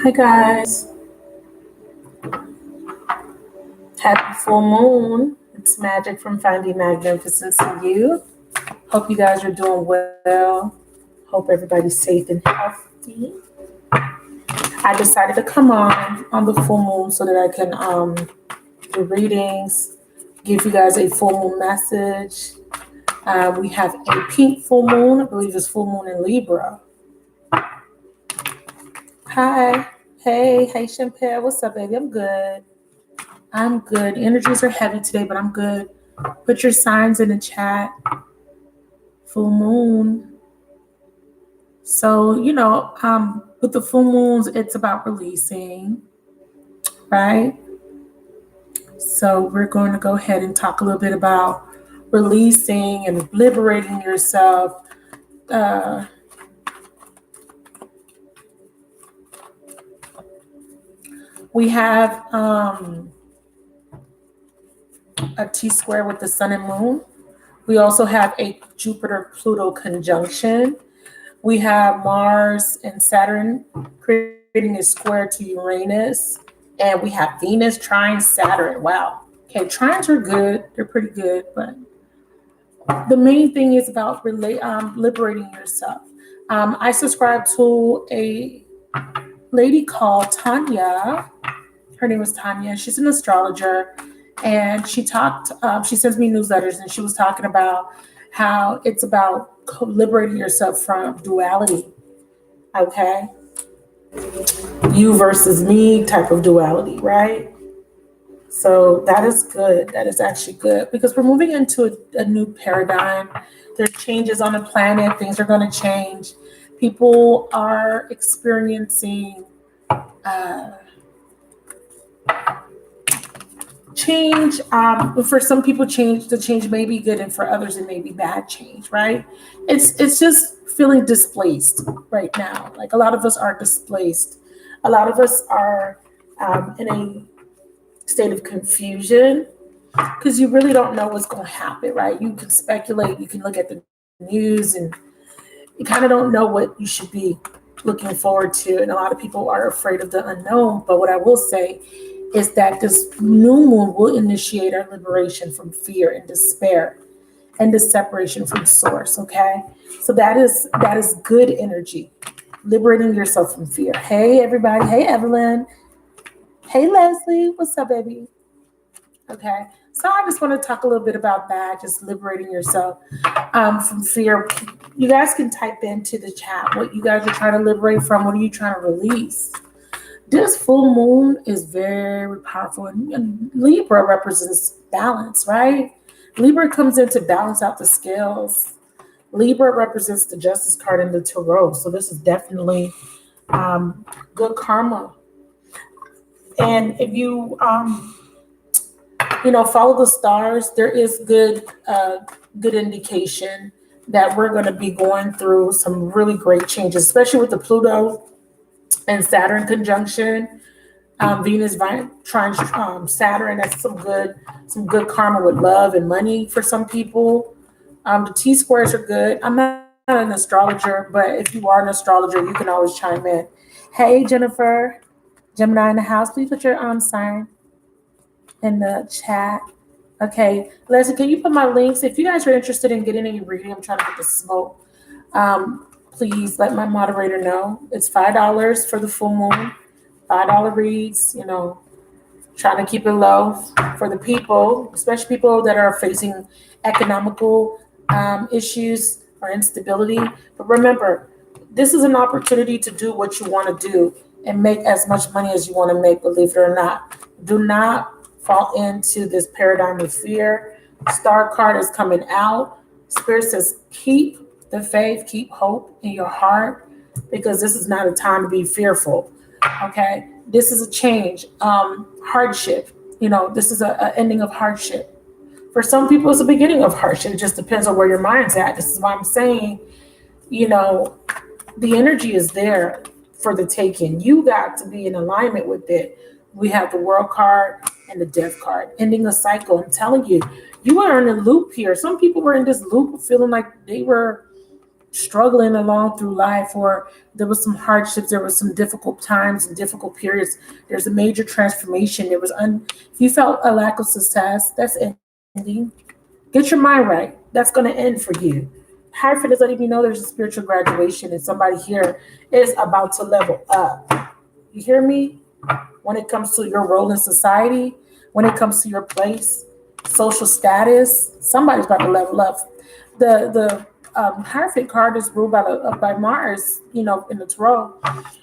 Hi guys, happy full moon. It's Magic from Finding Magnificence in You. Hope you guys are doing well. Hope everybody's safe and healthy. I decided to come on the full moon so that I can do readings, give you guys a full moon message. We have a pink full moon. I believe it's full moon in Libra. Hi. Hey, Champagne. What's up, baby? I'm good. I'm good. Energies are heavy today, but I'm good. Put your signs in the chat. Full moon. So, with the full moons, it's about releasing, right? So we're going to go ahead and talk a little bit about releasing and liberating yourself. We have a T-square with the sun and moon. We also have a Jupiter-Pluto conjunction. We have Mars and Saturn creating a square to Uranus. And we have Venus trine Saturn. Wow. Okay, trines are good. They're pretty good. But the main thing is about liberating yourself. I subscribe to a lady called Tanya. Her name is Tanya. She's an astrologer. And she sends me newsletters, and she was talking about how it's about liberating yourself from duality. Okay? You versus me type of duality, right? So that is good. That is actually good because we're moving into a new paradigm. There's changes on the planet. Things are going to change. People are experiencing change. For some people, the change may be good, and for others, it may be bad change, right? It's just feeling displaced right now. Like a lot of us are displaced. A lot of us are in a state of confusion because you really don't know what's going to happen, right? You can speculate, you can look at the news, and you kind of don't know what you should be looking forward to. And a lot of people are afraid of the unknown. But what I will say is that this new moon will initiate our liberation from fear and despair and the separation from source, okay? So that is good energy, liberating yourself from fear. Hey, everybody. Hey, Evelyn. Hey, Leslie. What's up, baby? Okay. So I just want to talk a little bit about that, just liberating yourself from fear. You guys can type into the chat what you guys are trying to liberate from. What are you trying to release? This full moon is very powerful. And Libra represents balance, right? Libra comes in to balance out the scales. Libra represents the Justice card in the Tarot. So this is definitely good karma. And if you, follow the stars, there is good indication that we're going to be going through some really great changes, especially with the Pluto and Saturn conjunction. Venus trine Saturn. That's some good karma with love and money for some people. The T squares are good. I'm not an astrologer, but if you are an astrologer, you can always chime in. Hey, Jennifer, Gemini in the house. Please put your sign in the chat. Okay, Leslie, can you put my links? If you guys are interested in getting any reading, I'm trying to get the smoke. Please let my moderator know. It's $5 for the full moon. $5 reads, trying to keep it low for the people, especially people that are facing economical issues or instability. But remember, this is an opportunity to do what you want to do and make as much money as you want to make, believe it or not. Do not fall into this paradigm of fear. Star card is coming out. Spirit says, keep the faith, keep hope in your heart, because this is not a time to be fearful. Okay, this is a change, hardship. This is an ending of hardship. For some people, it's a beginning of hardship. It just depends on where your mind's at. This is why I'm saying, the energy is there for the taking. You got to be in alignment with it. We have the World card and the Death card, ending a cycle. I'm telling you, you are in a loop here. Some people were in this loop feeling like they were struggling along through life, or there was some hardships, there was some difficult times and difficult periods, there's a major transformation. If you felt a lack of success, that's ending. Get your mind right. That's going to end for you. Hierophant is letting me know there's a spiritual graduation, and somebody here is about to level up. You hear me? When it comes to your role in society, when it comes to your place, social status, somebody's about to level up. The Hierophant card is ruled by Mars, in the Tarot,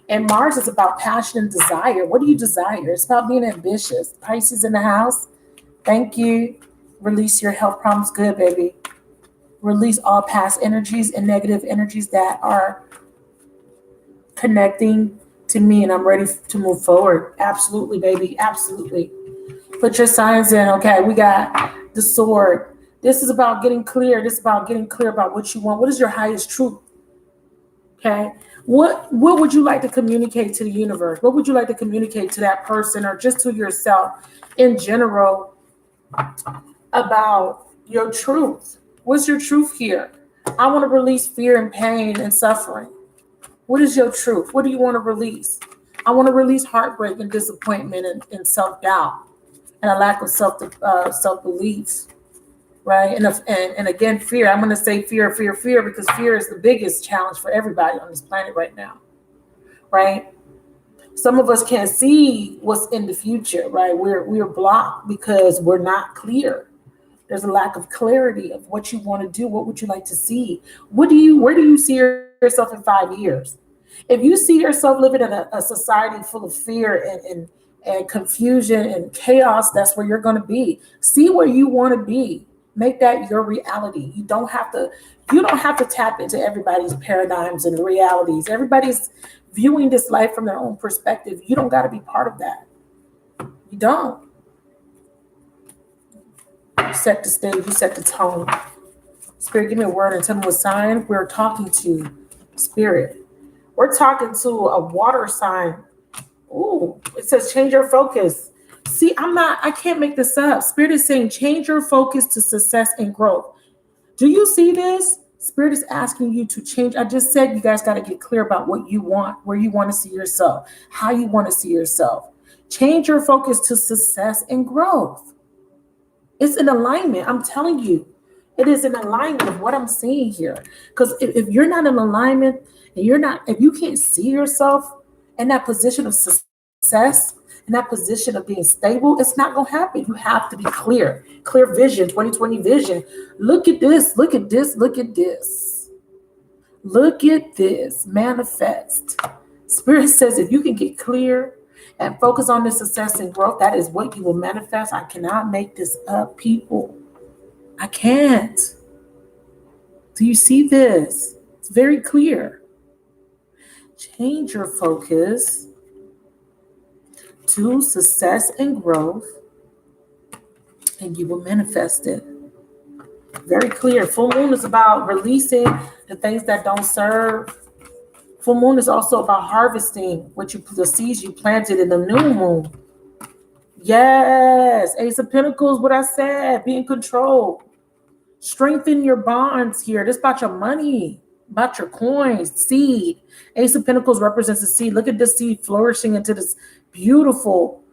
and Mars is about passion and desire. What do you desire? It's about being ambitious. Pisces in the house. Thank you. Release your health problems. Good, baby. Release all past energies and negative energies that are connecting to me, and I'm ready to move forward. Absolutely, baby. Absolutely. Put your signs in. Okay, we got the sword. This is about getting clear. This is about getting clear about what you want. What is your highest truth? Okay. What would you like to communicate to the universe? What would you like to communicate to that person, or just to yourself in general, about your truth? What's your truth here? I want to release fear and pain and suffering. What is your truth? What do you want to release? I want to release heartbreak and disappointment and self-doubt and a lack of self-belief, right? And again, fear. I'm going to say fear, because fear is the biggest challenge for everybody on this planet right now, right? Some of us can't see what's in the future, right? We're blocked because we're not clear. There's a lack of clarity of what you want to do. What would you like to see? Where do you see yourself in 5 years? If you see yourself living in a society full of fear and confusion and chaos, that's where you're going to be. See where you want to be. Make that your reality. You don't have to tap into everybody's paradigms and realities. Everybody's viewing this life from their own perspective. You don't got to be part of that. You don't. You set the stage, you set the tone. Spirit, give me a word and tell me what sign we're talking to. Spirit. We're talking to a water sign. Ooh, it says change your focus. See, I can't make this up. Spirit is saying change your focus to success and growth. Do you see this? Spirit is asking you to change. I just said you guys got to get clear about what you want, where you want to see yourself, how you want to see yourself. Change your focus to success and growth. It's in alignment. I'm telling you, it is in alignment with what I'm seeing here. Because if you're not in alignment, and if you can't see yourself in that position of success, in that position of being stable, it's not going to happen. You have to be clear vision, 2020 vision. Look at this, look at this, look at this. Look at this, manifest. Spirit says if you can get clear and focus on the success and growth, that is what you will manifest. I cannot make this up, people. I can't. Do you see this? It's very clear. Change your focus to success and growth, and you will manifest it. Very clear. Full moon is about releasing the things that don't serve. Full moon is also about harvesting the seeds you planted in the new moon. Yes, Ace of Pentacles, what I said, be in control. Strengthen your bonds here. This is about your money, about your coins, seed. Ace of Pentacles represents the seed. Look at this seed flourishing into this beautiful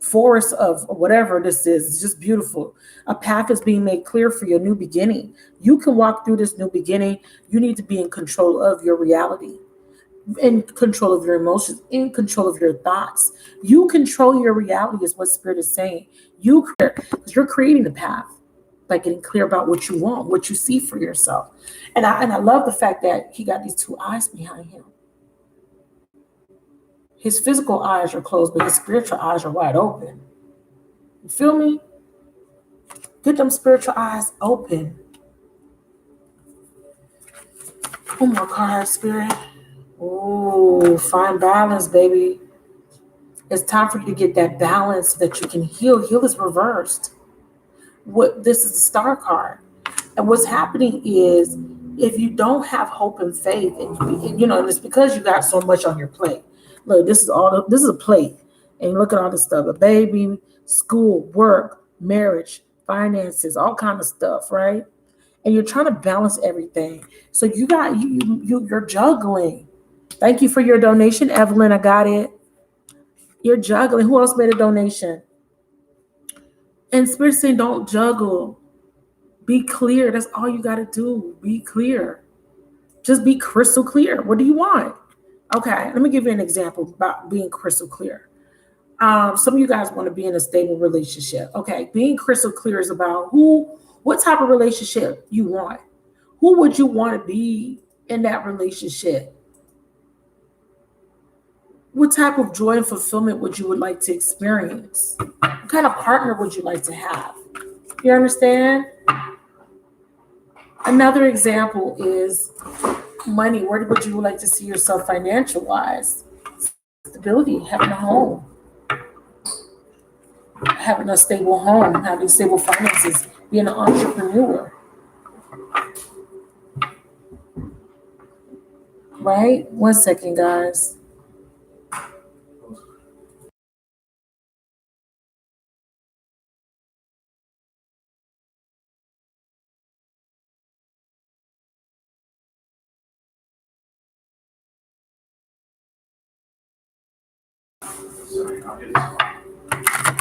forest of whatever this is. It's just beautiful. A path is being made clear for your new beginning. You can walk through this new beginning. You need to be in control of your reality, in control of your emotions, in control of your thoughts. You control your reality is what Spirit is saying. You're creating the path by getting clear about what you want, what you see for yourself. And I love the fact that he got these two eyes behind him. His physical eyes are closed, but his spiritual eyes are wide open. You feel me? Get them spiritual eyes open. One more card, Spirit. Oh, find balance, baby. It's time for you to get that balance so that you can heal. Heal is reversed. This is the Star card. And what's happening is if you don't have hope and faith, and it's because you got so much on your plate. Look, this is a plate. And look at all this stuff. A baby, school, work, marriage, finances, all kind of stuff, right? and you're trying to balance everything. So you're juggling. Thank you for your donation, Evelyn. I got it. You're juggling. Who else made a donation? And Spirit saying, don't juggle. Be clear. That's all you got to do. Be clear. Just be crystal clear. What do you want? Okay, let me give you an example about being crystal clear. Some of you guys want to be in a stable relationship. Okay, being crystal clear is about what type of relationship you want. Who would you want to be in that relationship? What type of joy and fulfillment would like to experience? What kind of partner would you like to have? You understand? Another example is money. Where would you like to see yourself financial wise? Stability, having a home, having a stable home, having stable finances, being an entrepreneur. Right? 1 second, guys.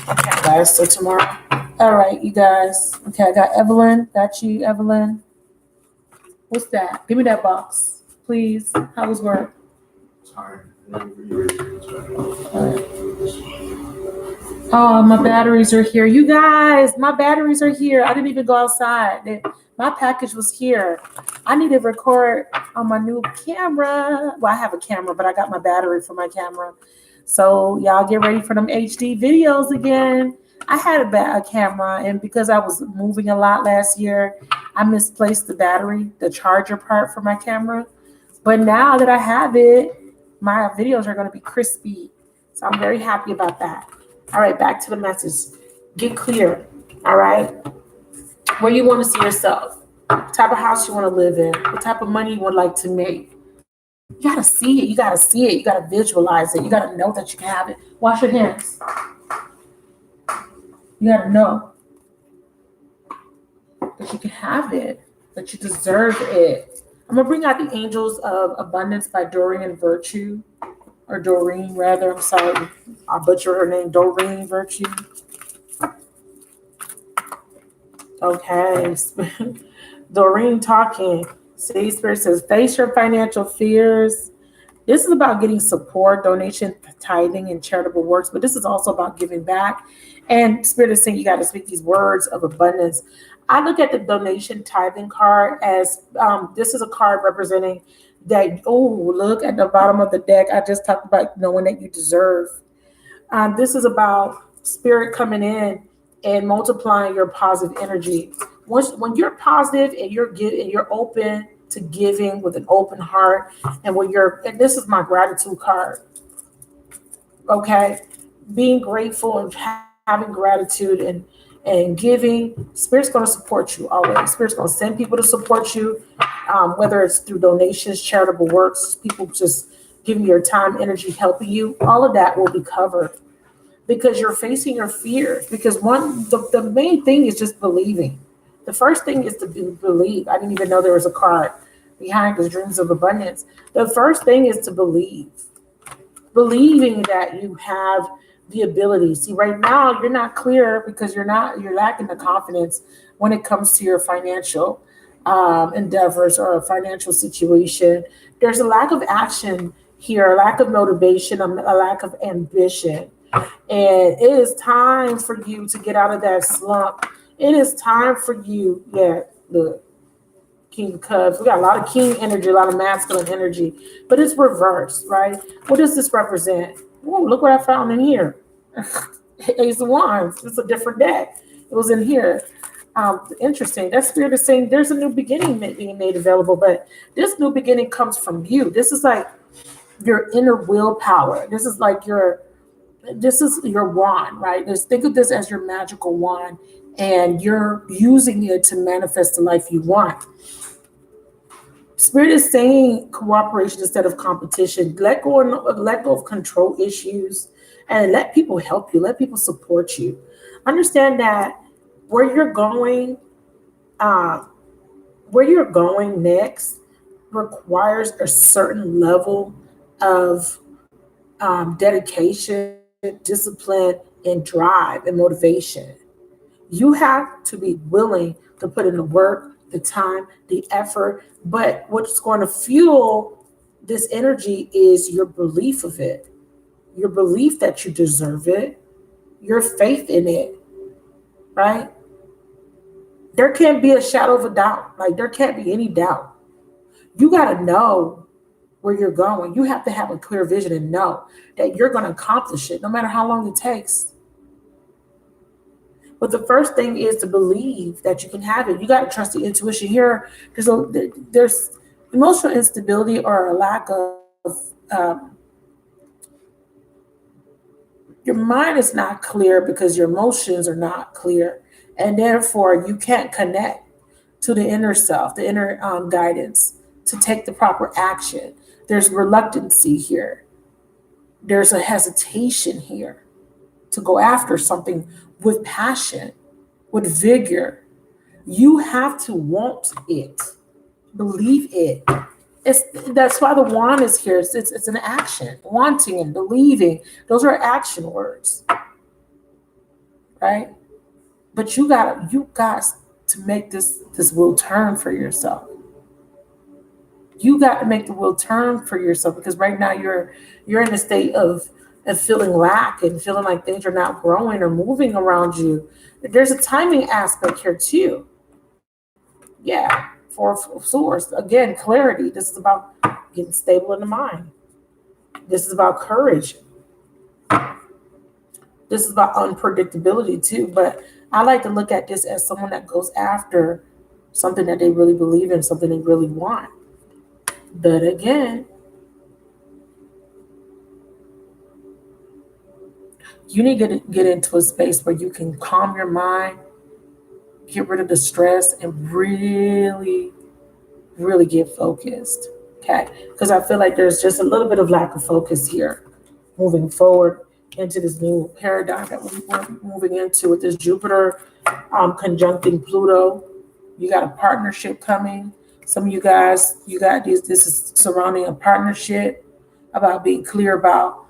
Okay, guys, so tomorrow. All right, you guys. Okay, I got Evelyn. Got you, Evelyn. What's that? Give me that box, please. How was work? Oh, my batteries are here. You guys, my batteries are here. I didn't even go outside. My package was here. I need to record on my new camera. Well, I have a camera, but I got my battery for my camera. So y'all get ready for them HD videos again. I had a camera, and because I was moving a lot last year, I misplaced the battery, the charger part for my camera. But now that I have it, my videos are going to be crispy. So I'm very happy about that. All right, back to the message. Get clear. All right. Where you want to see yourself. What type of house you want to live in. What type of money you would like to make. You got to see it. You got to see it. You got to visualize it. You got to know that you can have it. Wash your hands. You got to know that you can have it, that you deserve it. I'm going to bring out the Angels of Abundance by Doreen Virtue. Or Doreen, rather. I'm sorry. I butchered her name. Doreen Virtue. Okay. Doreen talking. See, Spirit says, face your financial fears. This is about getting support, donation, tithing, and charitable works, but this is also about giving back. And Spirit is saying you got to speak these words of abundance. I look at the donation tithing card as this is a card representing that. Oh, look at the bottom of the deck. I just talked about knowing that you deserve. This is about Spirit coming in and multiplying your positive energy. When you're positive and you're open to giving with an open heart, and and this is my gratitude card. Okay, being grateful and having gratitude and giving, Spirit's going to support you always. Spirit's going to send people to support you, whether it's through donations, charitable works, people just giving your time, energy, helping you. All of that will be covered because you're facing your fears. Because the main thing is just believing. The first thing is to believe. I didn't even know there was a card behind the Dreams of Abundance. The first thing is to believe. Believing that you have the ability. See, right now you're not clear because you're lacking the confidence when it comes to your financial endeavors or a financial situation. There's a lack of action here, a lack of motivation, a lack of ambition. And it is time for you to get out of that slump. It is time for you. Yeah, look. King of Cups. We got a lot of king energy, a lot of masculine energy, but it's reversed, right? What does this represent? Oh, look what I found in here. Ace of Wands. It's a different deck. It was in here. Interesting. That Spirit is saying there's a new beginning being made available, but this new beginning comes from you. This is like your inner willpower. This is your wand, right? Think of this as your magical wand, and you're using it to manifest the life you want. Spirit is saying cooperation instead of competition. Let go of control issues and let people help you. Let people support you. Understand that where you're going, where you're going next requires a certain level of dedication, discipline, and drive and motivation. You have to be willing to put in the work, the time, the effort. But what's going to fuel this energy is your belief of it, your belief that you deserve it, your faith in it, right? There can't be a shadow of a doubt. Like, there can't be any doubt. You got to know where you're going. You have to have a clear vision and know that you're going to accomplish it no matter how long it takes. But the first thing is to believe that you can have it. You got to trust the intuition here. There's emotional instability or a lack of, um, your mind is not clear because your emotions are not clear. And therefore, you can't connect to the inner self, the inner guidance to take the proper action. There's reluctancy here. There's a hesitation here to go after something with passion, with vigor. You have to want it, believe it. That's why the wand is here. It's an action, wanting and believing. Those are action words, right? But you got to make this wheel turn for yourself. You got to make the wheel turn for yourself, because right now you're in a state of feeling lack and feeling like things are not growing or moving around you. There's a timing aspect here too. Yeah, for source. Again, clarity. This is about getting stable in the mind. This is about courage. This is about unpredictability too. But I like to look at this as someone that goes after something that they really believe in, something they really want. But again, you need to get into a space where you can calm your mind, get rid of the stress, and really, really get focused. Okay? Because I feel like there's just a little bit of lack of focus here moving forward into this new paradigm that we're moving into with this Jupiter conjuncting Pluto. You got a partnership coming. Some of you guys, you got this is surrounding a partnership, about being clear about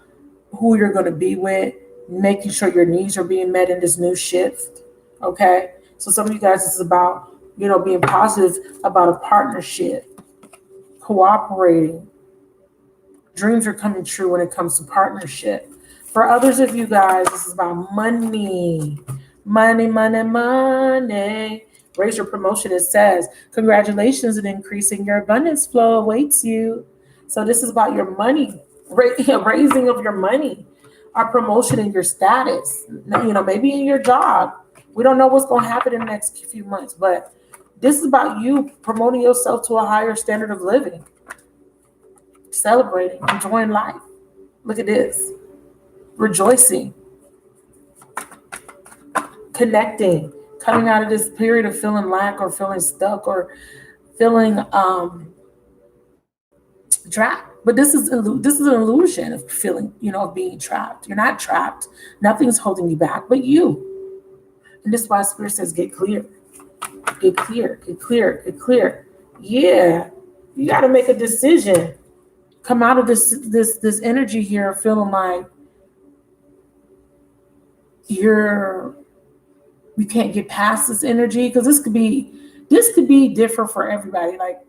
who you're going to be with, making sure your needs are being met in this new shift. Okay. So some of you guys, this is about, being positive about a partnership, cooperating. Dreams are coming true when it comes to partnership. For others of you guys, this is about money. Money, money, money. Raise your promotion, it says. Congratulations on increasing your abundance flow awaits you. So this is about your money, raising of your money, our promotion in your status, maybe in your job. We don't know what's going to happen in the next few months, but this is about you promoting yourself to a higher standard of living, celebrating, enjoying life. Look at this. Rejoicing, connecting, coming out of this period of feeling lack or feeling stuck or feeling trapped. But this is an illusion of feeling, of being trapped. You're not trapped. Nothing's holding you back but you. And this is why Spirit says, get clear. Get clear, get clear, get clear. Yeah, you got to make a decision. Come out of this energy here feeling like you can't get past this energy, because this could be different for everybody. Like,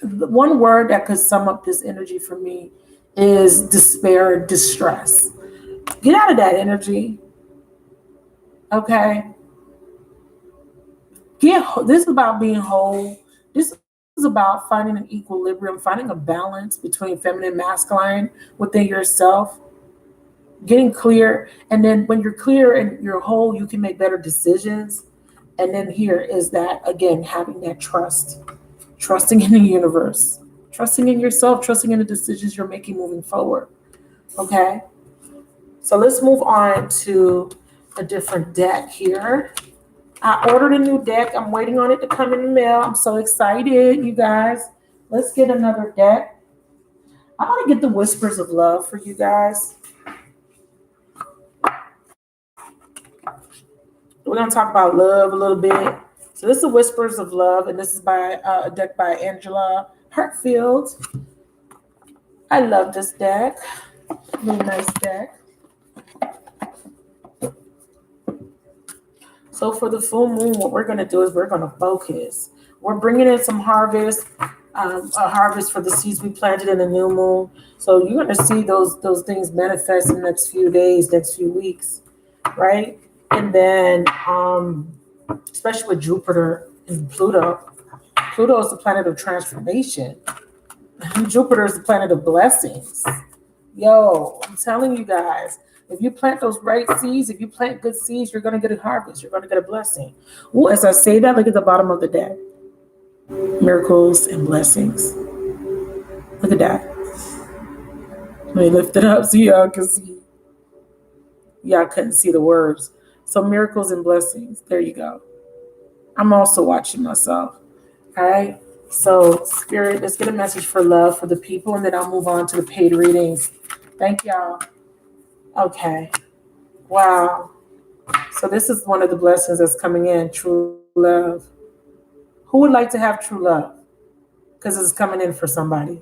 the one word that could sum up this energy for me is despair, distress. Get out of that energy. Okay. This is about being whole. This is about finding an equilibrium, finding a balance between feminine and masculine within yourself, getting clear. And then when you're clear and you're whole, you can make better decisions. And then here is that, again, having that trust, trusting in the universe, trusting in yourself, trusting in the decisions you're making moving forward. Okay. So let's move on to a different deck here. I ordered a new deck. I'm waiting on it to come in the mail. I'm so excited, you guys. Let's get another deck. I want to get the Whispers of Love for you guys. We're going to talk about love a little bit. So this is Whispers of Love, and this is by a deck by Angela Hartfield. I love this deck. Really nice deck. So for the full moon, what we're going to do is we're going to focus. We're bringing in some harvest, a harvest for the seeds we planted in the new moon. So you're going to see those things manifest in the next few days, next few weeks, right? And then, especially with Jupiter and Pluto. Pluto is the planet of transformation. Jupiter is the planet of blessings. Yo, I'm telling you guys, if you plant those right seeds, if you plant good seeds, you're going to get a harvest. You're going to get a blessing. Well, as I say that, look at the bottom of the deck. Miracles and blessings. Look at that. Let me lift it up so y'all can see. Y'all couldn't see the words. So miracles and blessings. There you go. I'm also watching myself. All right. So Spirit, let's get a message for love for the people, and then I'll move on to the paid readings. Thank y'all. Okay. Wow. So this is one of the blessings that's coming in, true love. Who would like to have true love? Because it's coming in for somebody.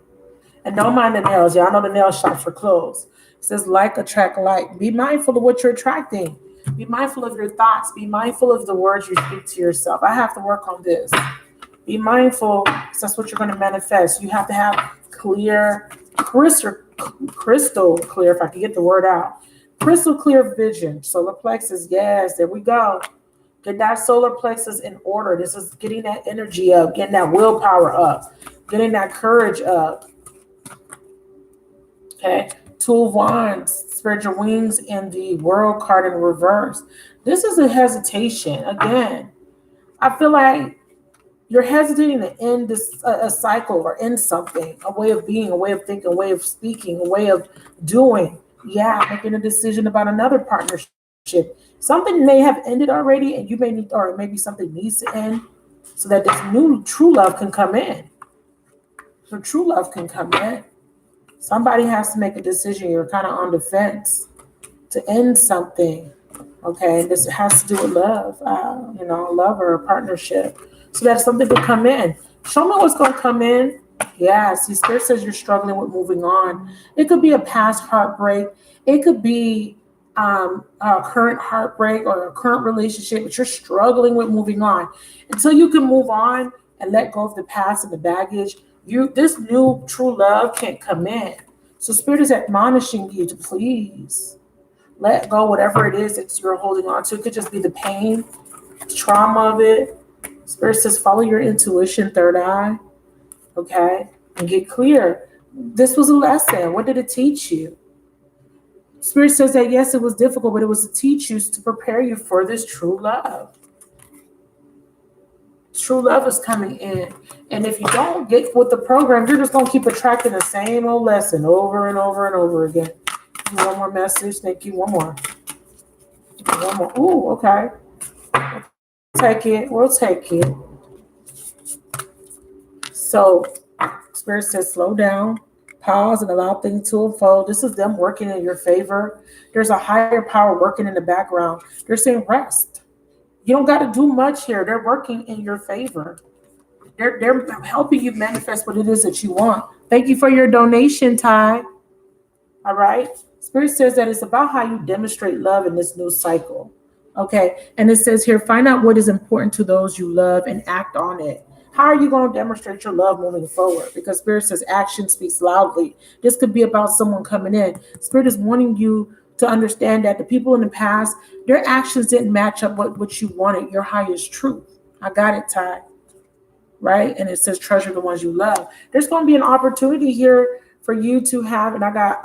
And don't mind the nails. Y'all know the nail shop for clothes. It says like attract like. Be mindful of what you're attracting. Be mindful of your thoughts. Be mindful of the words you speak to yourself. I have to work on this. Be mindful, because that's what you're going to manifest. You have to have clear, crystal clear, if I can get the word out, crystal clear vision. Solar plexus, yes, there we go. Get that solar plexus in order. This is getting that energy up, getting that willpower up, getting that courage up. Okay, Two of Wands, spread your wings in the World card in reverse. This is a hesitation. Again, I feel like you're hesitating to end this a cycle or end something, a way of being, a way of thinking, a way of speaking, a way of doing. Yeah, making a decision about another partnership. Something may have ended already, and you may need, or maybe something needs to end, so that this new true love can come in. So true love can come in. Somebody has to make a decision. You're kind of on the fence to end something. Okay, this has to do with love, love or a partnership. So that something could come in. Show me what's going to come in. Yeah, see, Spirit says you're struggling with moving on. It could be a past heartbreak. It could be a current heartbreak or a current relationship, but you're struggling with moving on. Until you can move on and let go of the past and the baggage, this new true love can't come in. So Spirit is admonishing you to please let go whatever it is that you're holding on to. It could just be the pain, the trauma of it. Spirit says follow your intuition, third eye, okay, and get clear. This was a lesson. What did it teach you? Spirit says that yes, it was difficult, but it was to teach you, to prepare you for this true love. True love is coming in. And if you don't get with the program, you're just going to keep attracting the same old lesson over and over and over again. One more message. Thank you. One more. One more. Ooh, okay. Take it. We'll take it. So, Spirit says slow down, pause, and allow things to unfold. This is them working in your favor. There's a higher power working in the background. They're saying rest. You don't got to do much here. They're working in your favor. They're helping you manifest what it is that you want. Thank you for your donation, Ty. All right. Spirit says that it's about how you demonstrate love in this new cycle. Okay. And it says here, find out what is important to those you love and act on it. How are you going to demonstrate your love moving forward? Because Spirit says action speaks loudly. This could be about someone coming in. Spirit is wanting you to understand that the people in the past, their actions didn't match up with what you wanted, your highest truth. I got it, Ty. Right? And it says treasure the ones you love. There's going to be an opportunity here for you to have, and I got,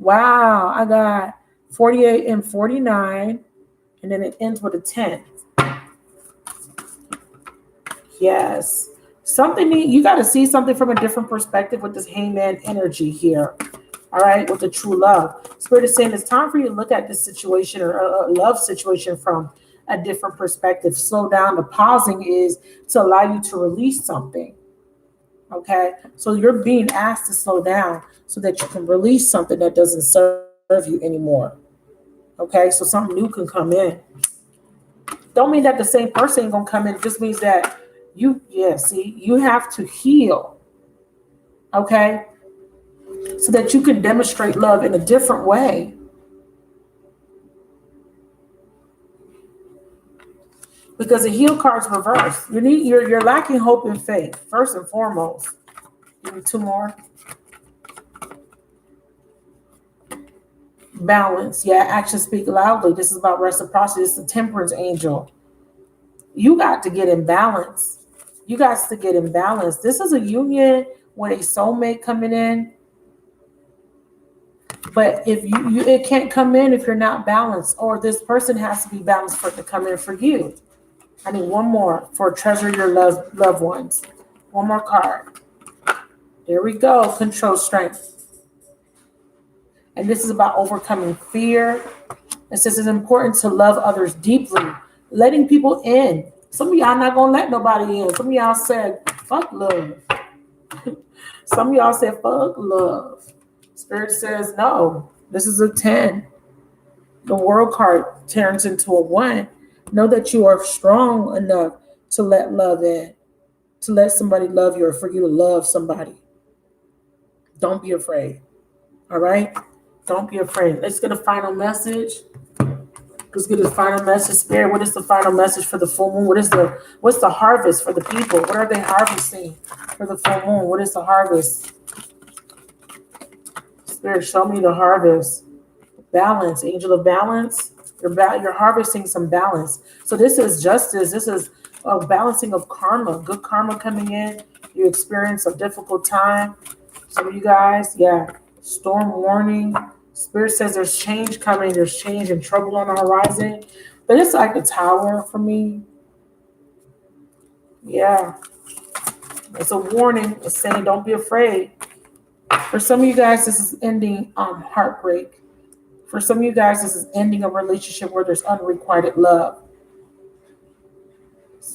I got 48 and 49, and then it ends with a 10. Yes. You got to see something from a different perspective with this hangman energy here. All right, with the true love. Spirit is saying it's time for you to look at this situation or a love situation from a different perspective. Slow down. The pausing is to allow you to release something. Okay, so you're being asked to slow down so that you can release something that doesn't serve you anymore. Okay, so something new can come in. don't mean that the same person ain't gonna come in. It just means that you have to heal, okay? So that you can demonstrate love in a different way. Because the heal card's reversed. You're lacking hope and faith, first and foremost. Give me 2 more. Balance. Yeah, actions speak loudly. This is about reciprocity. It's the temperance angel. You got to get in balance. You got to get in balance. This is a union with a soulmate coming in. But if you it can't come in if you're not balanced, or this person has to be balanced for it to come in for you. I need 1 more for treasure your loved ones. 1 more card. There we go. Control strength. And this is about overcoming fear. It says it's important to love others deeply, letting people in. Some of y'all not gonna let nobody in. Some of y'all said, fuck love. Some of y'all said, fuck love. Spirit says, no, this is a 10. The world card turns into a 1. Know that you are strong enough to let love in, to let somebody love you, or for you to love somebody. Don't be afraid. All right? Don't be afraid. Let's get a final message. Let's get a final message. Spirit, what is the final message for the full moon? What's the harvest for the people? What are they harvesting for the full moon? What is the harvest? Spirit, show me the harvest. Balance, angel of balance. You're harvesting some balance. So this is justice. This is a balancing of karma. Good karma coming in. You experience a difficult time. Some of you guys, storm warning. Spirit says there's change coming. There's change and trouble on the horizon. But it's like a tower for me. Yeah. It's a warning. It's saying don't be afraid. For some of you guys, this is ending heartbreak. For some of you guys, this is ending a relationship where there's unrequited love.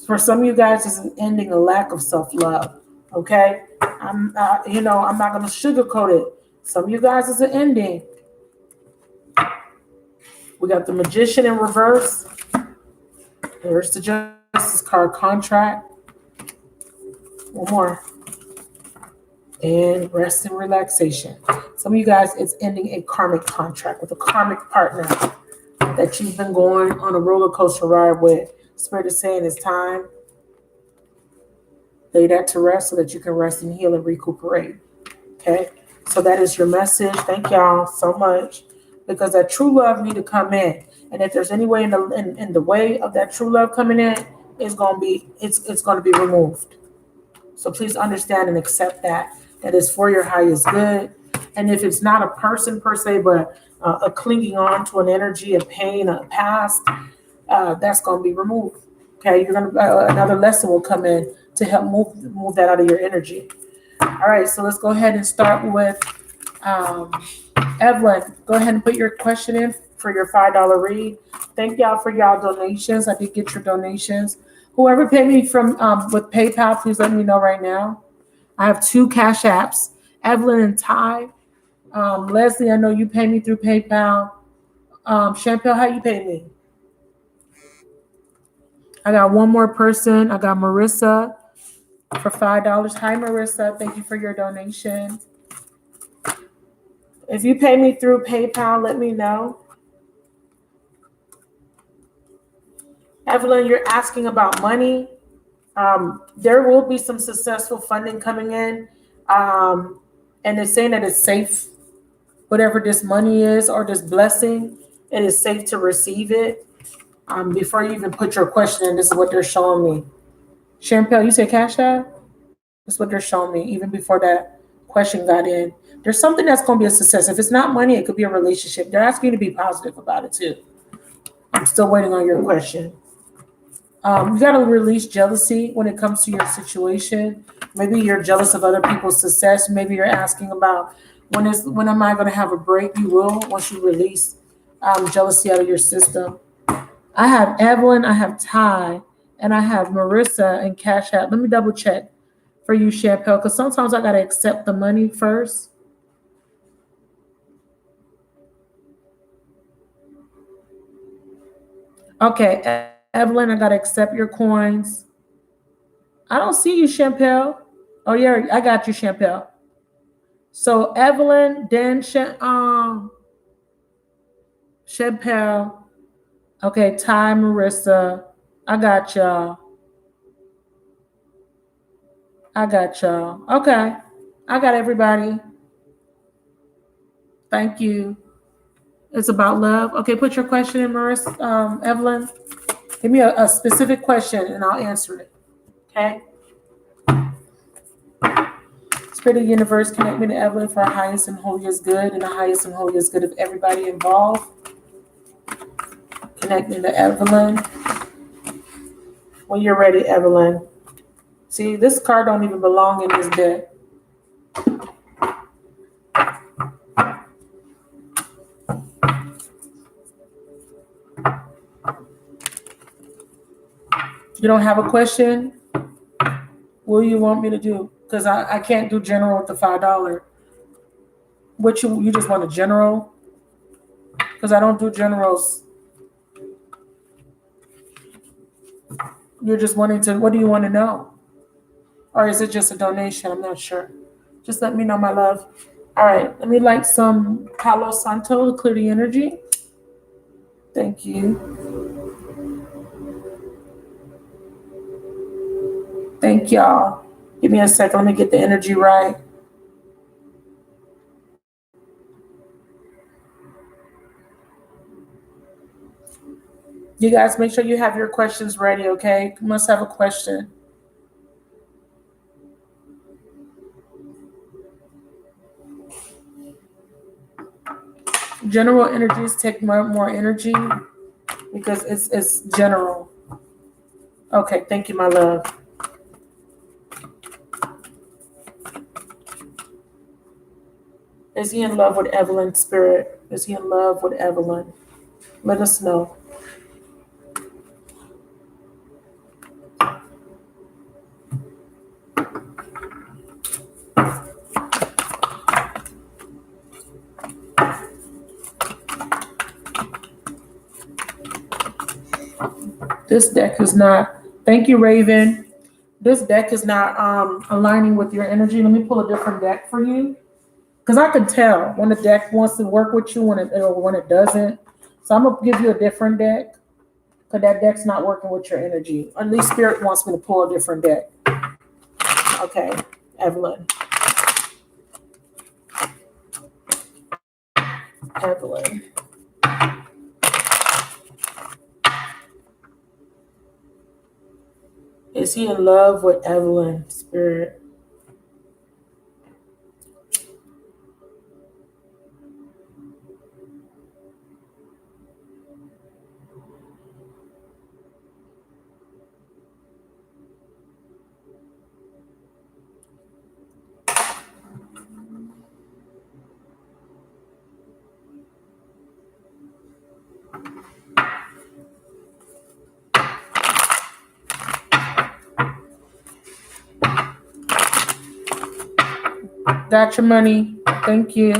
For some of you guys, this is ending a lack of self-love. Okay? I'm not going to sugarcoat it. Some of you guys, is an ending. We got the Magician in reverse. There's the Justice card, contract. 1 more. And rest and relaxation. Some of you guys, it's ending a karmic contract with a karmic partner that you've been going on a roller coaster ride with. Spirit is saying it's time. Lay that to rest so that you can rest and heal and recuperate. Okay? So that is your message. Thank y'all so much. Because that true love need to come in. And if there's any way in the way of that true love coming in, it's gonna be removed. So please understand and accept that is for your highest good. And if it's not a person per se, but a clinging on to an energy, a pain, a past, that's going to be removed. Okay, you're gonna another lesson will come in to help move that out of your energy. All right, so let's go ahead and start with Evelyn. Go ahead and put your question in for your $5 read. Thank y'all for y'all donations. I did get your donations. Whoever paid me from with PayPal, please let me know right now. I have 2 cash apps, Evelyn and Ty. Leslie, I know you pay me through PayPal. Chantel, how you pay me? I got 1 more person. I got Marissa for $5. Hi, Marissa. Thank you for your donation. If you pay me through PayPal, let me know. Evelyn, you're asking about money. There will be some successful funding coming in. And it's saying that it's safe. Whatever this money is or this blessing, it is safe to receive it. Before you even put your question in, this is what they're showing me. Champel, you say Cash App? This is what they're showing me, even before that question got in. There's something that's going to be a success. If it's not money, it could be a relationship. They're asking you to be positive about it too. I'm still waiting on your question. You got to release jealousy when it comes to your situation. Maybe you're jealous of other people's success. Maybe you're asking about when am I going to have a break? You will once you release jealousy out of your system. I have Evelyn, I have Ty, and I have Marissa and Cash App. Let me double check for you, Chappelle, because sometimes I got to accept the money first. Okay, Evelyn, I gotta accept your coins. I don't see you, Champel. Oh yeah, I got you, Champel. So Evelyn, then Champel. Okay, Ty, Marissa. I got y'all. Okay. I got everybody. Thank you. It's about love. Okay, put your question in, Marissa. Evelyn. Give me a specific question and I'll answer it. Okay. Spirit of the universe, connect me to Evelyn for our highest and holiest good and the highest and holiest good of everybody involved. Connect me to Evelyn. When you're ready, Evelyn. See, this card don't even belong in this deck. You don't have a question? What do you want me to do? Because I can't do general with the $5. What you just want a general? Because I don't do generals. You're just wanting to, what do you want to know? Or is it just a donation? I'm not sure. Just let me know, my love. All right, let me light some Palo Santo to clear the energy. Thank you. Thank y'all. Give me a second. Let me get the energy right. You guys make sure you have your questions ready, okay? You must have a question. General energies take more energy because it's general. Okay, thank you, my love. Is he in love with Evelyn, Spirit? Is he in love with Evelyn? Let us know. This deck is not, thank you, Raven. This deck is not aligning with your energy. Let me pull a different deck for you. Because I can tell when the deck wants to work with you when it doesn't. So I'm going to give you a different deck. Because that deck's not working with your energy. At least Spirit wants me to pull a different deck. Okay, Evelyn. Evelyn. Is he in love with Evelyn, Spirit? Got your money. Thank you.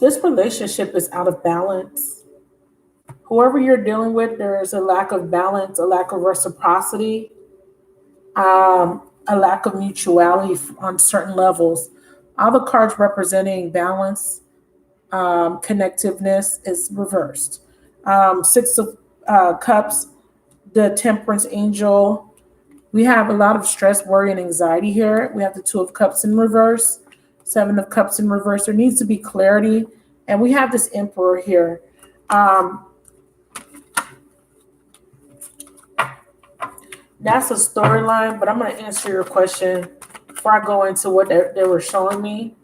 This relationship is out of balance. Whoever you're dealing with, there's a lack of balance, a lack of reciprocity, a lack of mutuality on certain levels. All the cards representing balance, connectiveness is reversed. Six of Cups, the Temperance Angel, We have a lot of stress, worry, and anxiety here. We have the Two of Cups in reverse, Seven of Cups in reverse. There needs to be clarity. And we have this Emperor here. That's a storyline, but I'm going to answer your question before I go into what they were showing me.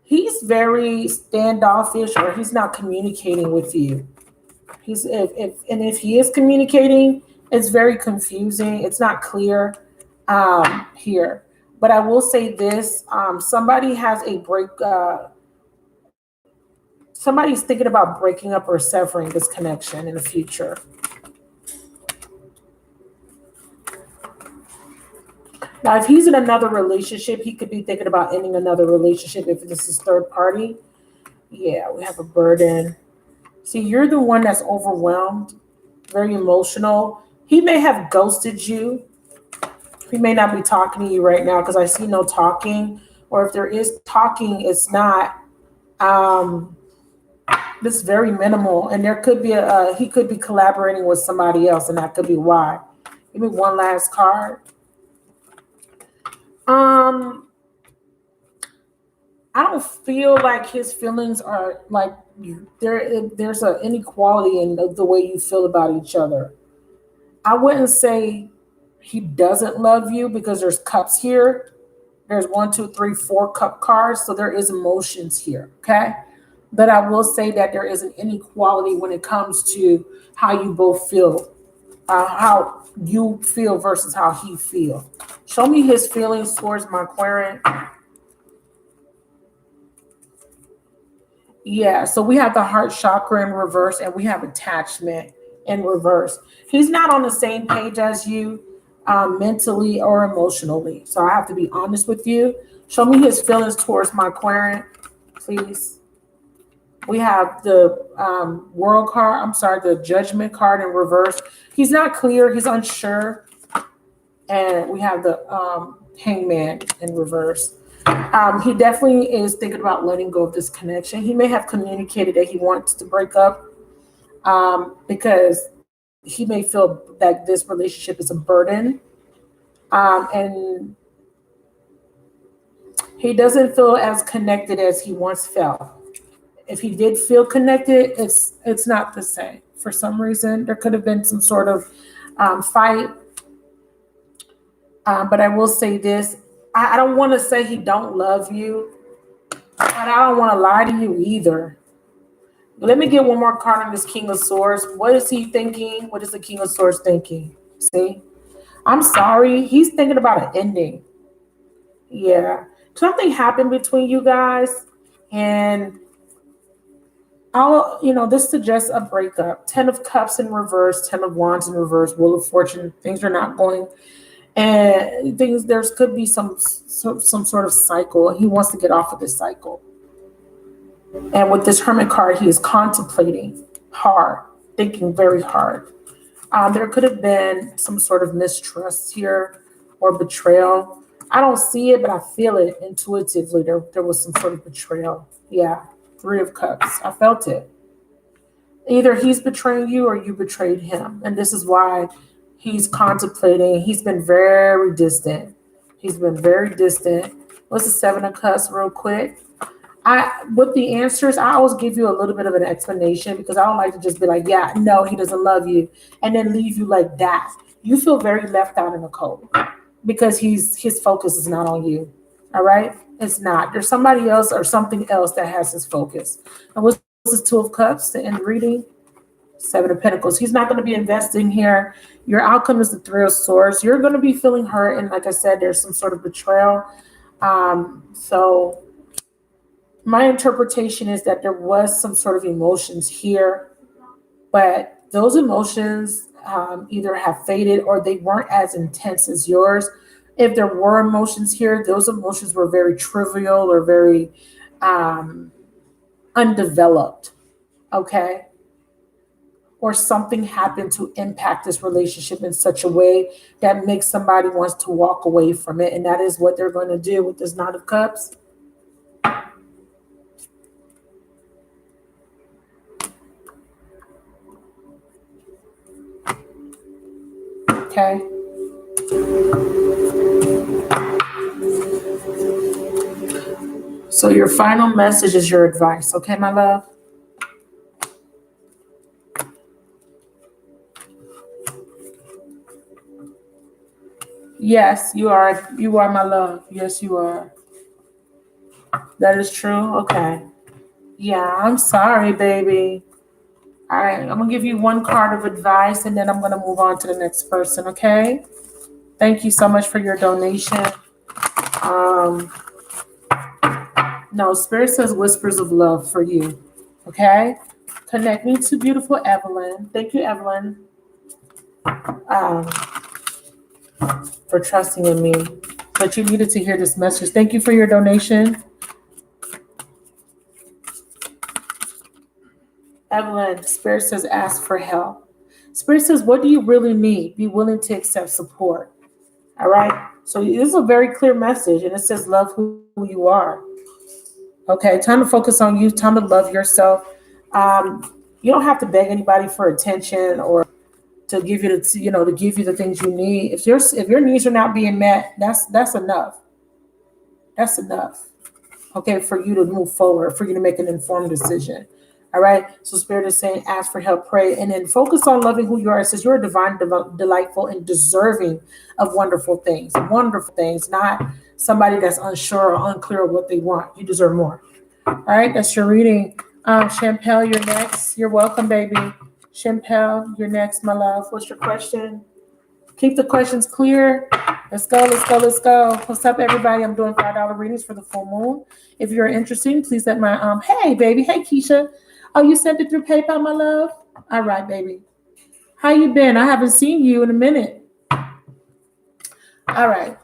He's very standoffish, or he's not communicating with you. If he is communicating, it's very confusing. It's not clear here. But I will say this: somebody has a break. Somebody's thinking about breaking up or severing this connection in the future. Now, if he's in another relationship, he could be thinking about ending another relationship if this is third party. Yeah, we have a burden. See, you're the one that's overwhelmed, very emotional. He may have ghosted you. He may not be talking to you right now because I see no talking. Or if there is talking, it's not. It's very minimal. And there could be he could be collaborating with somebody else, and that could be why. Give me one last card. I don't feel like his feelings are like there's an inequality in the way you feel about each other. I wouldn't say he doesn't love you because there's cups here. There's 1, 2, 3, 4 cup cards. So there is emotions here. Okay. But I will say that there is an inequality when it comes to how you both feel, how you feel versus how he feels. Show me his feelings towards my Aquarian. Yeah, so we have the heart chakra in reverse and we have attachment in reverse. He's not on the same page as you mentally or emotionally. So I have to be honest with you. Show me his feelings towards my Aquarian, please. We have the world card. I'm sorry, the judgment card in reverse. He's not clear. He's unsure. And we have the hangman in reverse. He definitely is thinking about letting go of this connection. He may have communicated that he wants to break up because he may feel that this relationship is a burden. And he doesn't feel as connected as he once felt. If he did feel connected, it's not the same. For some reason, there could have been some sort of fight. But I will say this. I don't want to say he don't love you, but I don't want to lie to you either. Let me get one more card on this King of Swords. What is he thinking? What is the King of Swords thinking? See? I'm sorry. He's thinking about an ending. Yeah. Something happened between you guys, and this suggests a breakup. 10 of Cups in reverse, 10 of Wands in reverse, Wheel of Fortune. Things are not going, and there could be some sort of cycle. He wants to get off of this cycle. And with this Hermit card, he is contemplating hard, thinking very hard. There could have been some sort of mistrust here or betrayal. I don't see it, but I feel it intuitively. There was some sort of betrayal. Yeah, 3 of Cups. I felt it. Either he's betraying you or you betrayed him. And this is why he's contemplating. He's been very distant. He's been very distant. What's the 7 of Cups real quick? With the answers, I always give you a little bit of an explanation because I don't like to just be like, yeah, no, he doesn't love you, and then leave you like that. You feel very left out in the cold because his focus is not on you. All right? It's not. There's somebody else or something else that has his focus. And what's this 2 of Cups to end reading? 7 of Pentacles. He's not going to be investing here. Your outcome is the 3 of Swords. You're going to be feeling hurt. And like I said, there's some sort of betrayal. So my interpretation is that there was some sort of emotions here, but those emotions either have faded or they weren't as intense as yours. If there were emotions here, those emotions were very trivial or very undeveloped, okay? Or something happened to impact this relationship in such a way that makes somebody wants to walk away from it, and that is what they're going to do with this Knight of Cups. Okay. So your final message is your advice. Okay, my love? Yes, you are. You are my love. Yes, you are. That is true. Okay. Yeah, I'm sorry, baby. All right, I'm gonna give you one card of advice and then I'm gonna move on to the next person, okay? Thank you so much for your donation. Um, no, Spirit says whispers of love for you, okay? Connect me to beautiful Evelyn. Thank you, Evelyn, um, for trusting in me. But you needed to hear this message. Thank you for your donation. Evelyn, Spirit says ask for help. Spirit says, what do you really need? Be willing to accept support. All right. So this is a very clear message, and it says love who you are. Okay, time to focus on you. Time to love yourself. You don't have to beg anybody for attention or to give you the to give you the things you need. If your needs are not being met, that's enough. That's enough. Okay, for you to move forward, for you to make an informed decision. All right. So Spirit is saying, ask for help, pray, and then focus on loving who you are. It says you're divine, delightful, and deserving of wonderful things, not somebody that's unsure or unclear of what they want. You deserve more. All right. That's your reading. Champel, you're next. You're welcome, baby. Champel, you're next, my love. What's your question? Keep the questions clear. Let's go, let's go, let's go. What's up, everybody? I'm doing $5 readings for the full moon. If you're interested, please let my hey baby, hey Keisha. Oh, you sent it through PayPal, my love? All right, baby. How you been? I haven't seen you in a minute. All right.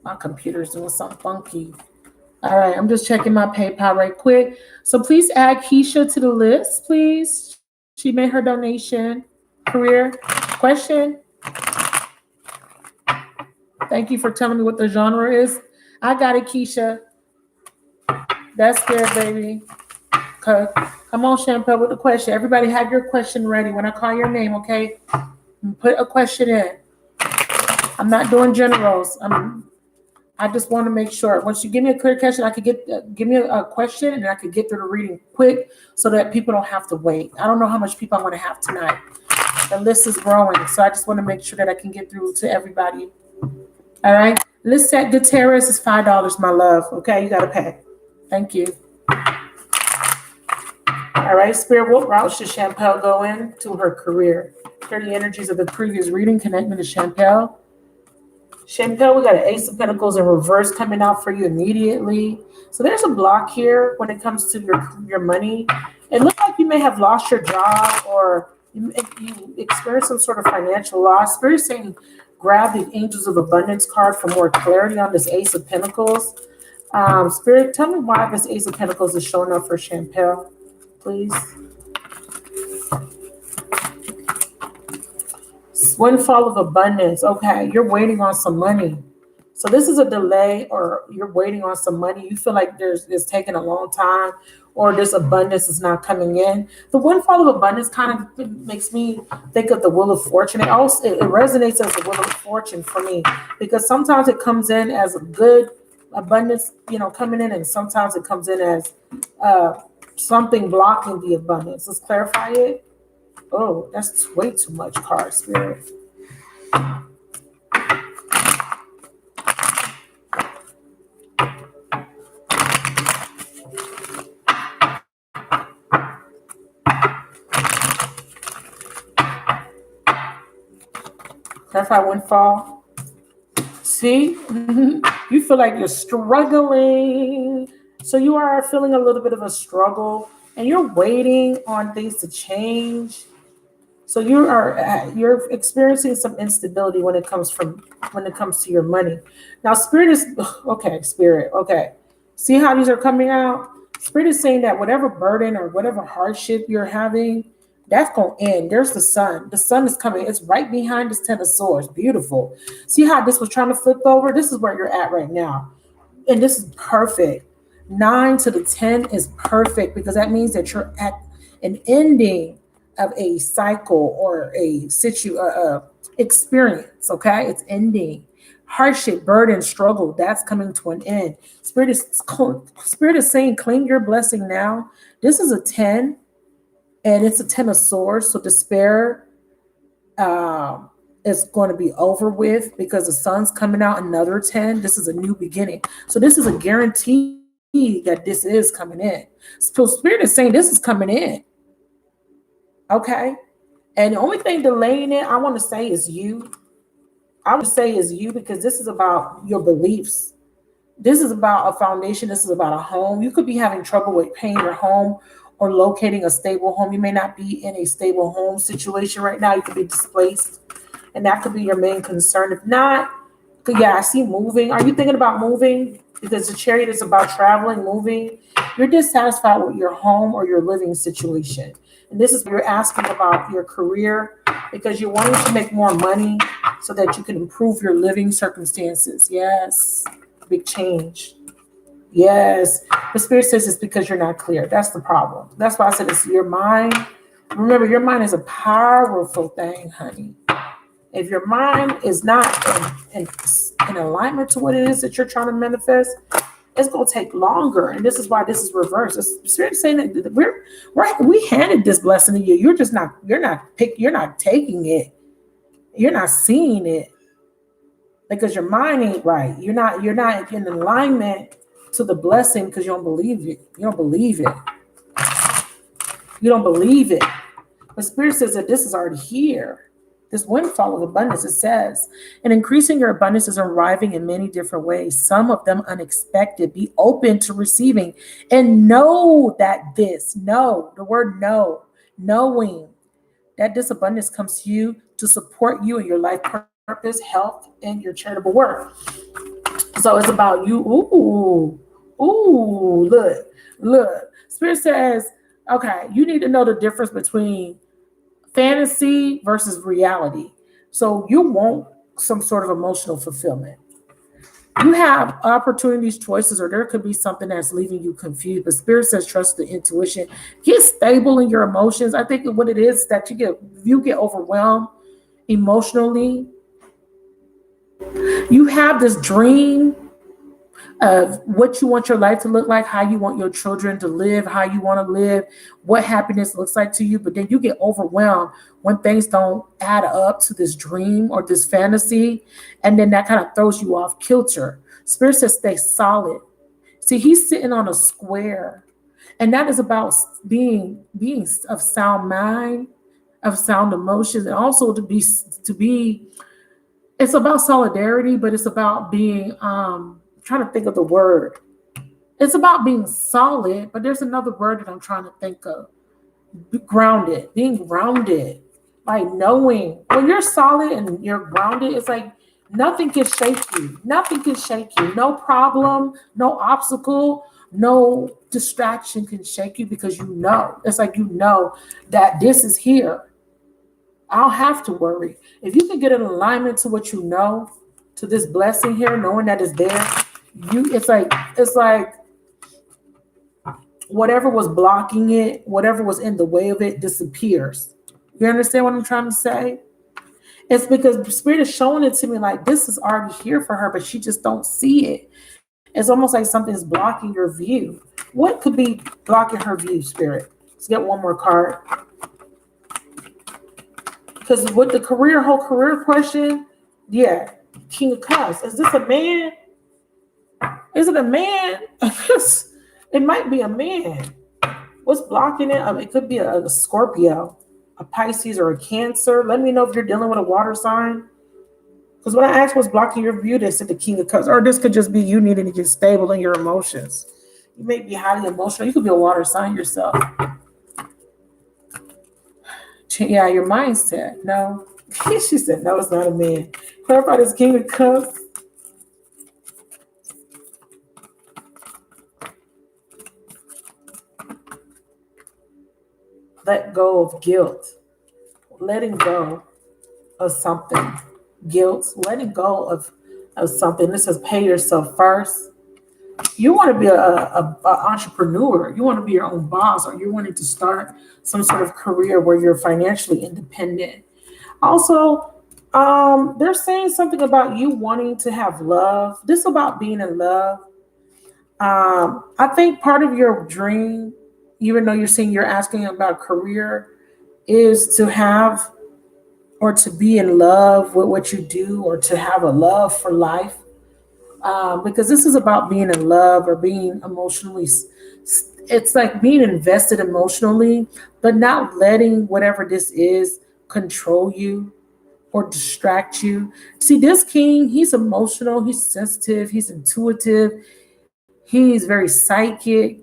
My computer's doing something funky. All right, I'm just checking my PayPal right quick. So please add Keisha to the list, please. She made her donation. Career question. Thank you for telling me what the genre is. I got it, Keisha. That's good, baby. Okay. Come on, Champel, with the question. Everybody have your question ready when I call your name, okay? Put a question in. I'm not doing generals. I just want to make sure. Once you give me a clear question, I could give me a question and I could get through the reading quick so that people don't have to wait. I don't know how much people I'm going to have tonight. The list is growing, so I just want to make sure that I can get through to everybody. All right. List set Gutierrez is $5, my love. Okay, you got to pay. Thank you. All right, Spirit, what route should Champel go in to her career? Hear the energies of the previous reading. Connect me to Champel. Champel, we got an Ace of Pentacles in reverse coming out for you immediately. So there's a block here when it comes to your money. It looks like you may have lost your job or you experienced some sort of financial loss. Spirit saying grab the Angels of Abundance card for more clarity on this Ace of Pentacles. Spirit, tell me why this Ace of Pentacles is showing up for Champel, please. Windfall of abundance. Okay, you're waiting on some money. So this is a delay or you're waiting on some money. You feel like it's taking a long time or this abundance is not coming in. The windfall of abundance kind of makes me think of the Wheel of Fortune. It resonates as the Wheel of Fortune for me because sometimes it comes in as a good abundance, coming in, and sometimes it comes in as something blocking the abundance. Let's clarify it. Oh, that's way too much card, Spirit. Clarify windfall. See, you feel like you're struggling. So you are feeling a little bit of a struggle and you're waiting on things to change. So you're experiencing some instability when it comes to your money. Now, Spirit is okay. Spirit, okay. See how these are coming out? Spirit is saying that whatever burden or whatever hardship you're having, that's going to end. There's the sun. The sun is coming. It's right behind this Ten of Swords. Beautiful. See how this was trying to flip over? This is where you're at right now. And this is perfect. 9 to the 10 is perfect because that means that you're at an ending a cycle or a experience. Okay, it's ending. Hardship, burden, struggle, that's coming to an end. Spirit is saying, claim your blessing now. This is a 10, and it's a 10 of swords. So despair is going to be over with because the sun's coming out. Another 10. This is a new beginning. So this is a guarantee that this is coming in. So Spirit is saying this is coming in. Okay. And the only thing delaying it, I want to say, is you. I would say is you, because this is about your beliefs. This is about a foundation. This is about a home. You could be having trouble with paying your home or locating a stable home. You may not be in a stable home situation right now. You could be displaced, and that could be your main concern. If not, yeah, I see moving. Are you thinking about moving? Because the Chariot is about traveling, moving. You're dissatisfied with your home or your living situation. And this is you're asking about your career because you're wanting to make more money so that you can improve your living circumstances. Yes, big change. Yes, the Spirit says it's because you're not clear. That's the problem. That's why I said it's your mind. Remember, your mind is a powerful thing, honey. If your mind is not in alignment to what it is that you're trying to manifest, it's going to take longer. And this is why this is reversed. The Spirit is saying that we handed this blessing to you. You're not taking it. You're not seeing it because your mind ain't right. You're not in alignment to the blessing because you don't believe it. You don't believe it. You don't believe it. The Spirit says that this is already here. This windfall of abundance, it says, and increasing your abundance is arriving in many different ways, some of them unexpected. Be open to receiving and know that the word know, knowing that this abundance comes to you to support you in your life purpose, health, and your charitable work. So it's about you. Look. Spirit says, okay, you need to know the difference between fantasy versus reality. So you want some sort of emotional fulfillment. You have opportunities, choices, or there could be something that's leaving you confused. But Spirit says trust the intuition. Get stable in your emotions. I think what it is that you get overwhelmed emotionally. You have this dream of what you want your life to look like, how you want your children to live, how you want to live, what happiness looks like to you. But then you get overwhelmed when things don't add up to this dream or this fantasy. And then that kind of throws you off kilter. Spirit says stay solid. See, he's sitting on a square. And that is about being of sound mind, of sound emotions, and also to be it's about solidarity, but it's about being trying to think of the word. It's about being solid, but there's another word that I'm trying to think of. Being grounded, like knowing when you're solid and you're grounded, it's like nothing can shake you. Nothing can shake you. No problem, no obstacle, no distraction can shake you because you know. It's like you know that this is here. I don't have to worry. If you can get in alignment to what you know, to this blessing here, knowing that it's there, it's like whatever was blocking it, whatever was in the way of it disappears. You understand what I'm trying to say? It's because the Spirit is showing it to me like this is already here for her, but she just don't see it. It's almost like something's blocking your view. What could be blocking her view, Spirit? Let's get one more card. Because with the whole career question, yeah, King of Cups. Is this a man? Is it a man? It might be a man. What's blocking it? It could be a Scorpio, a Pisces, or a Cancer. Let me know if you're dealing with a water sign. Because when I asked what's blocking your view, they said the King of Cups. Or this could just be you needing to get stable in your emotions. You may be highly emotional. You could be a water sign yourself. Yeah, your mindset. No. She said, no, it's not a man. Clarify this King of Cups. Let go of guilt. Letting go of something. Guilt. Letting go of something. This says pay yourself first. You want to be a entrepreneur. You want to be your own boss, or you're wanting to start some sort of career where you're financially independent. Also, they're saying something about you wanting to have love. This is about being in love. I think part of your dream, even though you're asking about career, is to have or to be in love with what you do, or to have a love for life. Because this is about being in love or being emotionally. It's like being invested emotionally, but not letting whatever this is control you or distract you. See, this king, he's emotional, he's sensitive, he's intuitive, he's very psychic.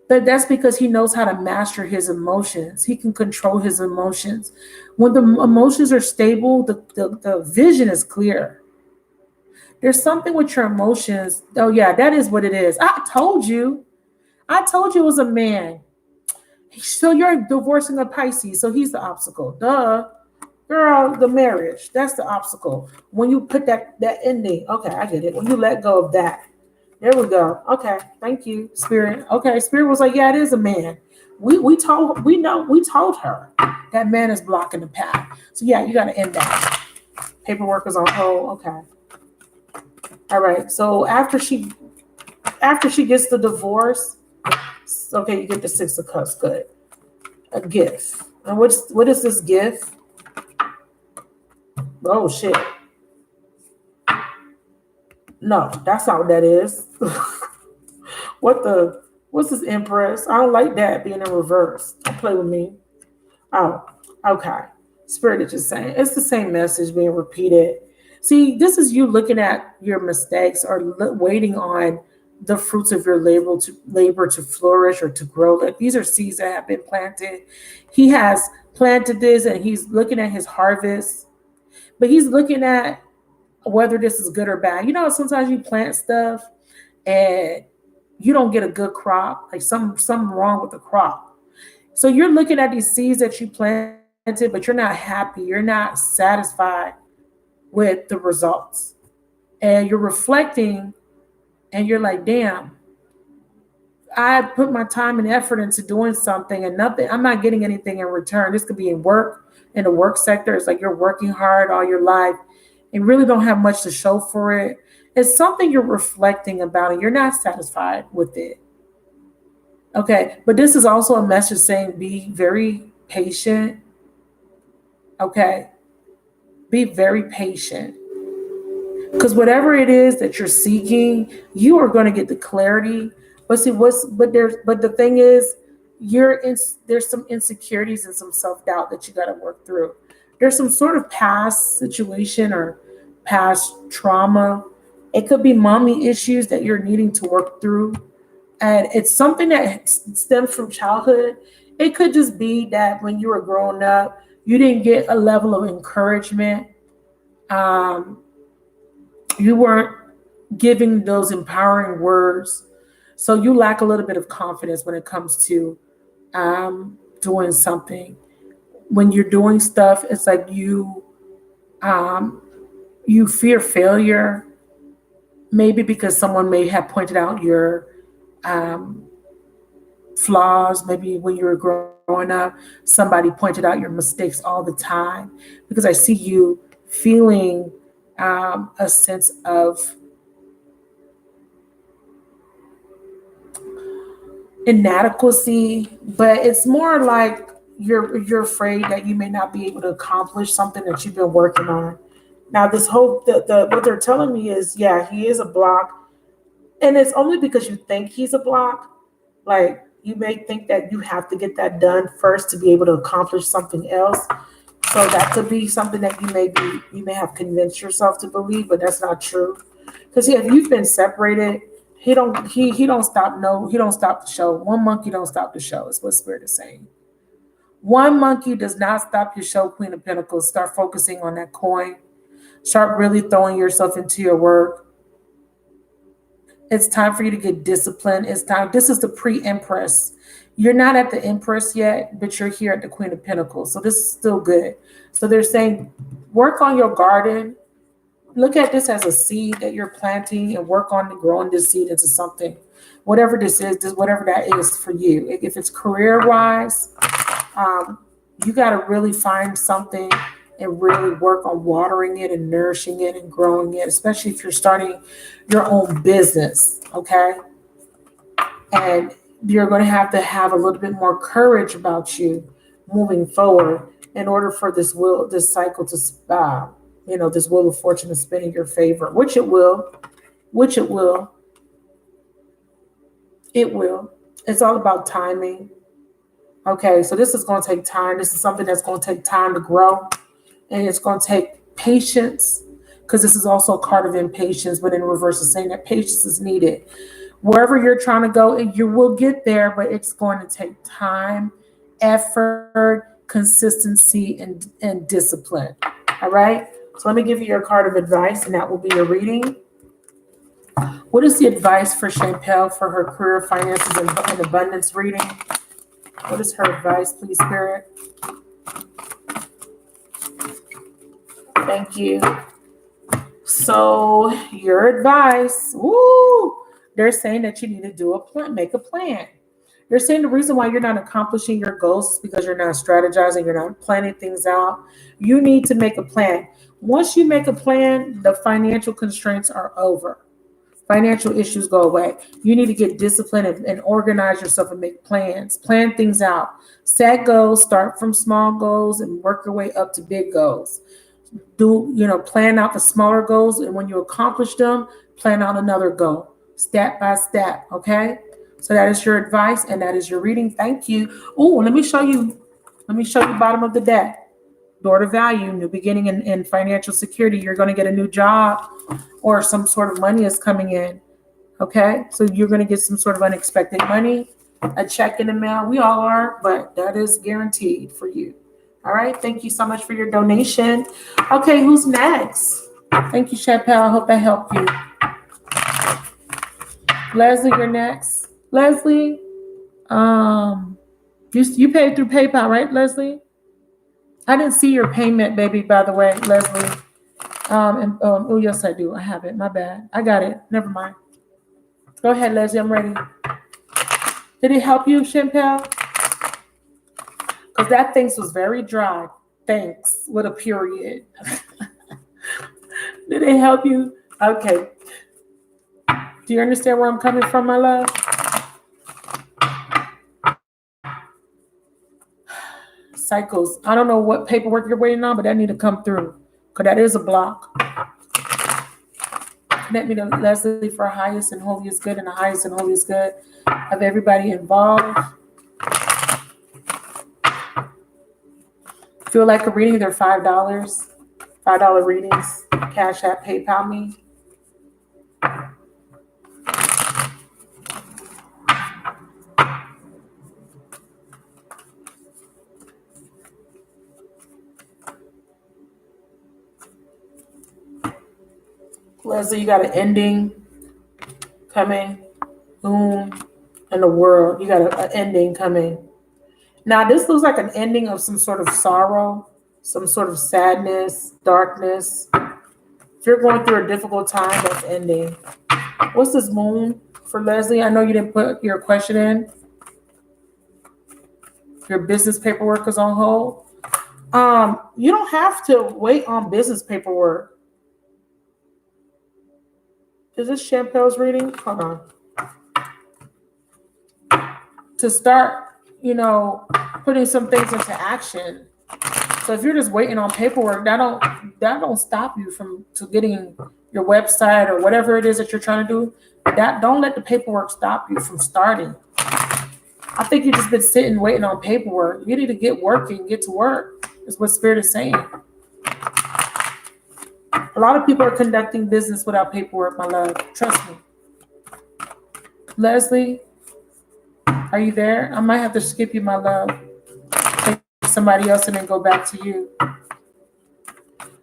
But that's because he knows how to master his emotions. He can control his emotions. When the emotions are stable, the vision is clear. There's something with your emotions. Oh, yeah, that is what it is. I told you. I told you it was a man. So you're divorcing a Pisces. So he's the obstacle. Duh. Girl, the marriage. That's the obstacle. When you put that ending. Okay, I get it. When you let go of that. There we go. Okay, thank you, Spirit. Okay, Spirit was like, yeah, it is a man. We told her that man is blocking the path. So yeah, you gotta end that. Paperwork is on hold. Okay. All right. So after she gets the divorce, okay, you get the Six of Cups. Good. A gift. And what is this gift? Oh shit. No, that's not what that is. What's this Empress? I don't like that being in reverse. Don't play with me. Oh, okay. Spirit is just saying it's the same message being repeated. See, this is you looking at your mistakes or waiting on the fruits of your labor to flourish or to grow. Like these are seeds that have been planted. He has planted this and he's looking at his harvest, but he's looking at whether this is good or bad. You know, sometimes you plant stuff and you don't get a good crop, like something wrong with the crop. So you're looking at these seeds that you planted, but you're not happy. You're not satisfied with the results. And you're reflecting and you're like, damn, I put my time and effort into doing something and nothing, I'm not getting anything in return. This could be in the work sector. It's like you're working hard all your life and really don't have much to show for it. It's something you're reflecting about and you're not satisfied with it. Okay. But this is also a message saying be very patient. Okay. Be very patient. Because whatever it is that you're seeking, you are going to get the clarity. But see, but the thing is, there's some insecurities and some self-doubt that you got to work through. There's some sort of past situation or past trauma. It could be mommy issues that you're needing to work through. And it's something that stems from childhood. It could just be that when you were growing up, you didn't get a level of encouragement. Um, you weren't giving those empowering words. So you lack a little bit of confidence when it comes to doing something. When you're doing stuff, it's like um, you fear failure, maybe because someone may have pointed out your um, flaws. Maybe when you were growing up, somebody pointed out your mistakes all the time. Because I see you feeling a sense of inadequacy, but it's more like you're afraid that you may not be able to accomplish something that you've been working on. Now, this whole what they're telling me is, yeah, he is a block, and it's only because you think he's a block. Like you may think that you have to get that done first to be able to accomplish something else. So that could be something that you may have convinced yourself to believe, but that's not true. Because if you've been separated, he don't stop the show. One monkey don't stop the show, is what Spirit is saying. One monkey does not stop your show, Queen of Pentacles. Start focusing on that coin. Start really throwing yourself into your work. It's time for you to get disciplined. It's time. This is the pre-Empress. You're not at the Empress yet, but you're here at the Queen of Pentacles. So this is still good. So they're saying work on your garden. look at this as a seed that you're planting and work on growing this seed into something, whatever this is, whatever that is for you. If it's career wise, you got to really find something and really work on watering it and nourishing it and growing it, especially if you're starting your own business. Okay. And you're going to have a little bit more courage about you moving forward in order for this cycle to this wheel of fortune to spin in your favor, which it will. It's all about timing. Okay, so this is going to take time. This is something that's going to take time to grow, and it's going to take patience, because this is also a card of impatience, but in reverse is saying that patience is needed. Wherever you're trying to go, you will get there, but it's going to take time, effort, consistency, and discipline. All right? So let me give you your card of advice, and that will be your reading. What is the advice for Chantel for her career, finances, and abundance reading? What is her advice, please, Spirit? Thank you. So your advice, they're saying that you need to make a plan. They're saying the reason why you're not accomplishing your goals is because you're not strategizing, you're not planning things out. You need to make a plan. Once you make a plan, the financial constraints are over. Financial issues go away. You need to get disciplined and organize yourself and make plans. Plan things out. Set goals, start from small goals and work your way up to big goals. Plan out the smaller goals, and when you accomplish them, plan out another goal, step by step, okay? So that is your advice, and that is your reading. Thank you. Oh, let me show you bottom of the deck. Door to value, new beginning and financial security. You're going to get a new job, or some sort of money is coming in, okay? So you're going to get some sort of unexpected money, a check in the mail. We all are, but that is guaranteed for you. All right. Thank you so much for your donation. Okay, who's next? Thank you, Chantel. I hope that helped you. Leslie, you're next. Leslie, you paid through PayPal, right, Leslie? I didn't see your payment, baby, by the way, Leslie. Oh, yes, I do. I have it. My bad. I got it. Never mind. Go ahead, Leslie. I'm ready. Did it help you, Chantel? Because that thanks was very dry. Thanks, with a period. Did it help you? Okay. Do you understand where I'm coming from, my love? Cycles. I don't know what paperwork you're waiting on, but that need to come through, because that is a block. Connect me to Leslie for highest and holiest good, and the highest and holiest good of everybody involved. Feel like a reading, they're $5 readings. Cash App, PayPal me. Leslie, you got an ending coming. Boom. In the world, you got an ending coming. Now, this looks like an ending of some sort of sorrow, some sort of sadness, darkness. If you're going through a difficult time, that's ending. What's this moon for Leslie? I know you didn't put your question in. Your business paperwork is on hold. You don't have to wait on business paperwork. Is this Chantel's reading? Hold on. To start, putting some things into action. So if you're just waiting on paperwork, that don't stop you from getting your website or whatever it is that you're trying to do. Don't let the paperwork stop you from starting. I think you've just been sitting waiting on paperwork. You need to get working, get to work, is what Spirit is saying. A lot of people are conducting business without paperwork, my love. Trust me. Leslie, are you there? I might have to skip you, my love. Take somebody else and then go back to you.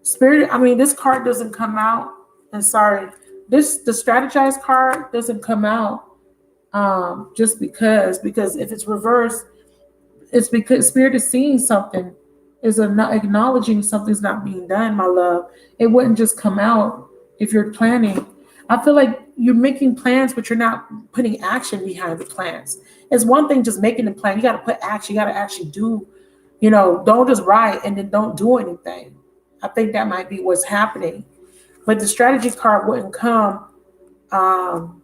Spirit, this card doesn't come out. And sorry, the strategized card doesn't come out just because if it's reversed, it's because Spirit is seeing something is acknowledging something's not being done, my love. It wouldn't just come out if you're planning. I feel like you're making plans, but you're not putting action behind the plans. It's one thing just making the plan. You got to put action. You got to actually do, don't just write and then don't do anything. I think that might be what's happening. But the strategy card wouldn't um,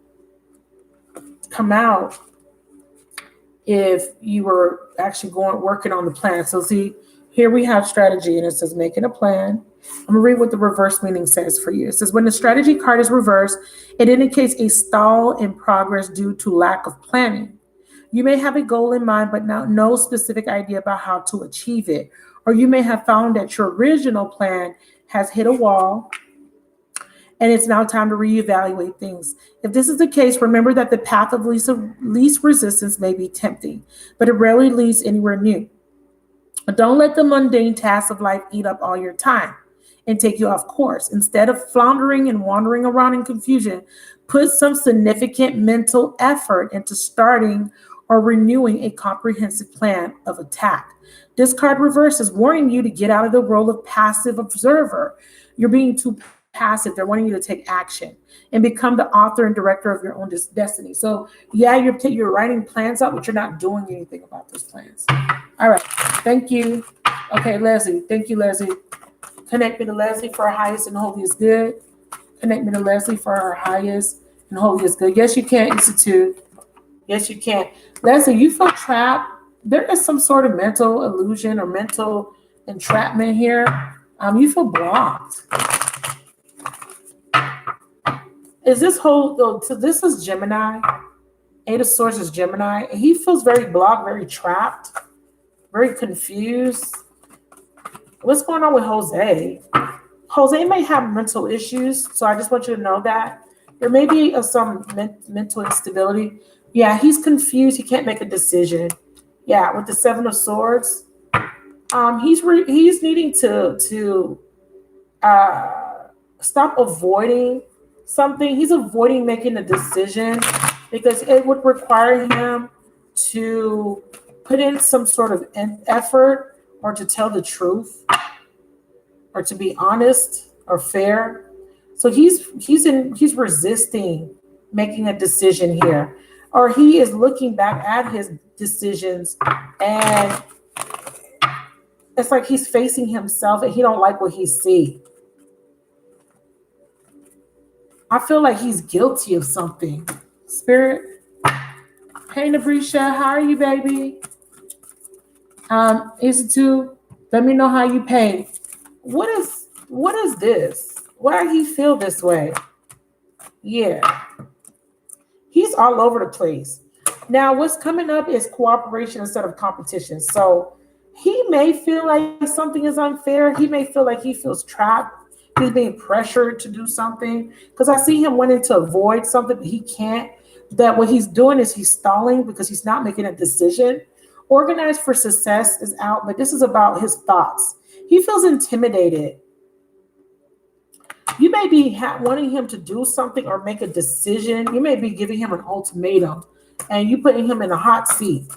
come out if you were actually working on the plan. So see, here we have strategy and it says making a plan. I'm gonna read what the reverse meaning says for you. It says when the strategy card is reversed, it indicates a stall in progress due to lack of planning. You may have a goal in mind, but no specific idea about how to achieve it. Or you may have found that your original plan has hit a wall and it's now time to reevaluate things. If this is the case, remember that the path of least resistance may be tempting, but it rarely leads anywhere new. Don't let the mundane tasks of life eat up all your time and take you off course. Instead of floundering and wandering around in confusion, put some significant mental effort into starting or renewing a comprehensive plan of attack. This card reverse is warning you to get out of the role of passive observer. You're being too passive. They're wanting you to take action and become the author and director of your own destiny. So yeah, you're writing plans out, but you're not doing anything about those plans. All right. Thank you. Okay, Leslie. Thank you, Leslie. Connect me to Leslie for her highest and holiest good. Connect me to Leslie for her highest and holiest good. Yes, you can, Institute. Yes, you can. Leslie, you feel trapped. There is some sort of mental illusion or mental entrapment here. You feel blocked. Is this so this is Gemini. Eight of Swords is Gemini. And he feels very blocked, very trapped, very confused. What's going on with Jose? Jose may have mental issues, so I just want you to know that. There may be some mental instability. Yeah, he's confused. He can't make a decision. Yeah, with the Seven of Swords, he's needing to stop avoiding something. He's avoiding making a decision because it would require him to put in some sort of effort or to tell the truth or to be honest or fair. So he's resisting making a decision here, or he is looking back at his decisions and it's like he's facing himself and he don't like what he see. I feel like he's guilty of something. Spirit. Hey, Nabrisha, how are you, baby? Institute, let me know how you pay. What is this? Why do he feel this way? Yeah. He's all over the place. Now, what's coming up is cooperation instead of competition. So he may feel like something is unfair. He may feel like he feels trapped. He's being pressured to do something. Because I see him wanting to avoid something, but he can't. That what he's doing is he's stalling because he's not making a decision. Organized for Success is out, but this is about his thoughts. He feels intimidated. You may be wanting him to do something or make a decision. You may be giving him an ultimatum and you putting him in a hot seat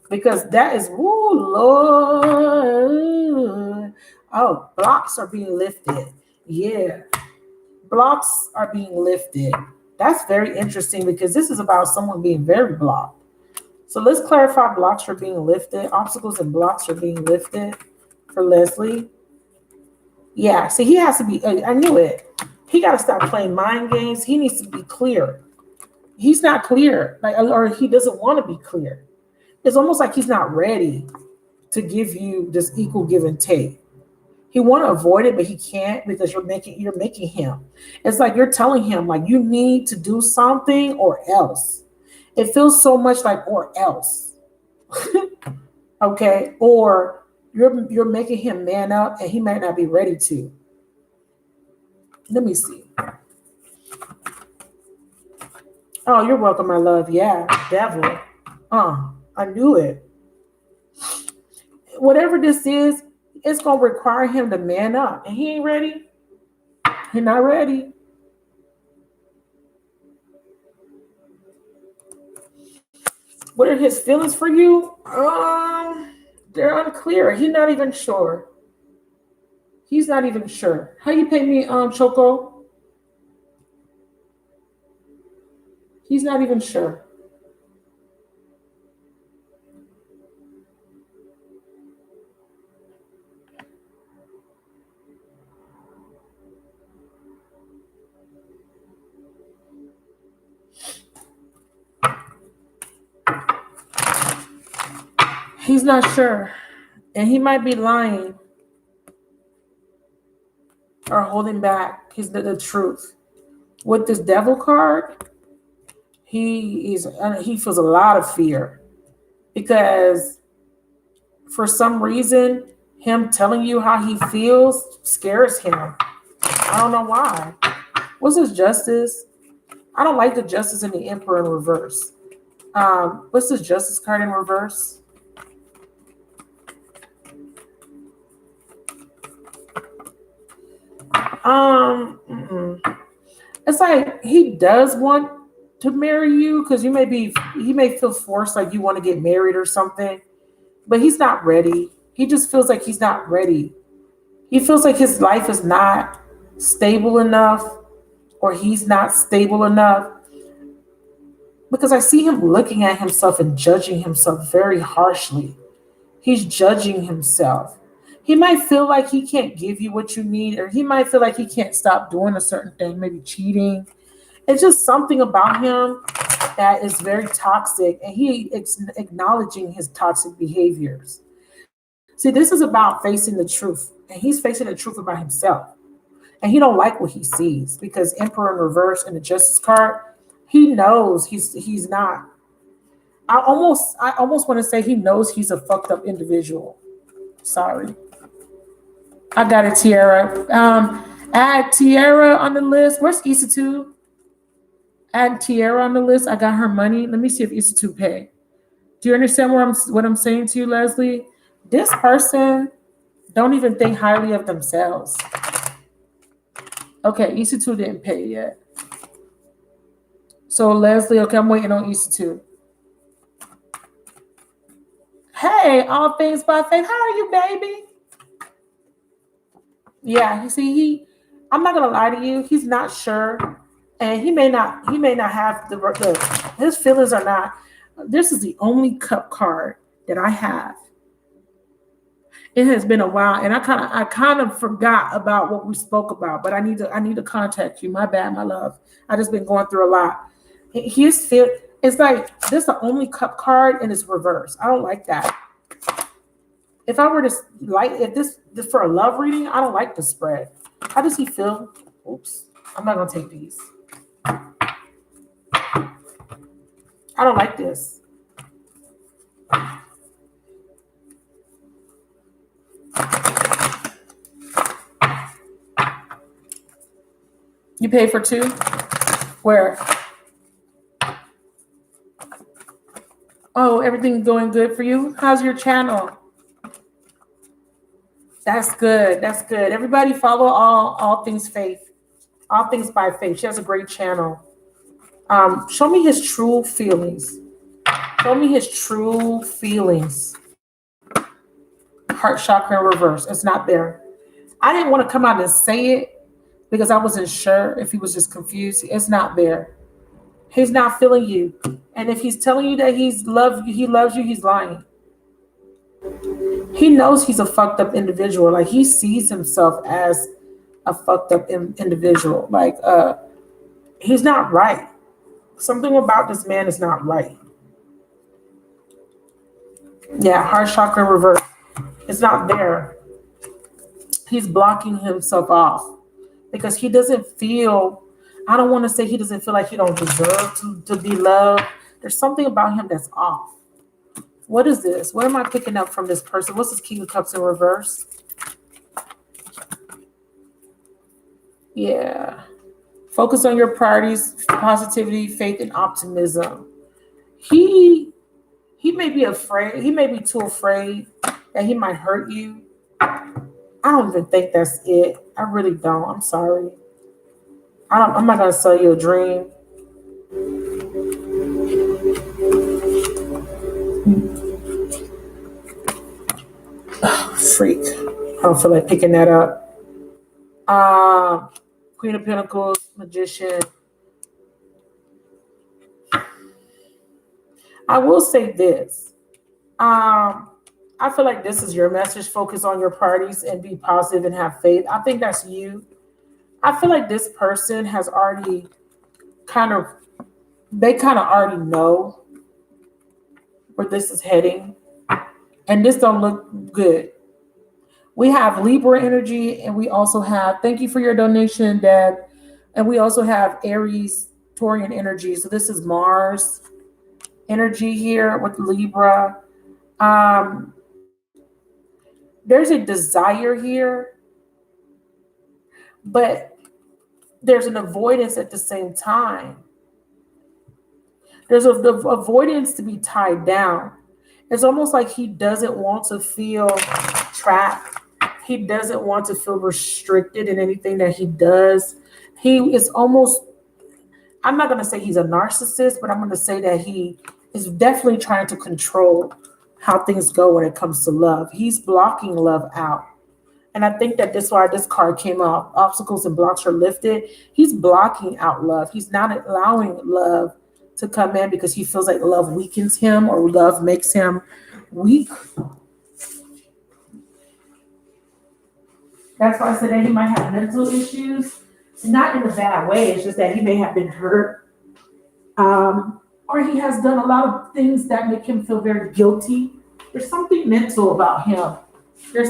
because that is, Lord. Oh, blocks are being lifted. Yeah. Blocks are being lifted. That's very interesting because this is about someone being very blocked. So let's clarify blocks are being lifted. Obstacles and blocks are being lifted for Leslie. Yeah, so he has to be, I knew it. He got to stop playing mind games. He needs to be clear. He's not clear, or he doesn't want to be clear. It's almost like he's not ready to give you this equal give and take. He want to avoid it, but he can't because you're making him. It's like you're telling him like you need to do something or else. It feels so much like or else. Okay, or you're making him man up and he might not be ready to. Let me see. Oh, you're welcome, my love. Yeah, devil. I knew it. Whatever this is, it's going to require him to man up. And he ain't ready. He's not ready. What are his feelings for you? They're unclear. He's not even sure. He's not even sure. How you pay me, Choco? He's not even sure. He's not sure. And he might be lying or holding back the truth. With this devil card, he feels a lot of fear because for some reason, him telling you how he feels scares him. I don't know why. What's his justice? I don't like the justice and the emperor in reverse. What's this justice card in reverse? It's like he does want to marry you because he may feel forced, like you want to get married or something, but he's not ready. He just feels like he's not ready. He feels like his life is not stable enough, or he's not stable enough, because I see him looking at himself and judging himself very harshly. He's judging himself. He might feel like he can't give you what you need, or he might feel like he can't stop doing a certain thing, maybe cheating. It's just something about him that is very toxic, and it's acknowledging his toxic behaviors. See, this is about facing the truth, and he's facing the truth about himself, and he don't like what he sees because Emperor in reverse and the Justice card, he knows he's not. I almost want to say he knows he's a fucked up individual. Sorry. I got it, Tiara. Add Tiara on the list. Where's Issa2? Add Tiara on the list. I got her money. Let me see if Issa2 pay. Do you understand what I'm saying to you, Leslie? This person don't even think highly of themselves. Okay, Issa2 didn't pay yet. So Leslie, okay, I'm waiting on Issa2. Hey, all things by faith. How are you, baby? Yeah, you see, I'm not gonna lie to you, he's not sure. And he may not have his feelings are not. This is the only cup card that I have. It has been a while, and I kind of forgot about what we spoke about, but I need to contact you. My bad, my love. I just been going through a lot. It's like this is the only cup card and it's reversed. I don't like that. If I were to if this for a love reading, I don't like the spread. How does he feel? Oops, I'm not gonna take these. I don't like this. You pay for two? Where? Oh, everything's going good for you? How's your channel? That's good. That's good. Everybody follow all things faith. All things by faith. She has a great channel. Show me his true feelings. Show me his true feelings. Heart chakra in reverse. It's not there. I didn't want to come out and say it because I wasn't sure if he was just confused. It's not there. He's not feeling you. And if he's telling you that he loves you, he's lying. He knows he's a fucked up individual. Like he sees himself as a fucked up individual. Like he's not right. Something about this man is not right. Yeah, heart chakra in reverse. It's not there. He's blocking himself off because he doesn't feel, I don't want to say he doesn't feel like he don't deserve to be loved. There's something about him that's off. What is this? What am I picking up from this person? What's this King of Cups in reverse? Yeah. Focus on your priorities, positivity, faith, and optimism. He may be afraid. He may be too afraid that he might hurt you. I don't even think that's it. I really don't. I'm sorry. I'm not going to sell you a dream. freak. I don't feel like picking that up. Queen of Pentacles, Magician. I will say this. I feel like this is your message. Focus on your parties and be positive and have faith. I think that's you. I feel like this person has already they already know where this is heading. And this don't look good. We have Libra energy, and we also have, thank you for your donation, Dad. And we also have Aries, Taurian energy. So this is Mars energy here with Libra. There's a desire here, but there's an avoidance at the same time. There's the avoidance to be tied down. It's almost like he doesn't want to feel trapped. He doesn't want to feel restricted in anything that he does. He is almost, I'm not going to say he's a narcissist, but I'm going to say that he is definitely trying to control how things go when it comes to love. He's blocking love out. And I think that that's why this card came out. Obstacles and blocks are lifted. He's blocking out love. He's not allowing love to come in because he feels like love weakens him or love makes him weak. That's why I said that he might have mental issues. Not in a bad way. It's just that he may have been hurt. Or he has done a lot of things that make him feel very guilty. There's something mental about him. There's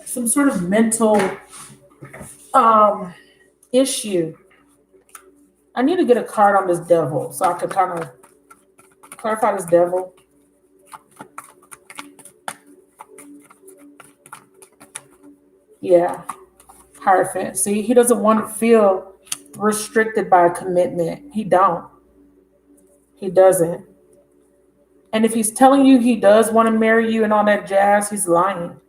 some sort of mental issue. I need to get a card on this devil so I can kind of clarify this devil. Yeah, Hierophant. See, he doesn't want to feel restricted by a commitment. He don't. He doesn't. And if he's telling you he does want to marry you and all that jazz, he's lying.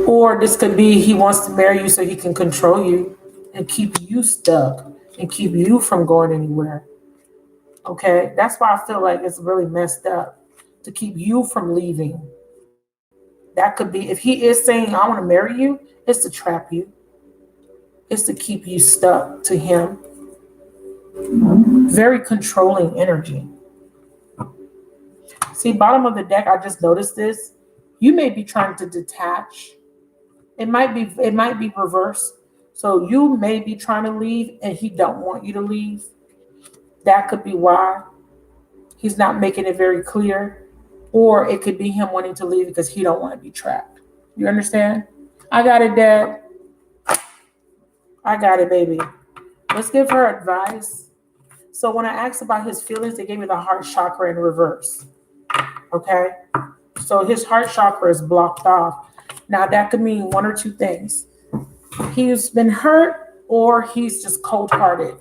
Or this could be he wants to marry you so he can control you and keep you stuck and keep you from going anywhere. Okay? That's why I feel like it's really messed up to keep you from leaving. That could be, if he is saying, I want to marry you, it's to trap you. It's to keep you stuck to him. Very controlling energy. See, bottom of the deck, I just noticed this. You may be trying to detach. It might be reversed. So you may be trying to leave and he don't want you to leave. That could be why he's not making it very clear. Or it could be him wanting to leave because he don't want to be trapped. You understand? I got it, Dad. I got it, baby. Let's give her advice. So when I asked about his feelings, they gave me the heart chakra in reverse. Okay? So his heart chakra is blocked off. Now that could mean one or two things. He's been hurt or he's just cold-hearted.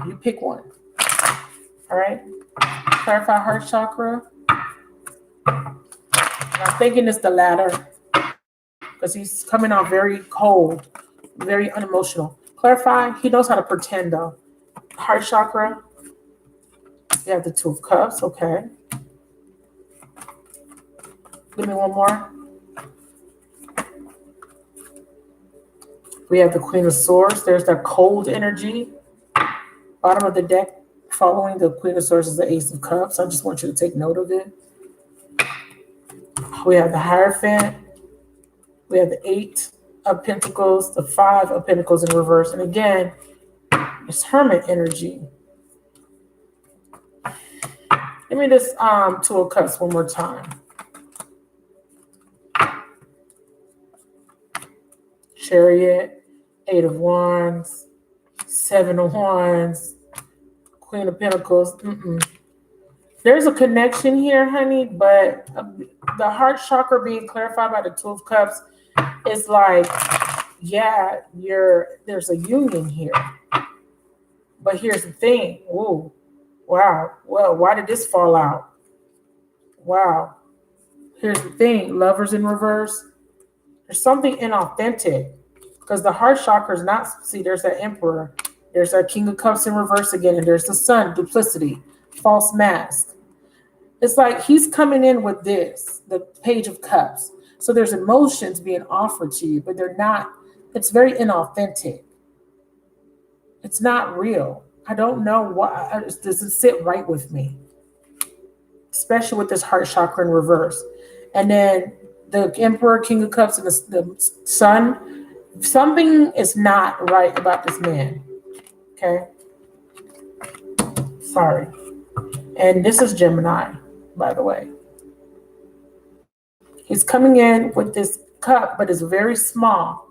You pick one. All right? Clarify heart chakra. I'm thinking it's the latter because he's coming out very cold, very unemotional. Clarify, he knows how to pretend though. Heart chakra, you have the Two of Cups, okay. Give me one more. We have the Queen of Swords. There's that cold energy. Bottom of the deck, following the Queen of Swords is the Ace of Cups. I just want you to take note of it. We have the Hierophant. We have the Eight of Pentacles, the Five of Pentacles in reverse. And again, it's Hermit energy. Give me this Two of Cups one more time. Chariot, Eight of Wands, Seven of Wands, Queen of Pentacles. There's a connection here, honey, but the heart chakra being clarified by the Two of Cups is like, yeah, there's a union here. But here's the thing. Ooh, wow. Well, why did this fall out? Wow. Here's the thing. Lovers in reverse. There's something inauthentic because the heart chakra is not, see, there's that Emperor. There's that King of Cups in reverse again. And there's the Sun, duplicity, false mask. It's like he's coming in with this, the Page of Cups. So there's emotions being offered to you, but they're not, it's very inauthentic. It's not real. I don't know why. It doesn't sit right with me, especially with this heart chakra in reverse. And then the Emperor, King of Cups, and the Sun. Something is not right about this man. Okay. Sorry. And this is Gemini, by the way. He's coming in with this cup, but it's very small.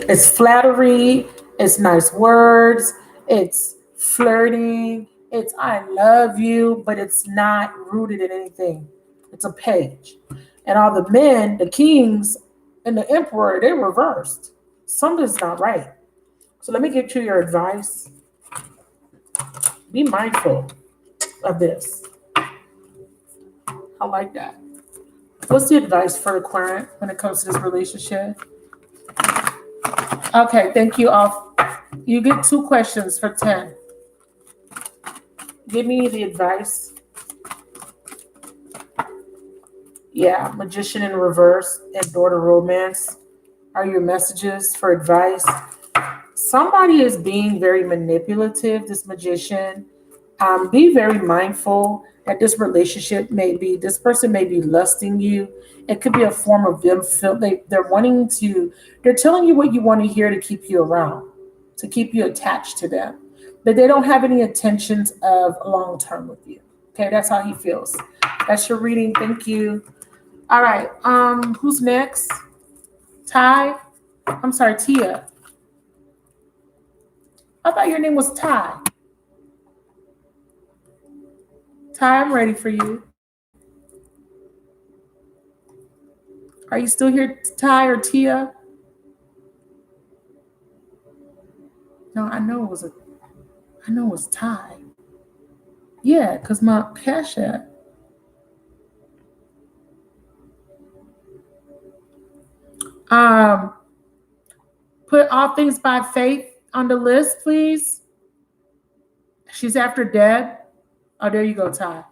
It's flattery, it's nice words, it's flirting, it's I love you, but it's not rooted in anything. It's a page. And all the men, the kings, and the emperor, they're reversed. Something's not right. So let me get you your advice. Be mindful of this. I like that. What's the advice for Aquarius when it comes to this relationship? Okay, thank you all. You get 2 questions for 10. Give me the advice. Yeah, Magician in reverse and Daughter Romance are your messages for advice. Somebody is being very manipulative, this Magician. Be very mindful that this relationship this person may be lusting you. It could be a form of them they're telling you what you want to hear to keep you around, to keep you attached to them. But they don't have any intentions of long term with you. Okay, that's how he feels. That's your reading. Thank you. All right. Who's next? Ty? I'm sorry, Tia. I thought your name was Ty. Ty, I'm ready for you. Are you still here, Ty or Tia? No, I know it was Ty. Yeah, because my Cash App. Put All Things by Faith on the list, please. She's after Deb. Oh, there you go, Ty.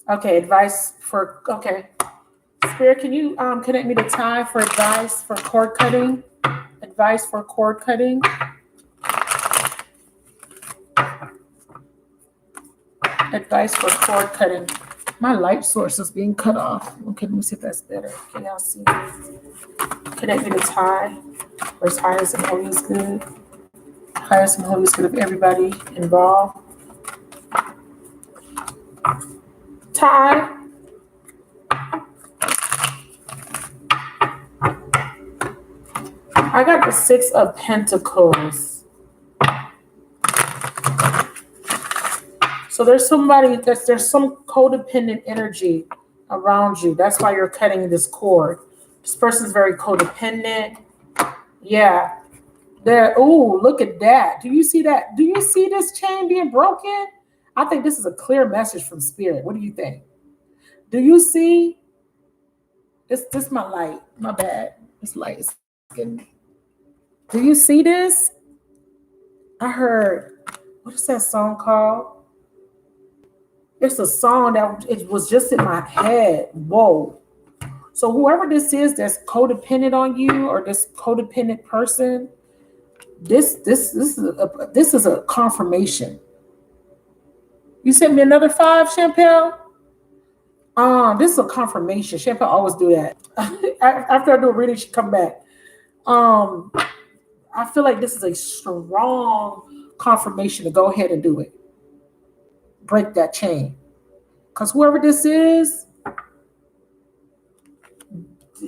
Okay, okay. Spirit, can you connect me to Ty for advice for cord cutting? Advice for cord cutting. Advice for cord cutting. My light source is being cut off. Okay, let me see if that's better. Can y'all see? Connect me to Ty. Where's highest and holiest good? Highest and holiest good of everybody involved. Ty. I got the 6 of Pentacles. So there's some codependent energy around you. That's why you're cutting this cord. This person's very codependent. Yeah. Oh, look at that. Do you see that? Do you see this chain being broken? I think this is a clear message from Spirit. What do you think? Do you see? This my light. My bad. This light is getting. Do you see this? I heard, what is that song called? It's a song that it was just in my head. Whoa. So whoever this is that's codependent on you, or this codependent person, this is a confirmation. You sent me another 5, Champel? This is a confirmation. Champel always do that. After I do a reading, she come back. I feel like this is a strong confirmation to go ahead and do it. Break that chain. Because whoever this is,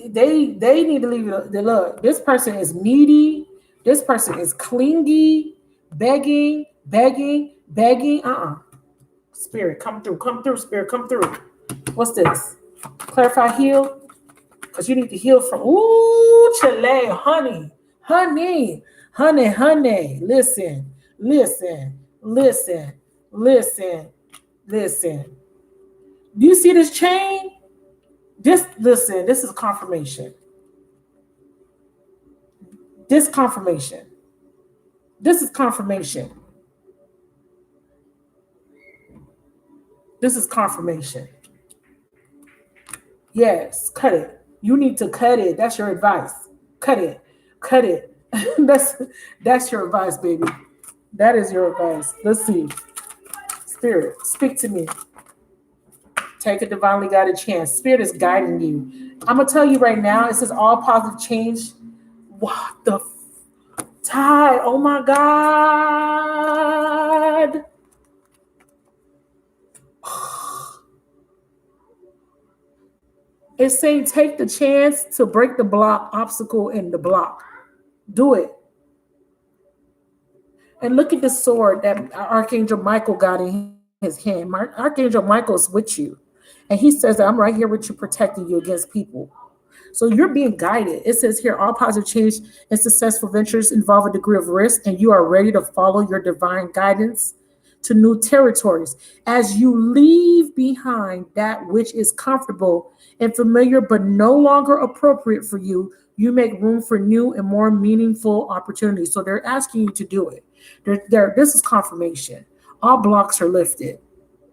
they need to leave it. Look, this person is needy. This person is clingy, begging. Spirit, come through. Spirit, come through. What's this? Clarify, heal. Because you need to heal from, Chile, honey. Listen. Do you see this chain? This is confirmation. This is confirmation. This is confirmation. Yes, cut it. You need to cut it. That's your advice. Cut it. Cut it. that's your advice, baby. That is your advice. Let's see. Spirit, speak to me. Take a divinely guided chance. Spirit is guiding you. I'm gonna tell you right now, it says all positive change. What the tie? Oh my God. It's saying take the chance to break the block, obstacle in the block. Do it. And look at the sword that Archangel Michael got in his hand. Archangel Michael's with you. And he says that I'm right here with you, protecting you against people. So you're being guided. It says here, all positive change and successful ventures involve a degree of risk, and you are ready to follow your divine guidance to new territories. As you leave behind that which is comfortable and familiar, but no longer appropriate for you, you make room for new and more meaningful opportunities. So they're asking you to do it. This is confirmation. All blocks are lifted.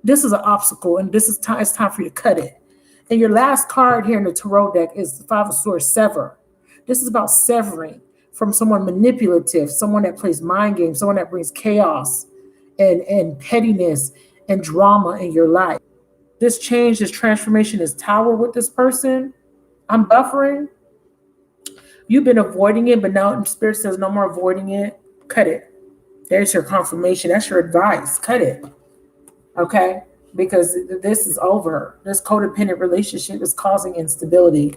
This is an obstacle, and this is time. It's time for you to cut it. And your last card here in the Tarot deck is the Five of Swords, sever. This is about severing from someone manipulative, someone that plays mind games, someone that brings chaos and pettiness and drama in your life. This change, this transformation, this tower with this person, I'm buffering. You've been avoiding it, but now Spirit says no more avoiding it. Cut it. There's your confirmation. That's your advice. Cut it. Okay? Because this is over. This codependent relationship is causing instability.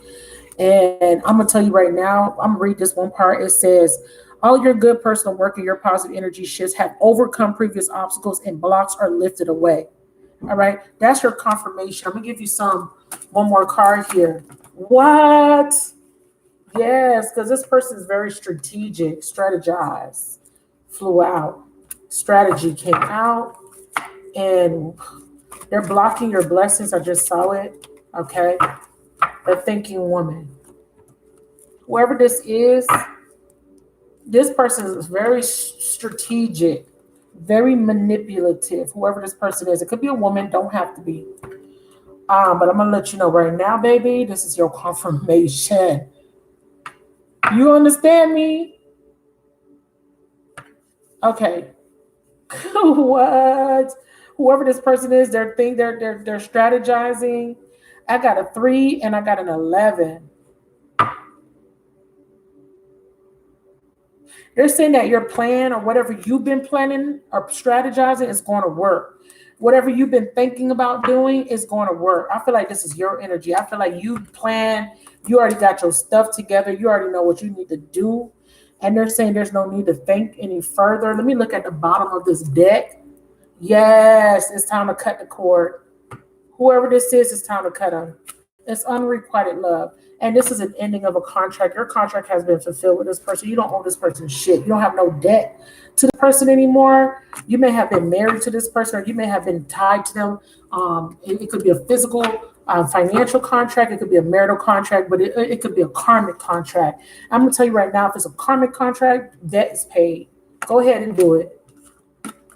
And I'm going to tell you right now, I'm going to read this one part. It says, all your good personal work and your positive energy shifts have overcome previous obstacles and blocks are lifted away. All right? That's your confirmation. I'm going to give you one more card here. What? Yes, because this person is very strategic, strategize, flew out. Strategy came out, and they're blocking your blessings. I just saw it. Okay. The thinking woman. Whoever this person is very strategic, very manipulative. Whoever this person is, it could be a woman, don't have to be. But I'm going to let you know right now, baby, this is your confirmation. You understand me? Okay. What? Whoever this person is, they're strategizing. I got a 3 and I got an 11. They're saying that your plan or whatever you've been planning or strategizing is going to work. Whatever you've been thinking about doing is going to work. I feel like this is your energy. I feel like you plan, you already got your stuff together. You already know what you need to do. And they're saying there's no need to think any further. Let me look at the bottom of this deck. Yes, it's time to cut the cord. Whoever this is, it's time to cut them. It's unrequited love. And this is an ending of a contract. Your contract has been fulfilled with this person. You don't owe this person shit. You don't have no debt to the person anymore. You may have been married to this person, or you may have been tied to them. It could be a physical, financial contract. It could be a marital contract, but it could be a karmic contract. I'm going to tell you right now, if it's a karmic contract, debt is paid. Go ahead and do it.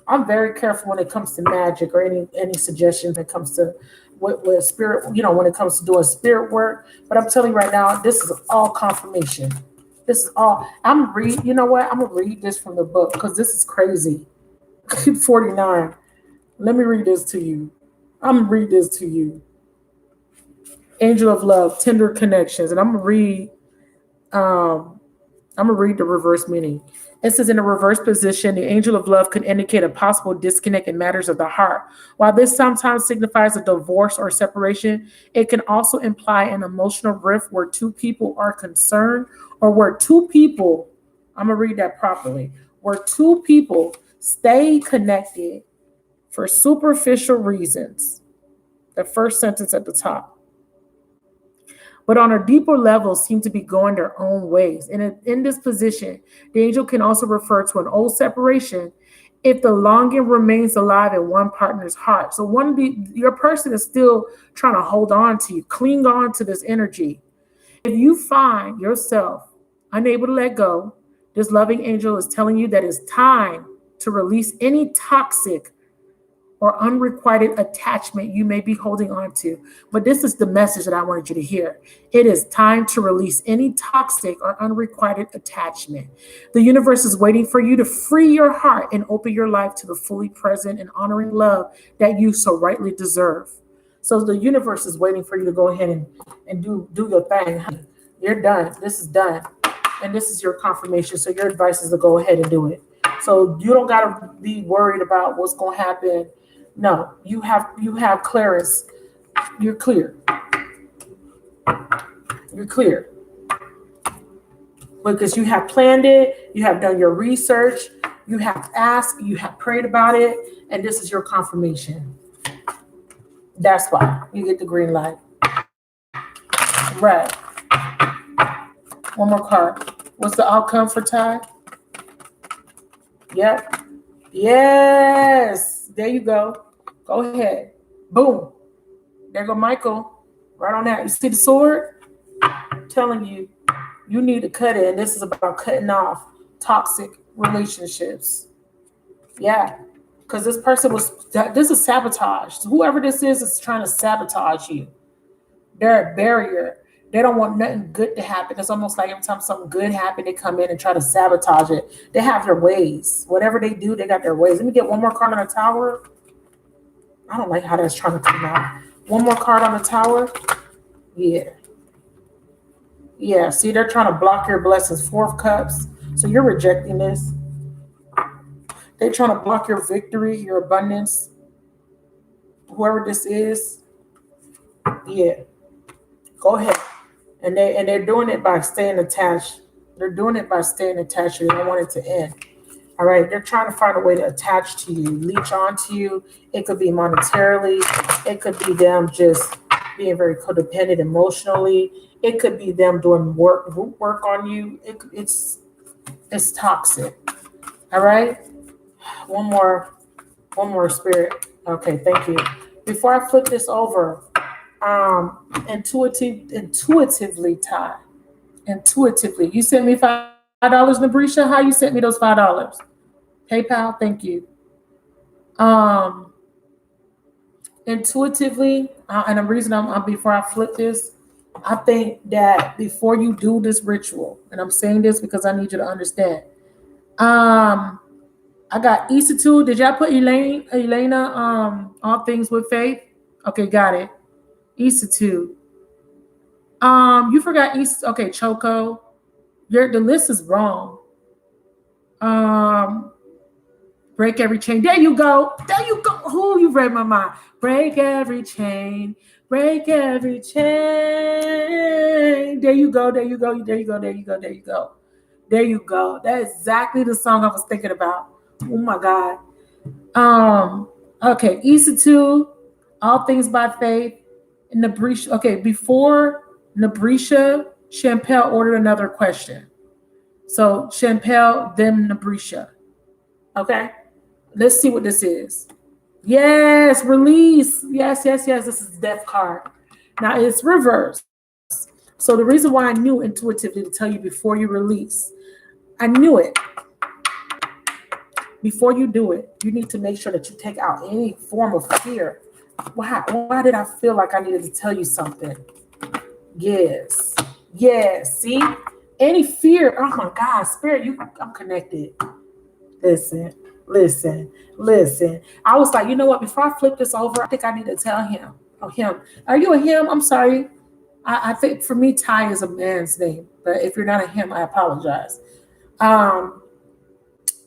I'm very careful when it comes to magic or any suggestions that comes to with spirit, when it comes to doing spirit work. But I'm telling you right now, this is all confirmation. This is all. You know what? I'm going to read this from the book because this is crazy. 49. Let me read this to you. I'm going to read this to you. Angel of Love, Tender Connections. And I'm going to read the reverse meaning. It says, in a reverse position, the angel of love could indicate a possible disconnect in matters of the heart. While this sometimes signifies a divorce or separation, it can also imply an emotional rift where two people are concerned, or where two people, I'm going to read that properly, where two people stay connected for superficial reasons. The first sentence at the top. But on a deeper level seem to be going their own ways. And in this position, the angel can also refer to an old separation if the longing remains alive in one partner's heart. So your person is still trying to hold on to you, cling on to this energy. If you find yourself unable to let go, this loving angel is telling you that it's time to release any toxic or unrequited attachment you may be holding on to. But this is the message that I wanted you to hear. It is time to release any toxic or unrequited attachment. The universe is waiting for you to free your heart and open your life to the fully present and honoring love that you so rightly deserve. So the universe is waiting for you to go ahead and do your thing. You're done. This is done. And this is your confirmation. So your advice is to go ahead and do it. So you don't got to be worried about what's going to happen. No, you have clearance. You're clear. You're clear. Because you have planned it, you have done your research, you have asked, you have prayed about it, and this is your confirmation. That's why you get the green light. Right. One more card. What's the outcome for Ty? Yep. Yes. There you go. Go ahead. Boom. There go Michael. Right on that. You see the sword? I'm telling you, you need to cut it. And this is about cutting off toxic relationships. Yeah. Because this person this is sabotage. Whoever this is trying to sabotage you. They're a barrier. They don't want nothing good to happen. It's almost like every time something good happens, they come in and try to sabotage it. They have their ways. Whatever they do, they got their ways. Let me get one more card on the tower. I don't like how that's trying to come out. One more card on the tower. Yeah. Yeah, see, they're trying to block your blessings. 4 of Cups. So you're rejecting this. They're trying to block your victory, your abundance. Whoever this is. Yeah. Go ahead. And they're doing it by staying attached. They're doing it by staying attached. They don't want it to end. All right. They're trying to find a way to attach to you, leech onto you. It could be monetarily. It could be them just being very codependent emotionally. It could be them doing work on you. It's toxic. All right. One more spirit. Okay. Thank you. Before I flip this over, intuitively, Ty. Intuitively. You sent me $5, Nabrisha. How you sent me those $5? PayPal, thank you. Intuitively, and the reason I'm before I flip this, I think that before you do this ritual, and I'm saying this because I need you to understand. I got Isatu. Did y'all put Elena All Things with Faith? Okay, got it. Isatu. You forgot East. Okay, Choco. The list is wrong. Break every chain. There you go. There you go. Who you read my mind? Break every chain. Break every chain. There you go. There you go. There you go. There you go. There you go. There you go. That's exactly the song I was thinking about. Oh my God. Okay. Isatu, All Things by Faith. Nabrisha. Okay, before Nabrisha, Champel ordered another question. So Champel, then Nabrisha. Okay. Let's see what this is. Yes, release. Yes. This is Death card. Now it's reversed. So the reason why I knew intuitively to tell you before you release, I knew it. Before you do it, you need to make sure that you take out any form of fear. Why did I feel like I needed to tell you something? Yes. See? Any fear. Oh my God, Spirit, I'm connected. Listen. I was like, you know what? Before I flip this over, I think I need to tell him. Oh, him. Are you a him? I'm sorry. I think for me, Ty is a man's name. But if you're not a him, I apologize.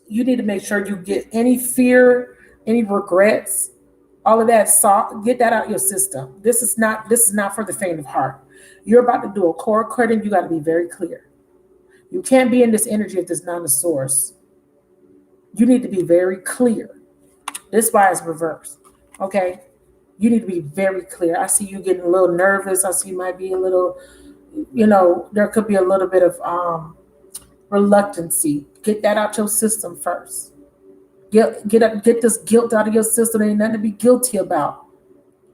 You need to make sure you get any fear, any regrets, all of that. Get that out of your system. This is not for the faint of heart. You're about to do a cord cutting. You got to be very clear. You can't be in this energy if there's not a source. You need to be very clear. This is why it's reversed. Okay? You need to be very clear. I see you getting a little nervous. I see you might be a little, there could be a little bit of reluctancy. Get that out your system first. Get this guilt out of your system. There ain't nothing to be guilty about.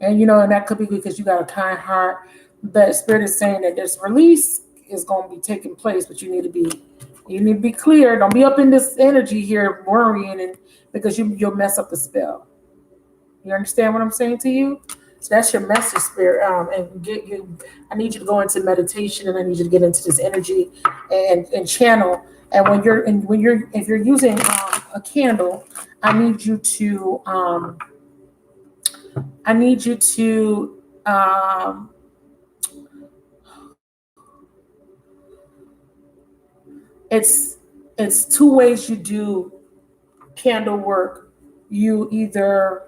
And and that could be because you got a kind heart. But Spirit is saying that this release is going to be taking place, but you need to be clear. Don't be up in this energy here worrying, and because you'll mess up the spell. You understand what I'm saying to you? So that's your message, spirit. I need you to go into meditation, and I need you to get into this energy and channel. And if you're using a candle, I need you to I need you to it's two ways you do candle work. You either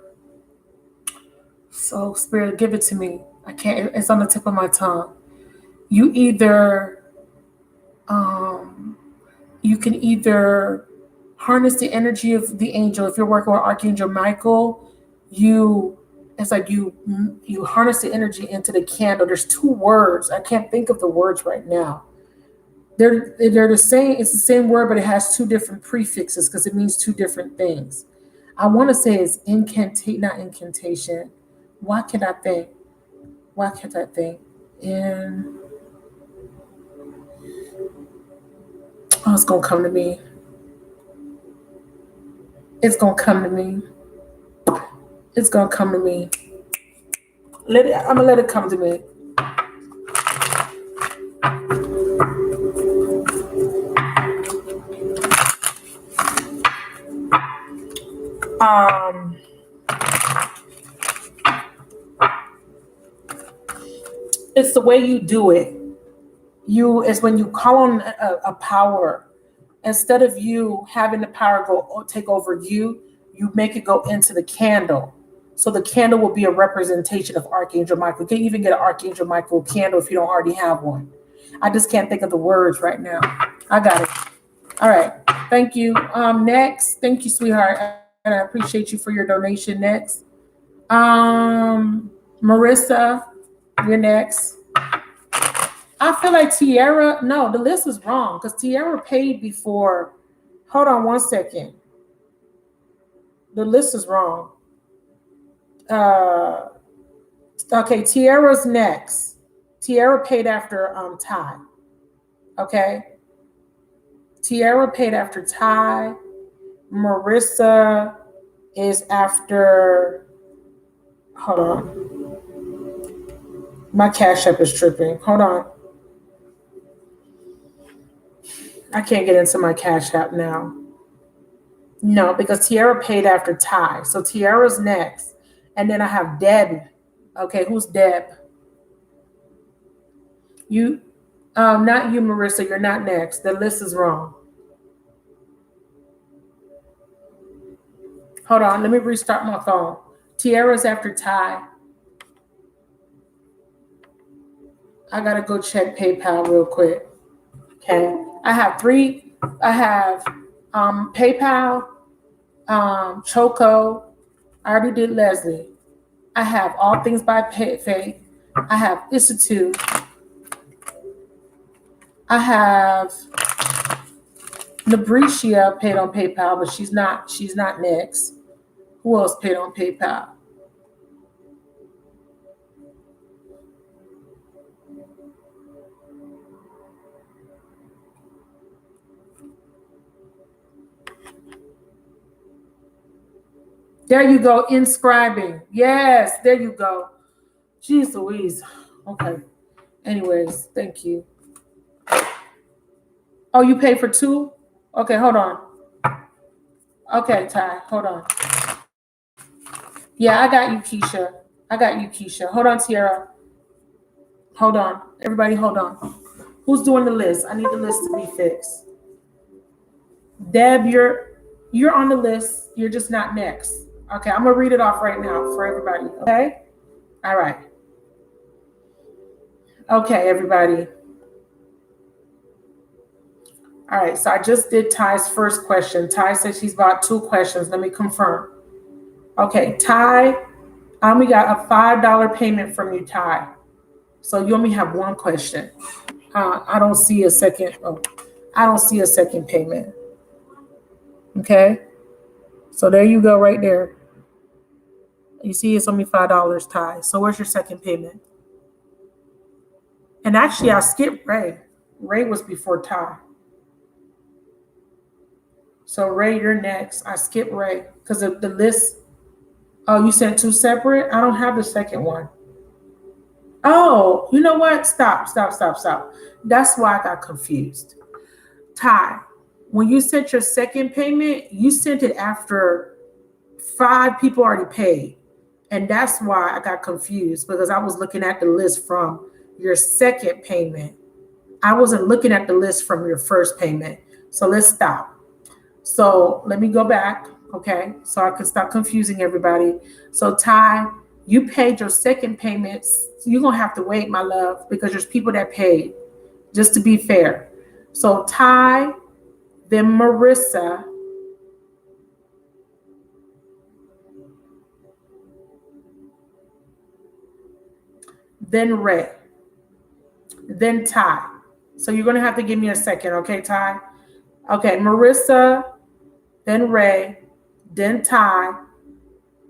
So spirit, give it to me. I can't. It's on the tip of my tongue. You either you can either harness the energy of the angel. If you're working with Archangel Michael, you it's like you harness the energy into the candle. There's two words. I can't think of the words right now. They're the same. It's the same word, but it has two different prefixes because it means two different things. I want to say it's not incantation. Why can't I think? Why can't I think? And it's gonna come to me. It's gonna come to me. It's gonna come to me. I'm gonna let it come to me. It's the way you do it. It's when you call on a power. Instead of you having the power take over you, you make it go into the candle. So the candle will be a representation of Archangel Michael. You can even get an Archangel Michael candle if you don't already have one. I just can't think of the words right now. I got it. All right. Thank you. Next. Thank you, sweetheart. And I appreciate you for your donation. Next. Marissa, you're next. I feel like Tiara, no, the list is wrong because Tiara paid before. Hold on one second. The list is wrong. Okay, Tiara's next. Tiara paid after Ty. Okay. Tiara paid after Ty. Marissa is after. Hold on. My Cash App is tripping. Hold on. I can't get into my Cash App now. No, because Tiara paid after Ty. So Tiara's next. And then I have Deb. Okay, who's Deb? You, not you, Marissa. You're not next. The list is wrong. Hold on. Let me restart my phone. Tiara's after Ty. I got to go check PayPal real quick. Okay. I have three. I have PayPal, Choco. I already did Leslie. I have All Things by Faith. I have Institute. I have Nabricia paid on PayPal, but she's not next. Who else paid on PayPal? There you go, inscribing. Yes, there you go. Jeez Louise. Okay. Anyways, thank you. Oh, you paid for two? Okay, hold on. Okay, Ty, hold on. Yeah, I got you, Keisha. Hold on, Tiara. Hold on. Everybody, hold on. Who's doing the list? I need the list to be fixed. Deb, you're on the list. You're just not next. Okay, I'm gonna read it off right now for everybody. Okay? All right. Okay, everybody. All right, so I just did Ty's first question. Ty said she's bought 2 questions. Let me confirm. Okay, Ty, I only got a $5 payment from you, Ty. So you only have 1 question. I don't see a second. I don't see a second payment. Okay, so there you go, right there. You see, it's only $5, Ty. So where's your second payment? And actually, I skipped Ray. Ray was before Ty. So Ray, you're next. I skipped Ray because of the list. Oh, you sent two separate? I don't have the second one. Oh, you know what? Stop. That's why I got confused. Ty, when you sent your second payment, you sent it after 5 people already paid. And that's why I got confused because I was looking at the list from your second payment. I wasn't looking at the list from your first payment. So let's stop. So let me go back, okay? So I can stop confusing everybody. So Ty, you paid your second payment. You're going to have to wait, my love, because there's people that paid, just to be fair. So Ty, then Marissa, then Ray, then Ty. So you're going to have to give me a second, okay, Ty? Okay, Marissa, then Ray, then Ty,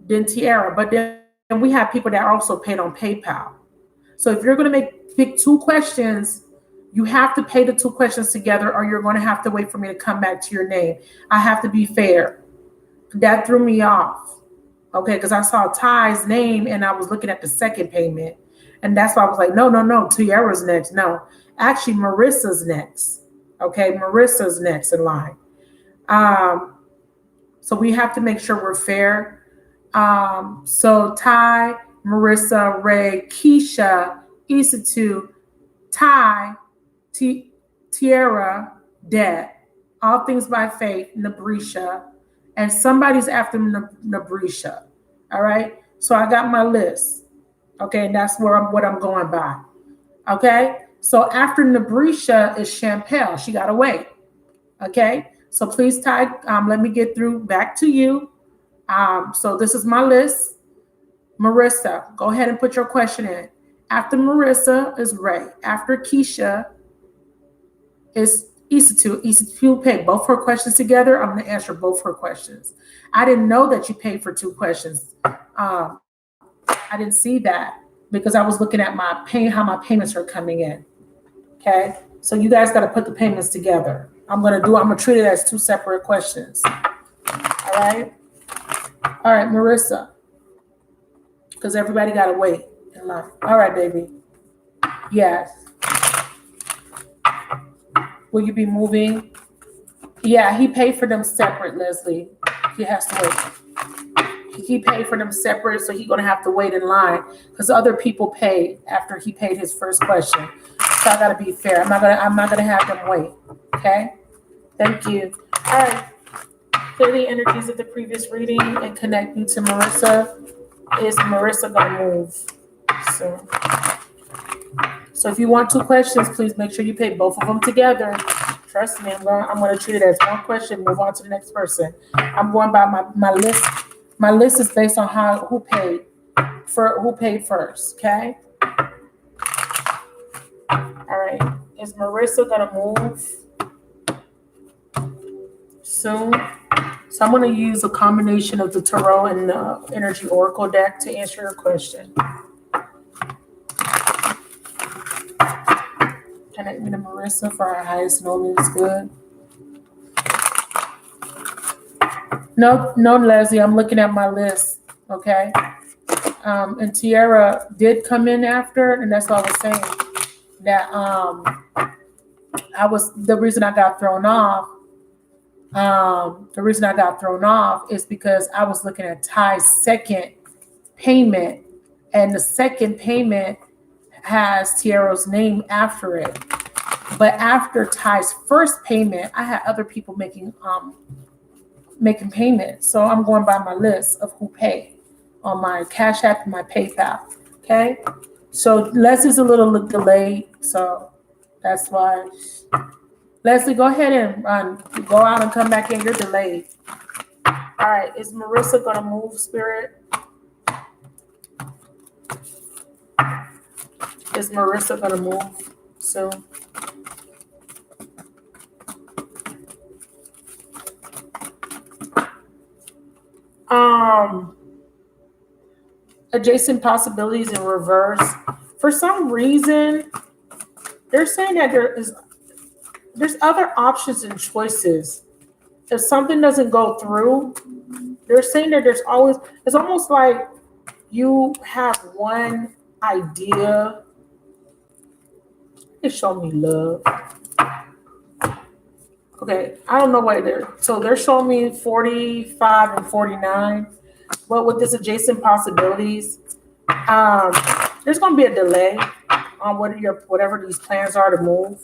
then Tiara. But then we have people that also paid on PayPal. So if you're going to pick 2 questions, you have to pay the 2 questions together or you're going to have to wait for me to come back to your name. I have to be fair. That threw me off. Okay, because I saw Ty's name and I was looking at the second payment. And that's why I was like, no, Tiara's next. No, actually, Marissa's next. Okay, Marissa's next in line. So we have to make sure we're fair. So Ty, Marissa, Ray, Keisha, Isatu, Ty, Tiara, Dad, All Things by Faith, Nabrisha, and somebody's after Nabrisha. All right. So I got my list. Okay, and that's what I'm going by. Okay. So after Nabrisha is Champel. She got to wait. Okay. So please, Ty, let me get through back to you. So this is my list. Marissa, go ahead and put your question in. After Marissa is Ray. After Keisha is Isatu. Isatu paid both her questions together. I'm going to answer both her questions. I didn't know that you paid for 2 questions. I didn't see that because I was looking at how my payments are coming in. Okay. So you guys got to put the payments together. I'm going to treat it as 2 separate questions. All right. All right, Marissa, because everybody got to wait in line. All right, baby. Yes. Will you be moving? Yeah, he paid for them separate, Leslie. He has to wait. He paid for them separate, so he's going to have to wait in line because other people paid after he paid his first question. So I got to be fair. I'm not gonna have them wait. Okay. Thank you. All right. Clear the energies of the previous reading and connect you to Marissa. Is Marissa going to move soon? So if you want 2 questions, please make sure you pay both of them together. Trust me, I'm going to treat it as 1 question, move on to the next person. I'm going by my list. My list is based on who paid first, okay? All right. Is Marissa going to move soon? So I'm going to use a combination of the Tarot and the Energy Oracle deck to answer your question. Connect me to Marissa for our highest knowledge is good. No, Leslie, I'm looking at my list, okay? And Tiara did come in after, and that's what I was saying. That the reason I got thrown off. The reason I got thrown off is because I was looking at Ty's second payment, and the second payment has Tiara's name after it. But after Ty's first payment, I had other people making payments. So I'm going by my list of who paid on my Cash App and my PayPal. Okay. So Leslie's a little delayed. So that's why. Leslie, go ahead and go out and come back in. You're delayed. All right. Is Marissa going to move, Spirit? Is Marissa going to move soon? Adjacent possibilities in reverse. For some reason, they're saying that there's other options and choices. If something doesn't go through, They're saying that it's almost like you have one idea. They show me love. Okay, I don't know why they're showing me 45 and 49. But with this adjacent possibilities, um, there's going to be a delay on whatever these plans are to move.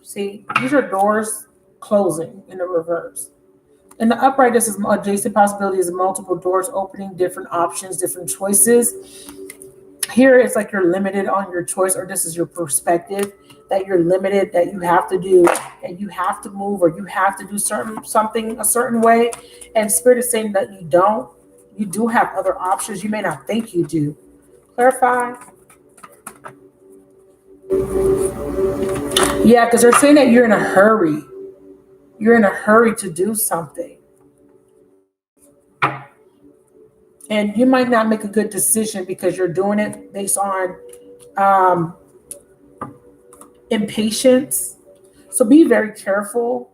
See, these are doors closing in the reverse. In the upright, this is adjacent possibilities, multiple doors opening, different options, different choices. Here, it's like you're limited on your choice, or this is your perspective that you're limited, that you have to do, and you have to move, or you have to do something a certain way. And Spirit is saying that you don't. You do have other options. You may not think you do. Clarify. Yeah, because they're saying that you're in a hurry. You're in a hurry to do something. And you might not make a good decision because you're doing it based on impatience. So be very careful,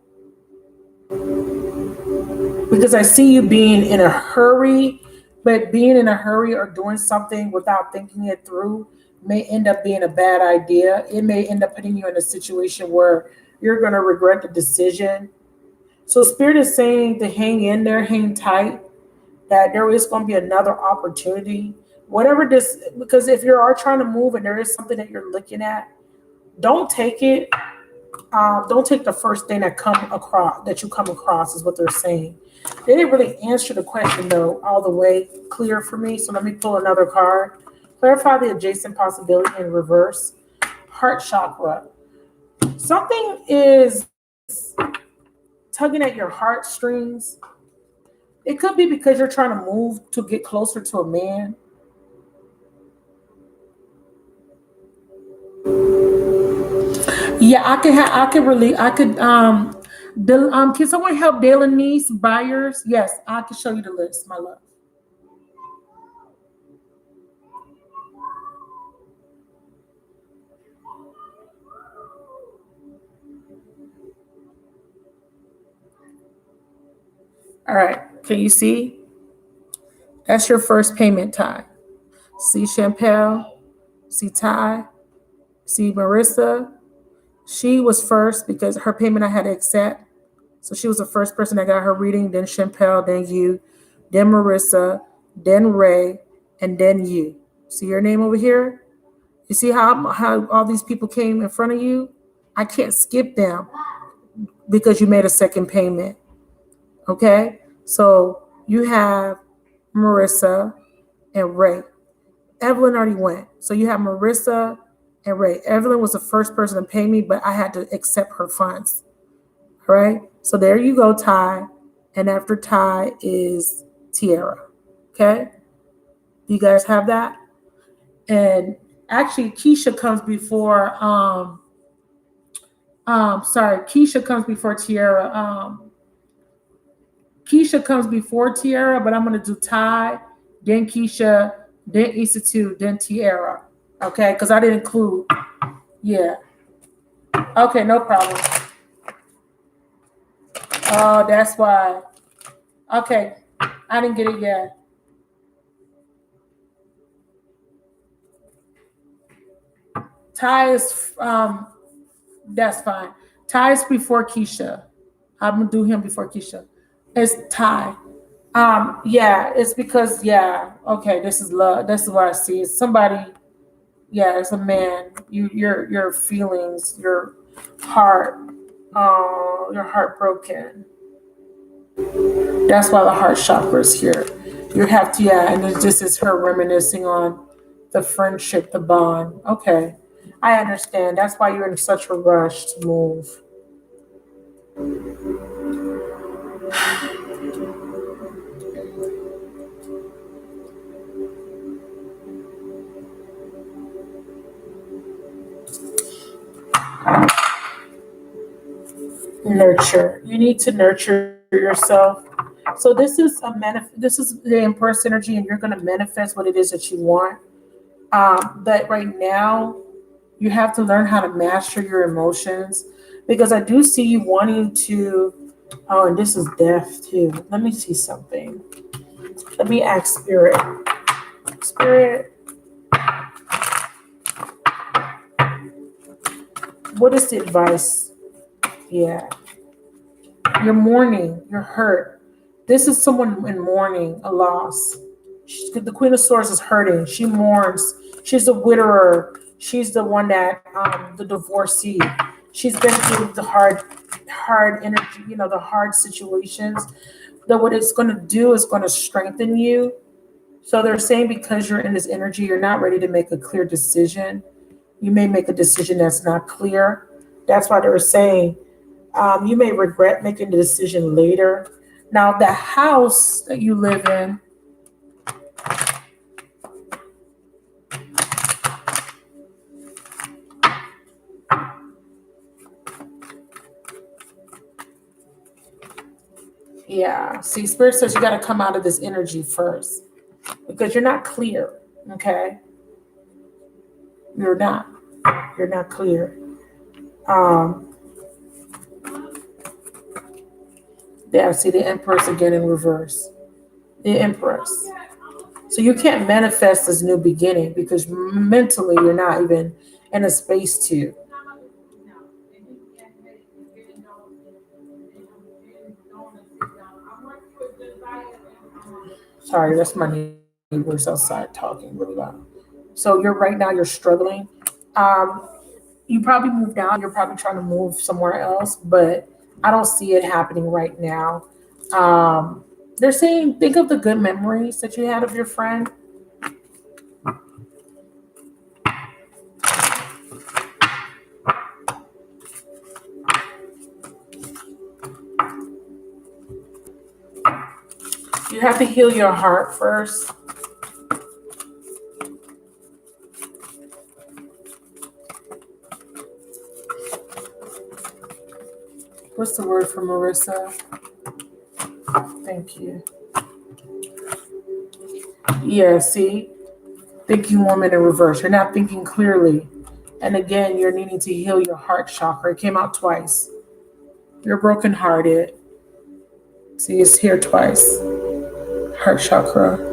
because I see you being in a hurry, but being in a hurry or doing something without thinking it through may end up being a bad idea. It may end up putting you in a situation where you're going to regret the decision. So Spirit is saying to hang in there, hang tight, that there is going to be another opportunity. Whatever this, because if you are trying to move and there is something that you're looking at, don't take it. Don't take the first thing that you come across is what they're saying. They didn't really answer the question though all the way clear for me. So let me pull another card. Clarify the adjacent possibility in reverse. Heart chakra. Something is tugging at your heartstrings. It could be because you're trying to move to get closer to a man. Yeah, can someone help Dale and Niece buyers? Yes, I can show you the list, my love. All right, can you see? That's your first payment time. See Champel, see Ty, see Marissa. She was first because her payment I had to accept. So she was the first person that got her reading, then Champel, then you, then Marissa, then Ray, and then you. See your name over here? You see how all these people came in front of you? I can't skip them because you made a second payment. Okay? So you have Marissa and Ray. Evelyn already went. So you have Marissa and Ray. Evelyn was the first person to pay me, but I had to accept her funds. All right? So there you go, Ty. And after Ty is Tiara. Okay? You guys have that? And actually, Keisha comes before Keisha comes before Tiara. Keisha comes before Tiara, but I'm gonna do Ty, then Keisha, then Issa, then Tiara. Okay, because I didn't include. Yeah. Okay, no problem. Oh, that's why. Okay, I didn't get it yet. Ty is that's fine. Ty is before Keisha. I'm gonna do him before Keisha. It's Ty. Yeah, it's because okay, this is love. This is what I see. It's somebody, it's a man. Your feelings, your heart, your heart broken. That's why the heart chakra is here. You have to, and this is her reminiscing on the friendship, the bond. Okay. I understand. That's why you're in such a rush to move. Nurture. You need to nurture yourself. So this is this is the Empress energy, and you're going to manifest what it is that you want. But right now, you have to learn how to master your emotions, because I do see you wanting to Oh, and this is death too. Let me see something. Let me ask Spirit. Spirit, what is the advice? Yeah. You're mourning. You're hurt. This is someone in mourning, a loss. The Queen of Swords is hurting. She mourns. She's a widower. She's the one that, the divorcee. She's been through the hard energy, the hard situations. That what it's going to do is going to strengthen you. So they're saying because you're in this energy, you're not ready to make a clear decision. You may make a decision that's not clear. That's why they were saying you may regret making the decision later. Now, the house that you live in, yeah, see, Spirit says you got to come out of this energy first because you're not clear, okay? You're not. You're not clear. Um, yeah, see the Empress again in reverse. The Empress. So you can't manifest this new beginning because mentally you're not even in a space to. Sorry, that's my neighbors outside talking really loud. So you're right now you're struggling. Um, you probably moved out. You're probably trying to move somewhere else, but I don't see it happening right now. They're saying think of the good memories that you had of your friend. You have to heal your heart first. What's the word for Marissa? Thank you. Yeah, see? Thinking woman in reverse. You're not thinking clearly. And again, you're needing to heal your heart chakra. It came out twice. You're brokenhearted. See, it's here twice. Heart chakra.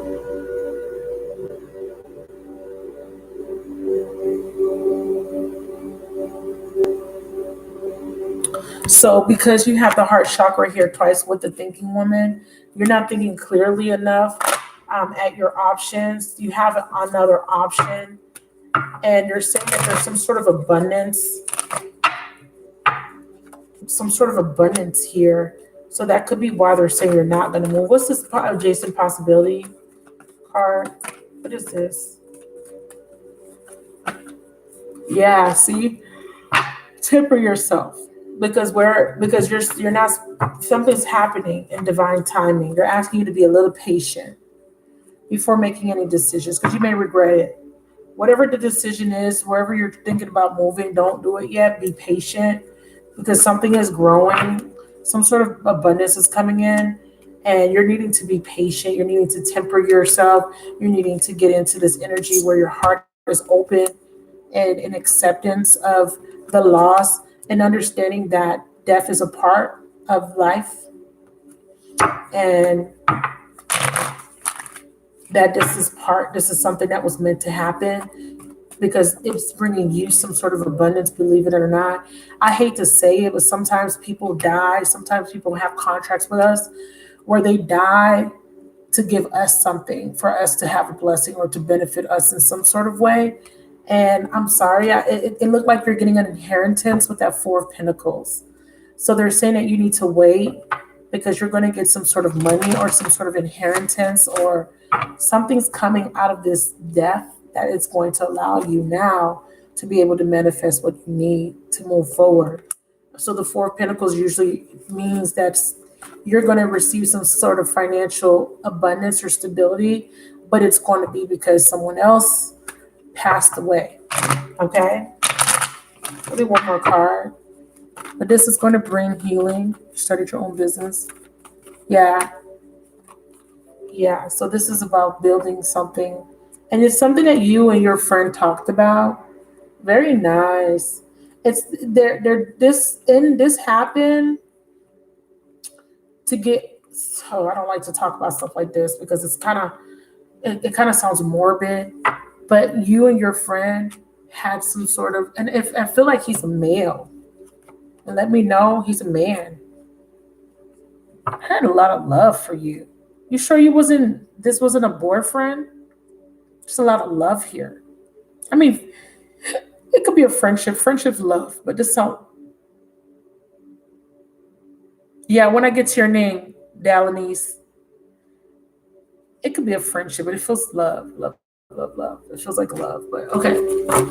So, because you have the heart chakra here twice with the thinking woman, you're not thinking clearly enough at your options. You have another option, and you're saying that there's some sort of abundance here. So that could be why they're saying you're not going to move. What's this adjacent possibility card? What is this? Yeah, see, temper yourself because you're not something's happening in divine timing. They're asking you to be a little patient before making any decisions because you may regret it. Whatever the decision is, wherever you're thinking about moving, don't do it yet. Be patient because something is growing, some sort of abundance is coming in, and you're needing to be patient. You're needing to temper yourself. You're needing to get into this energy where your heart is open and in acceptance of the loss and understanding that death is a part of life and that this is something that was meant to happen because it's bringing you some sort of abundance, believe it or not. I hate to say it, but sometimes people die. Sometimes people have contracts with us where they die to give us something, for us to have a blessing or to benefit us in some sort of way. And I'm sorry, it looked like you're getting an inheritance with that Four of Pentacles. So they're saying that you need to wait because you're going to get some sort of money or some sort of inheritance or something's coming out of this death that is going to allow you now to be able to manifest what you need to move forward. So the Four of Pentacles usually means that you're going to receive some sort of financial abundance or stability, but it's going to be because someone else passed away. Okay? Really one more card. But this is going to bring healing. Started your own business. Yeah. Yeah. So this is about building something. And it's something that you and your friend talked about. Very nice. It's this happened to get, so I don't like to talk about stuff like this because it's kind of, it kind of sounds morbid, but you and your friend had some sort of, and if I feel like he's a male, and let me know he's a man. I had a lot of love for you. You sure this wasn't a boyfriend? There's a lot of love here. I mean, it could be a friendship. Friendship's love, but this sound, yeah, when I get to your name, Dalanese, it could be a friendship, but it feels love. It feels like love, but okay.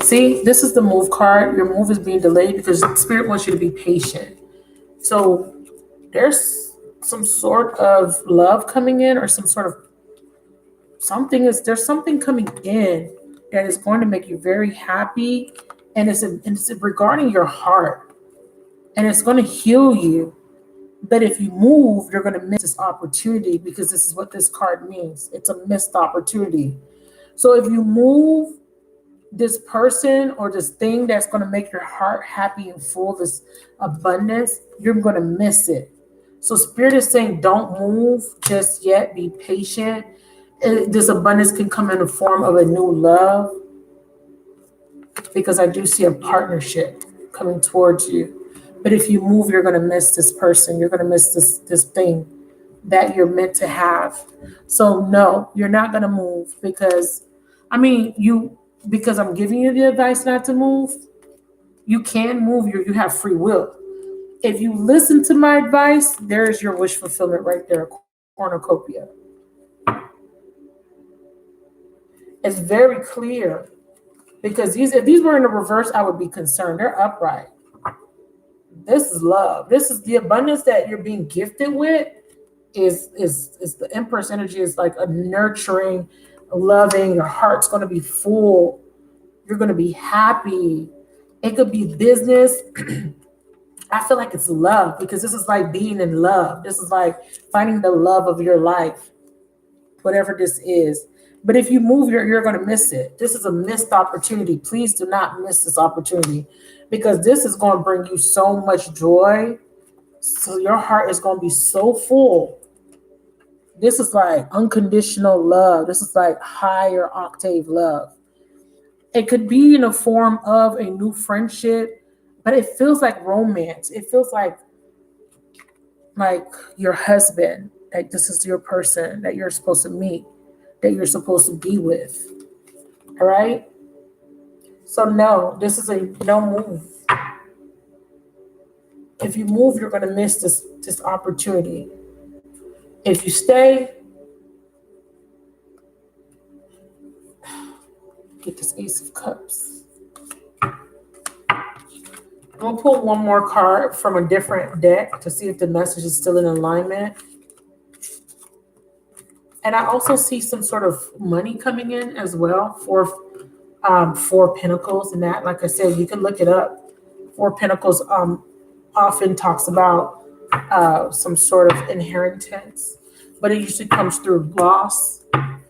See, this is the move card. Your move is being delayed because Spirit wants you to be patient. So there's some sort of love coming in, or some sort of there's something coming in that is going to make you very happy, and it's regarding your heart, and it's going to heal you. But if you move, you're going to miss this opportunity, because this is what this card means. It's a missed opportunity. So if you move this person or this thing that's going to make your heart happy and full, this abundance, you're going to miss it. So Spirit is saying, don't move just yet. Be patient. This abundance can come in the form of a new love, because I do see a partnership coming towards you. But if you move, you're going to miss this person. You're going to miss this thing that you're meant to have. So no, you're not going to move, because, because I'm giving you the advice not to move. You can move. You have free will. If you listen to my advice, there's your wish fulfillment right there, cornucopia. It's very clear, because if these were in the reverse, I would be concerned. They're upright. This is love. This is the abundance that you're being gifted with. Is the Empress energy is like a nurturing, loving. Your heart's going to be full. You're going to be happy. It could be business. I feel like it's love, because this is like being in love. This is like finding the love of your life, whatever this is. But if you move, you're going to miss it. This is a missed opportunity. Please do not miss this opportunity, because this is going to bring you so much joy. So your heart is going to be so full. This is like unconditional love. This is like higher octave love. It could be in a form of a new friendship, but it feels like romance. It feels like your husband, like this is your person that you're supposed to meet, that you're supposed to be with. All right? So no, this is a no move. If you move, you're going to miss this opportunity. If you stay, get this Ace of Cups. I'm going to pull one more card from a different deck to see if the message is still in alignment. And I also see some sort of money coming in as well for Four Pentacles, and that, like I said, you can look it up. Four Pentacles often talks about some sort of inheritance, but it usually comes through loss.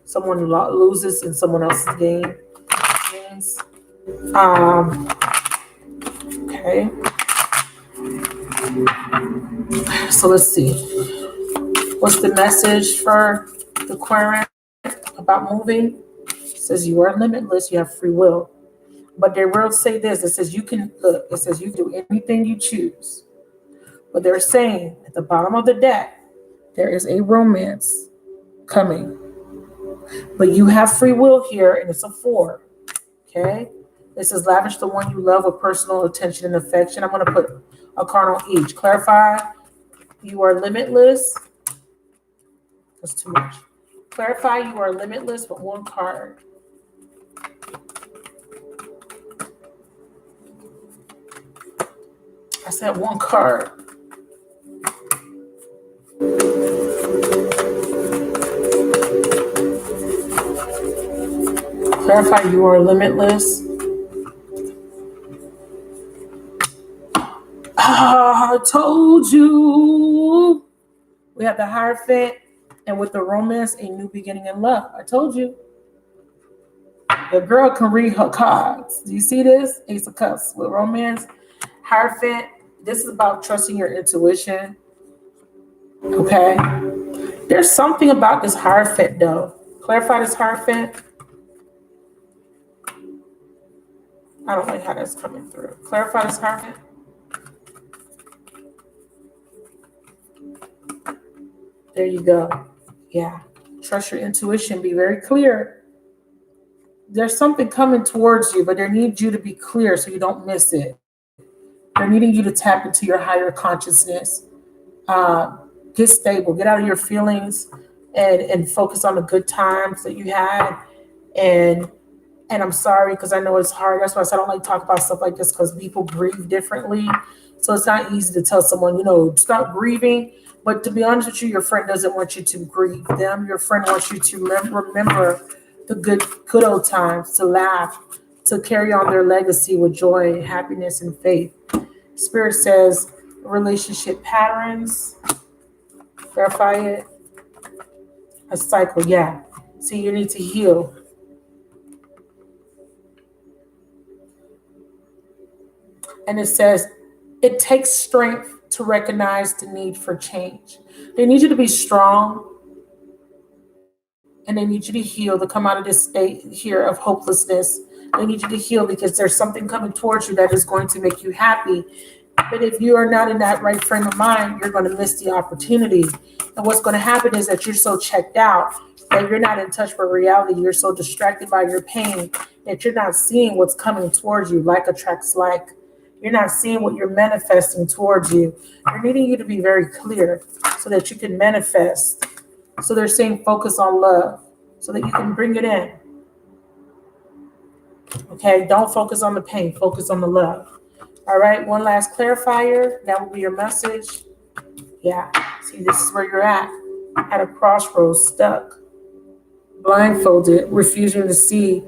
Someone loses and someone else gains. Okay. So let's see. What's the message for the Aquarius about moving? It says you are limitless. You have free will. But they will say this. It says you can do anything you choose. But they're saying at the bottom of the deck, there is a romance coming. But you have free will here, and it's a 4. Okay? This is lavish the one you love with personal attention and affection. I'm going to put a card on each. Clarify, you are limitless. That's too much. Clarify, you are limitless with one card. I said one card. Clarify, you are limitless. I told you. We have the Hierophant, and with the romance, a new beginning in love. I told you. The girl can read her cards. Do you see this? Ace of Cups with romance. Hierophant, this is about trusting your intuition. Okay. There's something about this Hierophant though. Clarify this Hierophant. I don't like how that's coming through. Clarify this Hierophant. There you go. Yeah. Trust your intuition. Be very clear. There's something coming towards you, but they need you to be clear so you don't miss it. They're needing you to tap into your higher consciousness. Get stable. Get out of your feelings and focus on the good times that you had. And and I'm sorry because I know it's hard. That's why I said I don't like to talk about stuff like this because people grieve differently. So it's not easy to tell someone, stop grieving. But to be honest with you, your friend doesn't want you to grieve them. Your friend wants you to remember the good old times, to laugh, to carry on their legacy with joy, happiness, and faith. Spirit says relationship patterns. Verify it. A cycle, yeah. See, you need to heal. And it says, it takes strength to recognize the need for change. They need you to be strong and they need you to heal, to come out of this state here of hopelessness. They need you to heal because there's something coming towards you that is going to make you happy. But if you are not in that right frame of mind, you're going to miss the opportunity. And what's going to happen is that you're so checked out that you're not in touch with reality. You're so distracted by your pain that you're not seeing what's coming towards you. Like attracts like. You're not seeing what you're manifesting towards you. They're needing you to be very clear so that you can manifest. So they're saying focus on love so that you can bring it in. Okay, don't focus on the pain, focus on the love. All right, one last clarifier. That will be your message. Yeah, see, this is where you're at a crossroads, stuck, blindfolded, refusing to see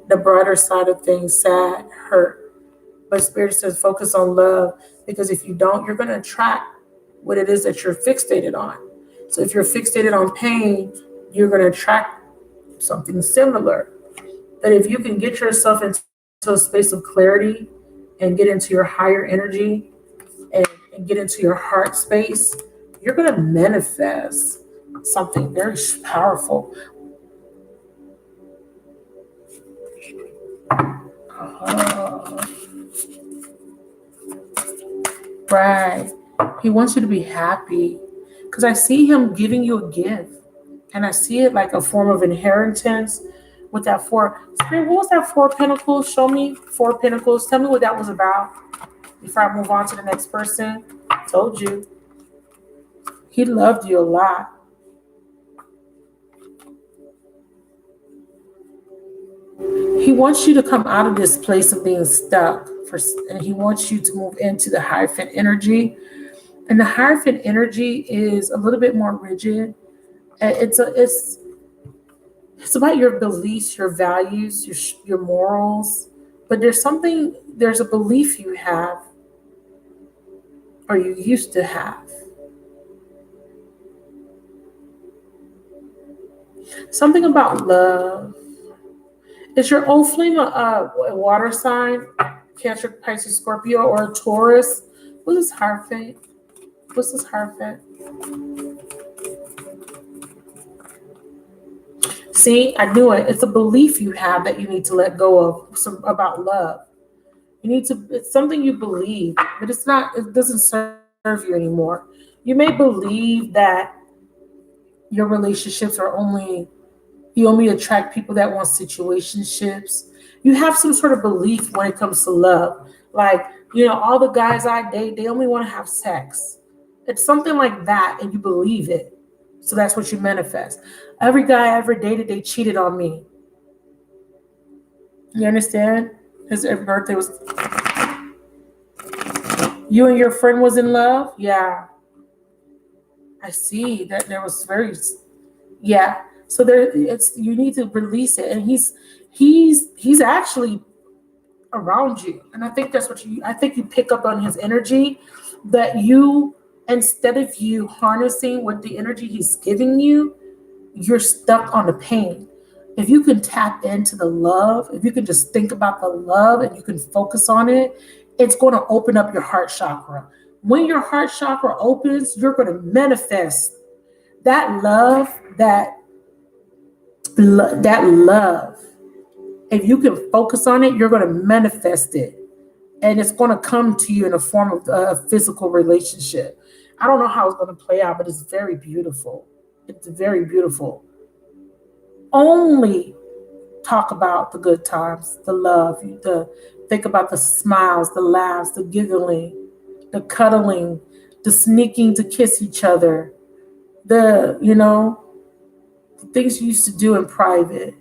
the brighter side of things, sad, hurt. But Spirit says focus on love because if you don't, you're going to attract what it is that you're fixated on. So if you're fixated on pain, you're going to attract something similar. But if you can get yourself into a space of clarity and get into your higher energy and get into your heart space, you're going to manifest something very powerful. Right. He wants you to be happy because I see him giving you a gift and I see it like a form of inheritance with that four. Spirit, what was that four pentacles? Show me four pentacles. Tell me what that was about before I move on to the next person. I told you. He loved you a lot. He wants you to come out of this place of being stuck and he wants you to move into the Hierophant energy. And the Hierophant energy is a little bit more rigid. It's about your beliefs, your values, your morals. But there's a belief you have or you used to have. Something about love. Is your old flame a water sign? Cancer, Pisces, Scorpio, or a Taurus? What's this Hierophant? What's this Hierophant? See, I knew it. It's a belief you have that you need to let go of about love. It's something you believe, but it doesn't serve you anymore. You may believe that your relationships you only attract people that want situationships. You have some sort of belief when it comes to love. Like, all the guys I date, they only want to have sex. It's something like that, and you believe it. So that's what you manifest. Every guy I ever dated, they cheated on me. You understand? His birthday was... You and your friend was in love? Yeah. I see that there was very... Yeah. So you need to release it. And he's actually around you. And I think that's I think you pick up on his energy that instead of you harnessing what the energy he's giving you, you're stuck on the pain. If you can tap into the love, if you can just think about the love and you can focus on it, it's going to open up your heart chakra. When your heart chakra opens, you're going to manifest that love, that love. If you can focus on it, you're going to manifest it. And it's going to come to you in the form of a physical relationship. I don't know how it's going to play out, but it's very beautiful. It's very beautiful. Only talk about the good times, the love, think about the smiles, the laughs, the giggling, the cuddling, the sneaking to kiss each other, the things you used to do in private.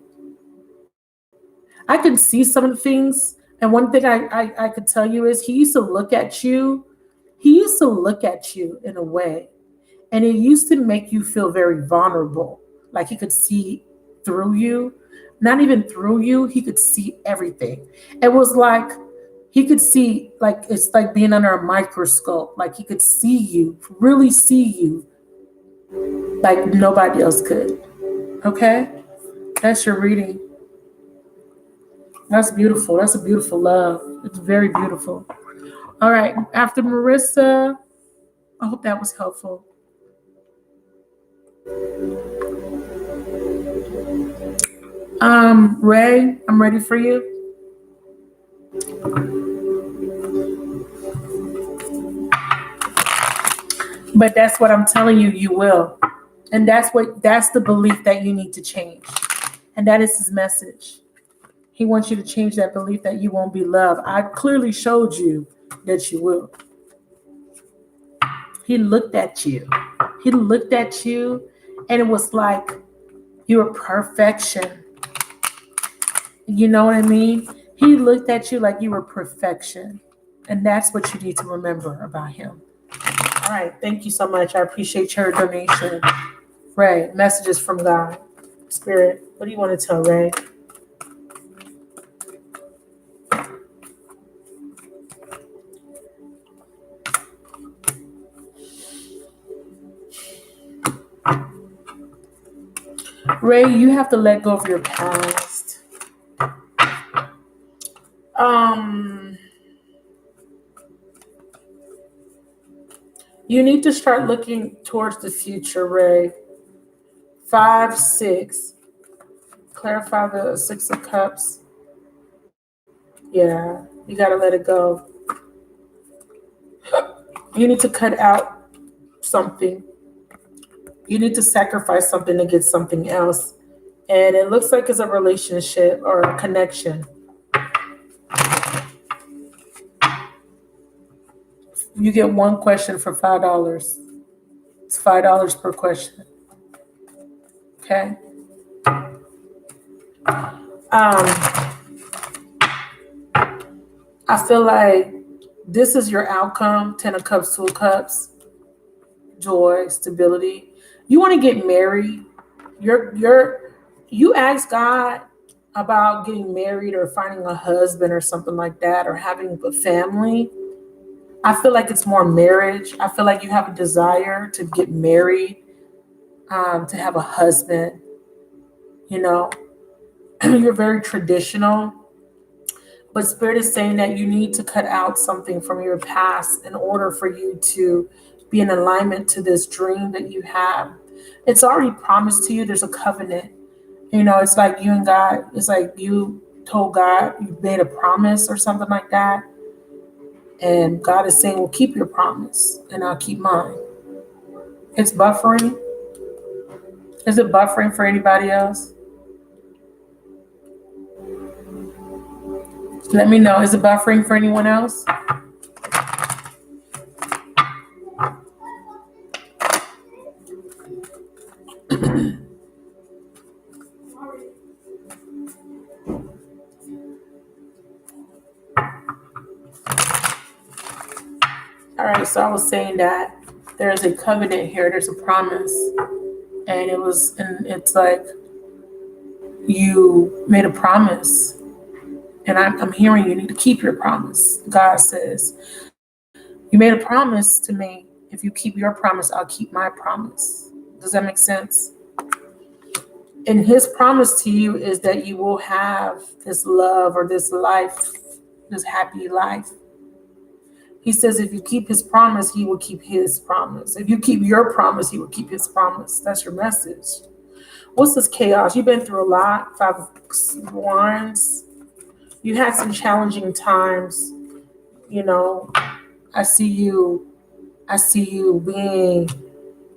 I can see some of the things, and one thing I could tell you is he used to look at you. He used to look at you in a way, and it used to make you feel very vulnerable. Like he could see through you, not even through you. He could see everything. It was like he could see, like it's like being under a microscope. Like he could see you, really see you, like nobody else could. Okay, that's your reading. That's beautiful. That's a beautiful love. It's very beautiful. All right. After Marissa, I hope that was helpful. Ray, I'm ready for you. But that's what I'm telling you, you will. And that's the belief that you need to change. And that is his message. He wants you to change that belief that you won't be loved. I clearly showed you that you will. He looked at you. He looked at you, and it was like you were perfection. You know what I mean? He looked at you like you were perfection. And that's what you need to remember about him. All right. Thank you so much. I appreciate your donation. Ray, messages from God. Spirit, what do you want to tell Ray? Ray, you have to let go of your past. You need to start looking towards the future, Ray. 5, 6. Clarify the 6 of Cups. Yeah, you got to let it go. You need to cut out something. You need to sacrifice something to get something else. And it looks like it's a relationship or a connection. You get one question for $5. It's $5 per question. Okay. I feel like this is your outcome. 10 of Cups, 2 of Cups, joy, stability. You want to get married. You ask God about getting married or finding a husband or something like that, or having a family. I feel like it's more marriage. I feel like you have a desire to get married, to have a husband. You're very traditional. But Spirit is saying that you need to cut out something from your past in order for you to be in alignment to this dream that you have. It's already promised to you. There's a covenant. It's like you and God. It's like you told God, you made a promise or something like that. And God is saying, well, keep your promise and I'll keep mine. It's buffering. Is it buffering for anybody else? Let me know. Is it buffering for anyone else? All right, so I was saying that there's a covenant here. There's a promise. And it's like you made a promise. And I'm hearing you need to keep your promise. God says, you made a promise to me. If you keep your promise, I'll keep my promise. Does that make sense? And his promise to you is that you will have this love or this life, this happy life. He says, if you keep his promise, he will keep his promise. If you keep your promise, he will keep his promise. That's your message. What's this chaos? You've been through a lot. 5 of Wands. You had some challenging times. You know, I see you. I see you being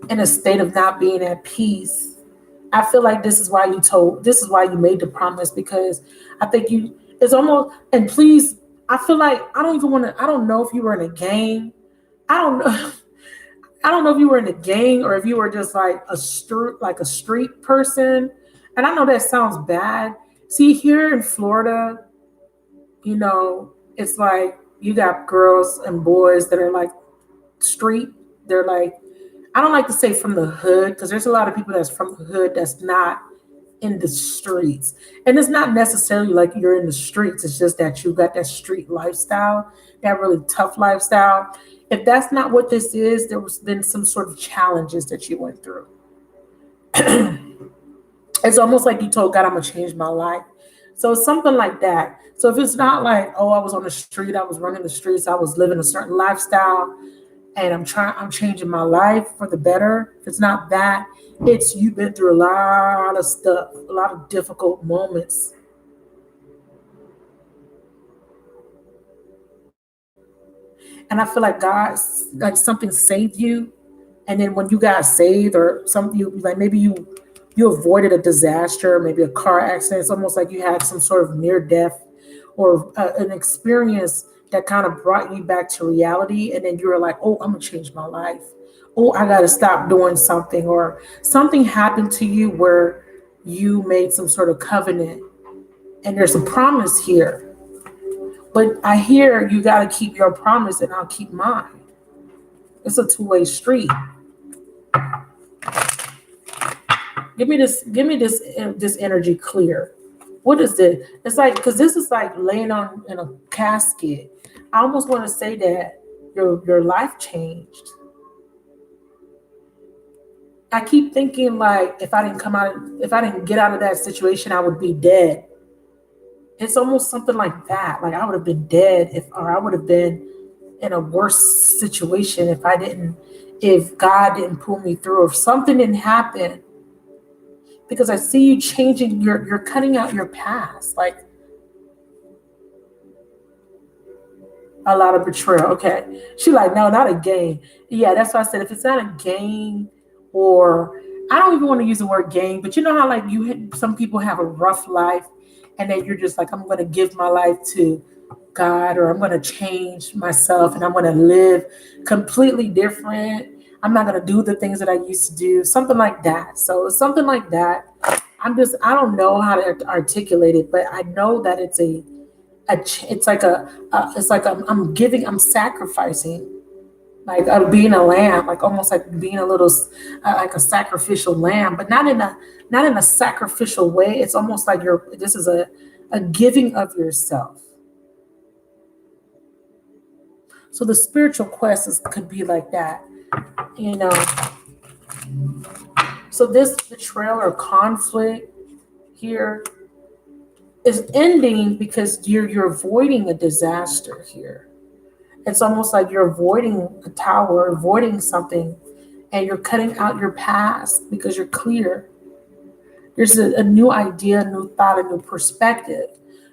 in a state of not being at peace. I feel like this is why you made the promise, because I think it's almost, and please, I feel like I don't know if you were in a gang. I don't know. I don't know if you were in a gang or if you were just like a street person. And I know that sounds bad. See, here in Florida, it's like you got girls and boys that are like street. They're like, I don't like to say from the hood, because there's a lot of people that's from the hood that's not in the streets. And it's not necessarily like you're in the streets. It's just that you got that street lifestyle, that really tough lifestyle. If that's not what this is, there was been some sort of challenges that you went through. It's almost like you told God, I'm going to change my life. So it's something like that. So if it's not like, oh, I was on the street, I was running the streets, I was living a certain lifestyle, and I'm changing my life for the better. If it's not that, it's you've been through a lot of stuff, a lot of difficult moments. And I feel like God, like something saved you. And then when you got saved, or something, like maybe you avoided a disaster, maybe a car accident. It's almost like you had some sort of near death, or an experience that kind of brought you back to reality. And then you were like, oh, I'm going to change my life. Oh, I got to stop doing something. Or something happened to you where you made some sort of covenant. And there's a promise here. But I hear you got to keep your promise and I'll keep mine. It's a two-way street. Give me this energy clear. What is it? It's like, because this is like laying on in a casket. I almost want to say that your life changed. I keep thinking like if I didn't get out of that situation, I would be dead. It's almost something like that. Like I would have been dead or I would have been in a worse situation if God didn't pull me through, if something didn't happen. Because I see you changing, you're cutting out your past, like a lot of betrayal. Okay. She like, no, not a gang. Yeah, that's why I said if it's not a gang, or I don't even want to use the word gang, but you know how like some people have a rough life and then you're just like, I'm going to give my life to God, or I'm going to change myself and I'm going to live completely different. I'm not going to do the things that I used to do, something like that. So something like that. I don't know how to articulate it, but I know that I'm sacrificing, like being a lamb, like almost like being a little, like a sacrificial lamb, but not in a sacrificial way. It's almost like this is a giving of yourself. So the spiritual quest could be like that, you know. So this betrayal or conflict here is ending because you're avoiding a disaster here. It's almost like you're avoiding a tower, avoiding something, and you're cutting out your past because you're clear. There's a new idea, a new thought, a new perspective.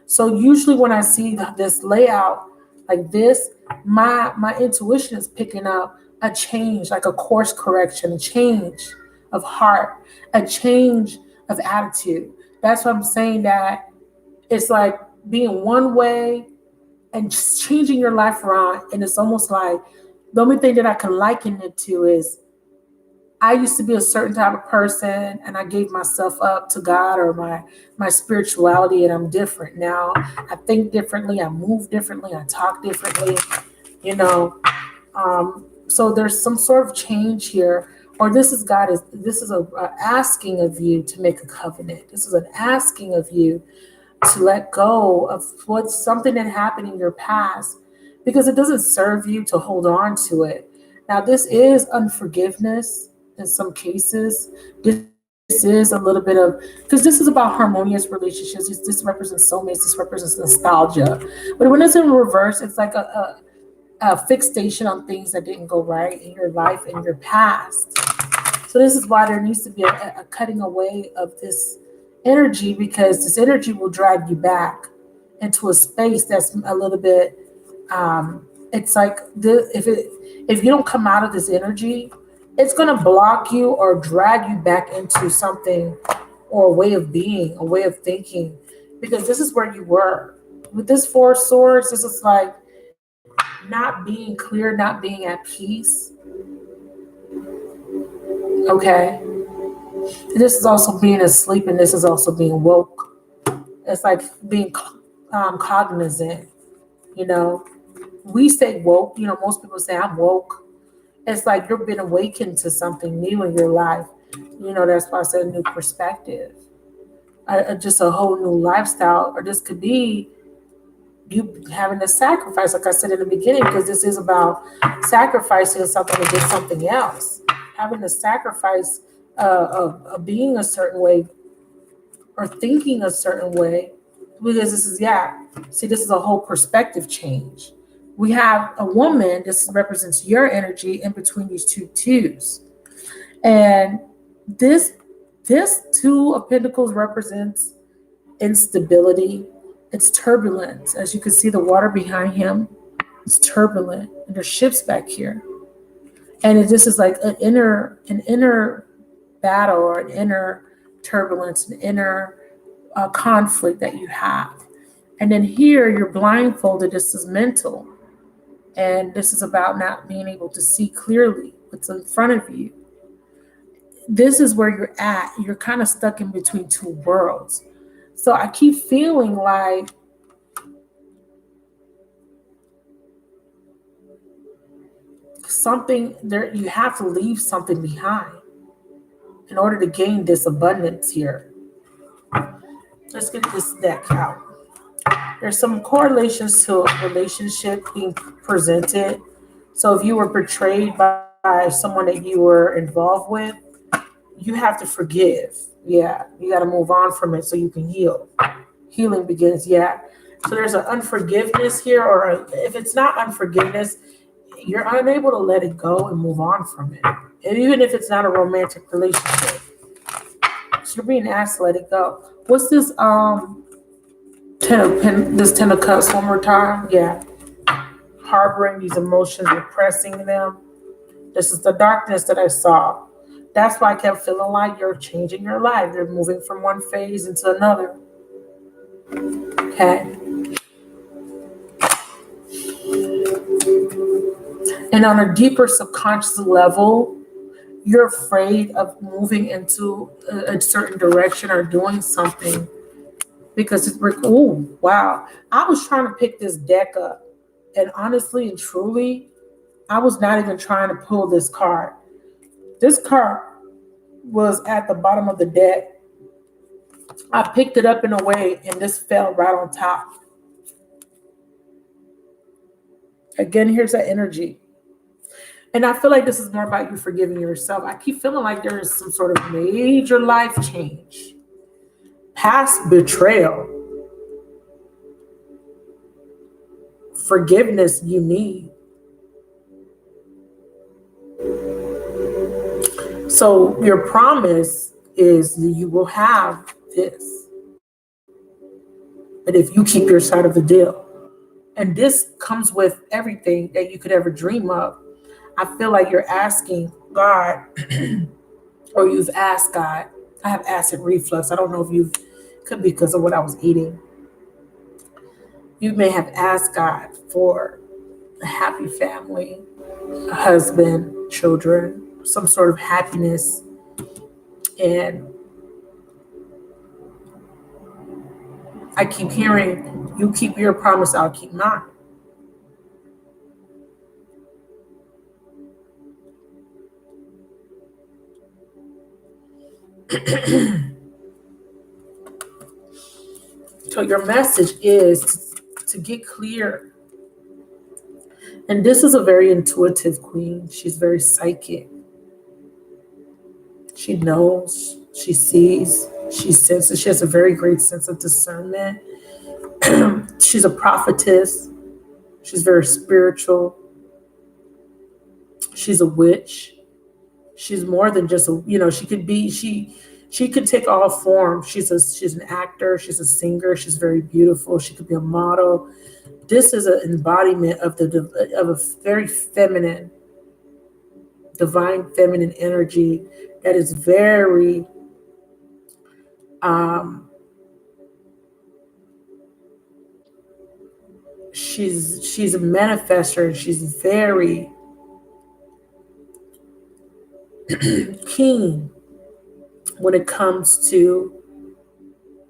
So usually when I see this layout like this, my intuition is picking up a change, like a course correction, a change of heart, a change of attitude. That's what I'm saying, that it's like being one way and just changing your life around. And it's almost like the only thing that I can liken it to is I used to be a certain type of person and I gave myself up to God or my spirituality, and I'm different now. I think differently, I move differently, I talk differently, you know. So there's some sort of change here, or this is a asking of you to make a covenant. This is an asking of you to let go of what's something that happened in your past, because it doesn't serve you to hold on to it. Now, this is unforgiveness in some cases. This is a little bit of, because this is about harmonious relationships. This represents soulmates. This represents nostalgia. But when it's in reverse, it's like fixation on things that didn't go right in your life, in your past. So this is why there needs to be a cutting away of this energy, because this energy will drag you back into a space that's a little bit, it's like if you don't come out of this energy, it's going to block you or drag you back into something, or a way of being, a way of thinking, because this is where you were. With this Four of Swords, this is like not being clear, not being at peace. Okay. This is also being asleep, and this is also being woke. It's like being cognizant. You know, we say woke. You know, most people say I'm woke. It's like you've been awakened to something new in your life. You know, that's why I said new perspective, just a whole new lifestyle. Or this could be you having to sacrifice, like I said in the beginning, because this is about sacrificing something to get something else. Having to sacrifice of being a certain way or thinking a certain way, because this is, see, this is a whole perspective change. We have a woman, this represents your energy in between these two twos. And this Two of Pentacles represents instability. It's turbulence. As you can see, the water behind him is turbulent, and there's ships back here. And this is like an inner battle, or an inner turbulence, an inner conflict that you have. And then here you're blindfolded. This is mental. And this is about not being able to see clearly what's in front of you. This is where you're at. You're kind of stuck in between two worlds. So I keep feeling like something there, you have to leave something behind in order to gain this abundance here. Let's get this deck out. There's some correlations to a relationship being presented. So if you were betrayed by someone that you were involved with, you have to forgive. Yeah, you got to move on from it so you can heal. Healing begins, So there's an unforgiveness here, or if it's not unforgiveness, you're unable to let it go and move on from it. And even if it's not a romantic relationship, so you're being asked to let it go. What's this Ten of Cups one more time? Harboring these emotions, repressing them. This is the darkness that I saw. That's why I kept feeling like you're changing your life. You're moving from one phase into another. Okay. And on a deeper subconscious level, you're afraid of moving into a certain direction or doing something because it's like, oh, wow. I was trying to pick this deck up, and honestly and truly, I was not even trying to pull this card. This card was at the bottom of the deck. I picked it up in a way, and this fell right on top. Again, here's that energy. And I feel like this is more about you forgiving yourself. I keep feeling like there is some sort of major life change. Past betrayal. Forgiveness you need. So your promise is that you will have this. But if you keep your side of the deal. And this comes with everything that you could ever dream of. I feel like you're asking God, or you've asked God. I have acid reflux. I don't know if you could be because of what I was eating. You may have asked God for a happy family, a husband, children, some sort of happiness. And I keep hearing, you keep your promise, I'll keep mine. So your message is to get clear. And this is a very intuitive queen. She's very psychic. She knows, she sees, she senses. She has a very great sense of discernment. She's a prophetess. She's very spiritual. she's a witch. She's more than just a, she could take all forms. She's an actor, she's a singer, she's very beautiful, she could be a model. This is an embodiment of of a very feminine, divine feminine energy that is very she's a manifester, and she's very keen when it comes to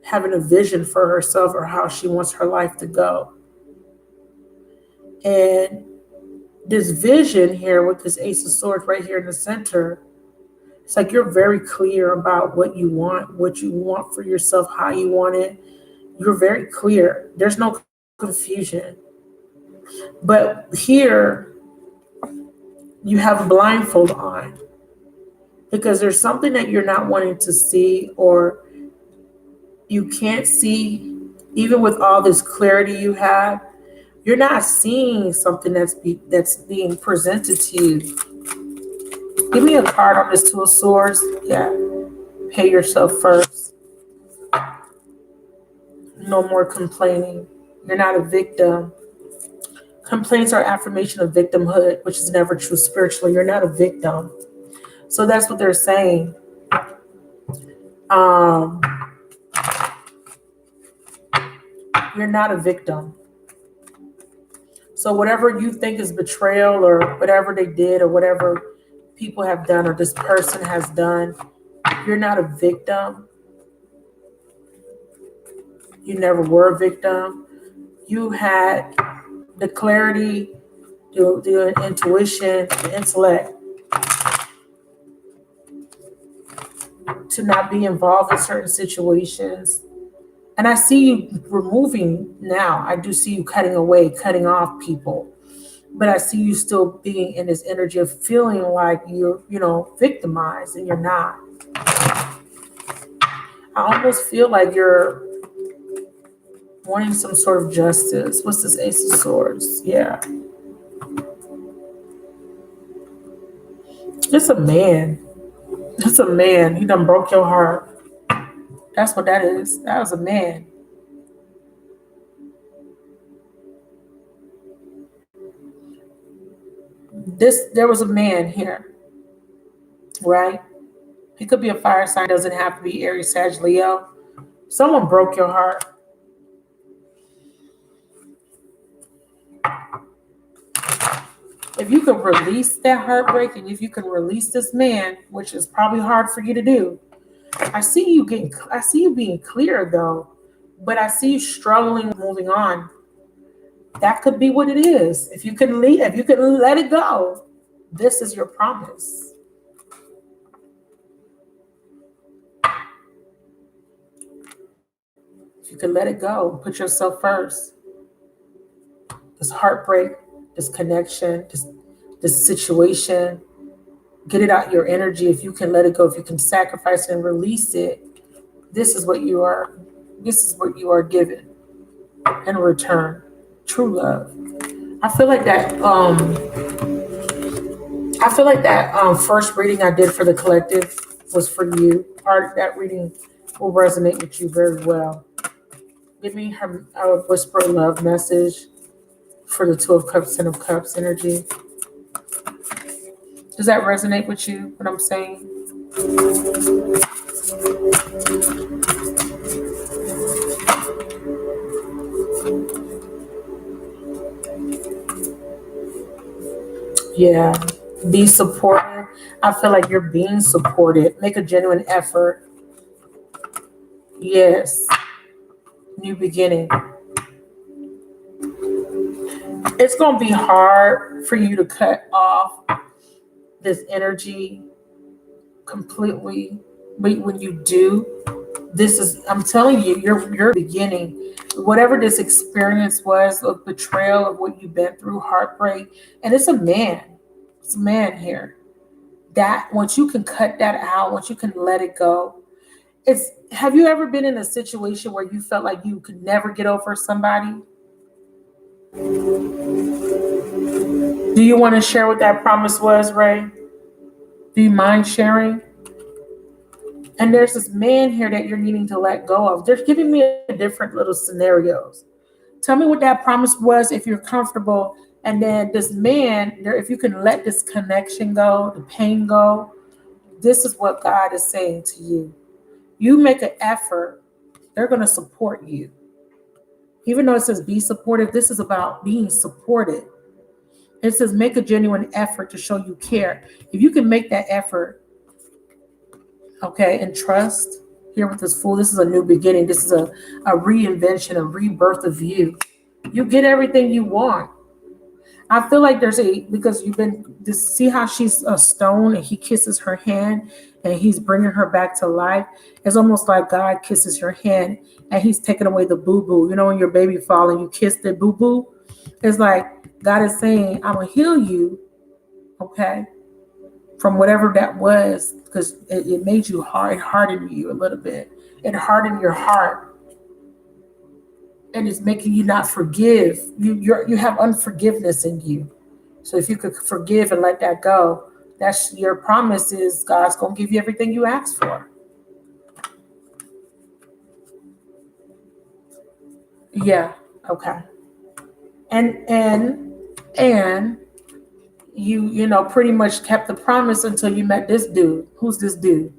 having a vision for herself or how she wants her life to go. And this vision here with this Ace of Swords right here in the center, it's like you're very clear about what you want for yourself, how you want it. You're very clear. There's no confusion. But here, you have a blindfold on because there's something that you're not wanting to see, or you can't see, even with all this clarity you have. You're not seeing something that's being presented to you. Give me a card on this Two of Swords. Yeah. Pay yourself first. No more complaining. You're not a victim. Complaints are affirmation of victimhood, which is never true spiritually. You're not a victim. So that's what they're saying. You're not a victim. So whatever you think is betrayal, or whatever they did, or whatever people have done, or this person has done, you're not a victim. You never were a victim. You had the clarity, the intuition, the intellect to not be involved in certain situations. And I see you removing now. I do see you cutting away, cutting off people. But I see you still being in this energy of feeling like you're, victimized, and you're not. I almost feel like you're wanting some sort of justice. What's this Ace of Swords? Yeah. It's a man. It's a man. He done broke your heart. That's what that is. That was a man. There was a man here, right? He could be a fire sign. Doesn't have to be Aries, Sag, Leo. Someone broke your heart. If you can release that heartbreak, and if you can release this man, which is probably hard for you to do, I see you being clear though, but I see you struggling, moving on. That could be what it is. If you can let it go, this is your promise. If you can let it go, put yourself first. This heartbreak, this connection, this situation, get it out your energy. If you can let it go, if you can sacrifice and release it, this is what you are given in return. True love. I feel like that first reading I did for the collective was for you. That reading will resonate with you very well. Give me a whisper love message for the Two of Cups, Ten of Cups energy. Does that resonate with you, what I'm saying? Yeah. Be supportive. I feel like you're being supported. Make a genuine effort. Yes. New beginning. It's going to be hard for you to cut off this energy completely. But when you do, I'm telling you, you're beginning. Whatever this experience was of betrayal, of what you've been through, heartbreak, and it's a man here. That once you can cut that out, once you can let it go, have you ever been in a situation where you felt like you could never get over somebody? Do you want to share what that promise was, Ray? Do you mind sharing? And there's this man here that you're needing to let go of. They're giving me different little scenarios. Tell me what that promise was if you're comfortable. And then this man, if you can let this connection go, the pain go, this is what God is saying to you. You make an effort, they're going to support you. Even though it says be supportive, this is about being supported. It says make a genuine effort to show you care. If you can make that effort, okay, and trust here with this fool, this is a new beginning. This is a reinvention, a rebirth of you. You get everything you want. I feel like because you've been, see how she's a stone and he kisses her hand and he's bringing her back to life. It's almost like God kisses your hand and he's taking away the boo-boo. You know, when your baby falls and you kiss the boo-boo, it's like God is saying, I'm going to heal you, okay, from whatever that was, because it made you hard, it hardened you a little bit. It hardened your heart. And it's making you not forgive. You have unforgiveness in you. So if you could forgive and let that go, that's your promise is God's going to give you everything you ask for. Yeah, okay. And you know, pretty much kept the promise until you met this dude. Who's this dude?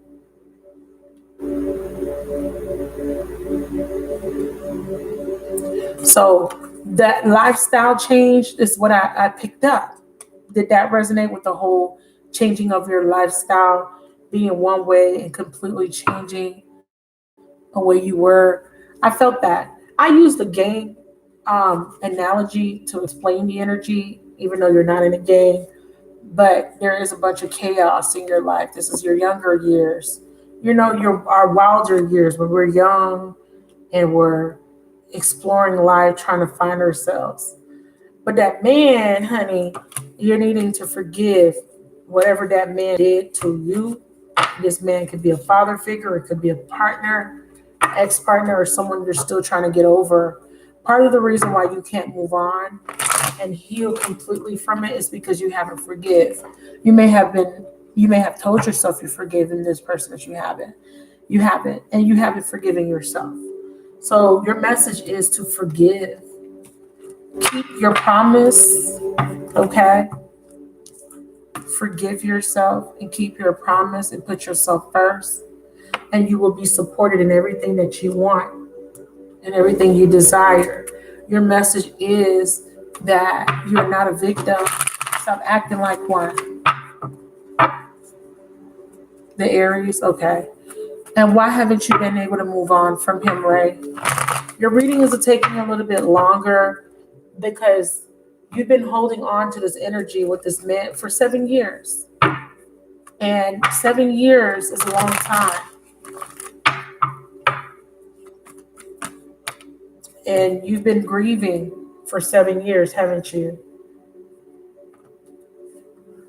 So that lifestyle change is what I picked up. Did that resonate with the whole changing of your lifestyle, being one way and completely changing the way you were? I felt that. I used the game analogy to explain the energy, even though you're not in a game. But there is a bunch of chaos in your life. This is your younger years. You know, our wilder years when we're young and we're exploring life, trying to find ourselves. But that man, honey, you're needing to forgive whatever that man did to you. This man could be a father figure, it could be a partner, ex-partner, or someone you're still trying to get over. Part of the reason why you can't move on and heal completely from it is because you haven't forgive. You may have told yourself you've forgiven this person, but you haven't. You haven't, and you haven't forgiven yourself. So your message is to forgive. Keep your promise, okay? Forgive yourself and keep your promise and put yourself first. And you will be supported in everything that you want and everything you desire. Your message is that you're not a victim. Stop acting like one. The Aries, okay. And why haven't you been able to move on from him, Ray? Your reading is taking a little bit longer because you've been holding on to this energy with this man for 7 years. And 7 years is a long time. And you've been grieving for 7 years, haven't you?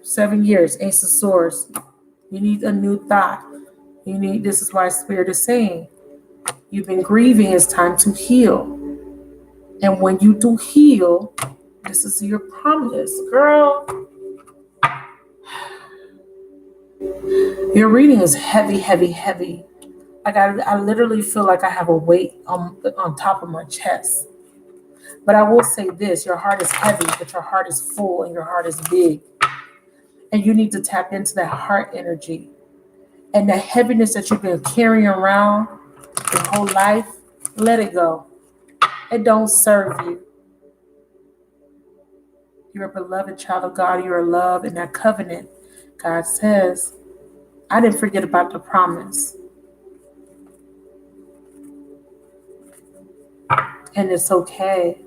7 years, Ace of Swords. You need a new thought. This is why Spirit is saying, you've been grieving, it's time to heal. And when you do heal, this is your promise, girl. Your reading is heavy, heavy, heavy. Like I literally feel like I have a weight on top of my chest. But I will say this, your heart is heavy, but your heart is full and your heart is big. And you need to tap into that heart energy. And the heaviness that you've been carrying around your whole life, let it go. It don't serve you. You're a beloved child of God. You're loved in that covenant. God says, I didn't forget about the promise. And it's okay.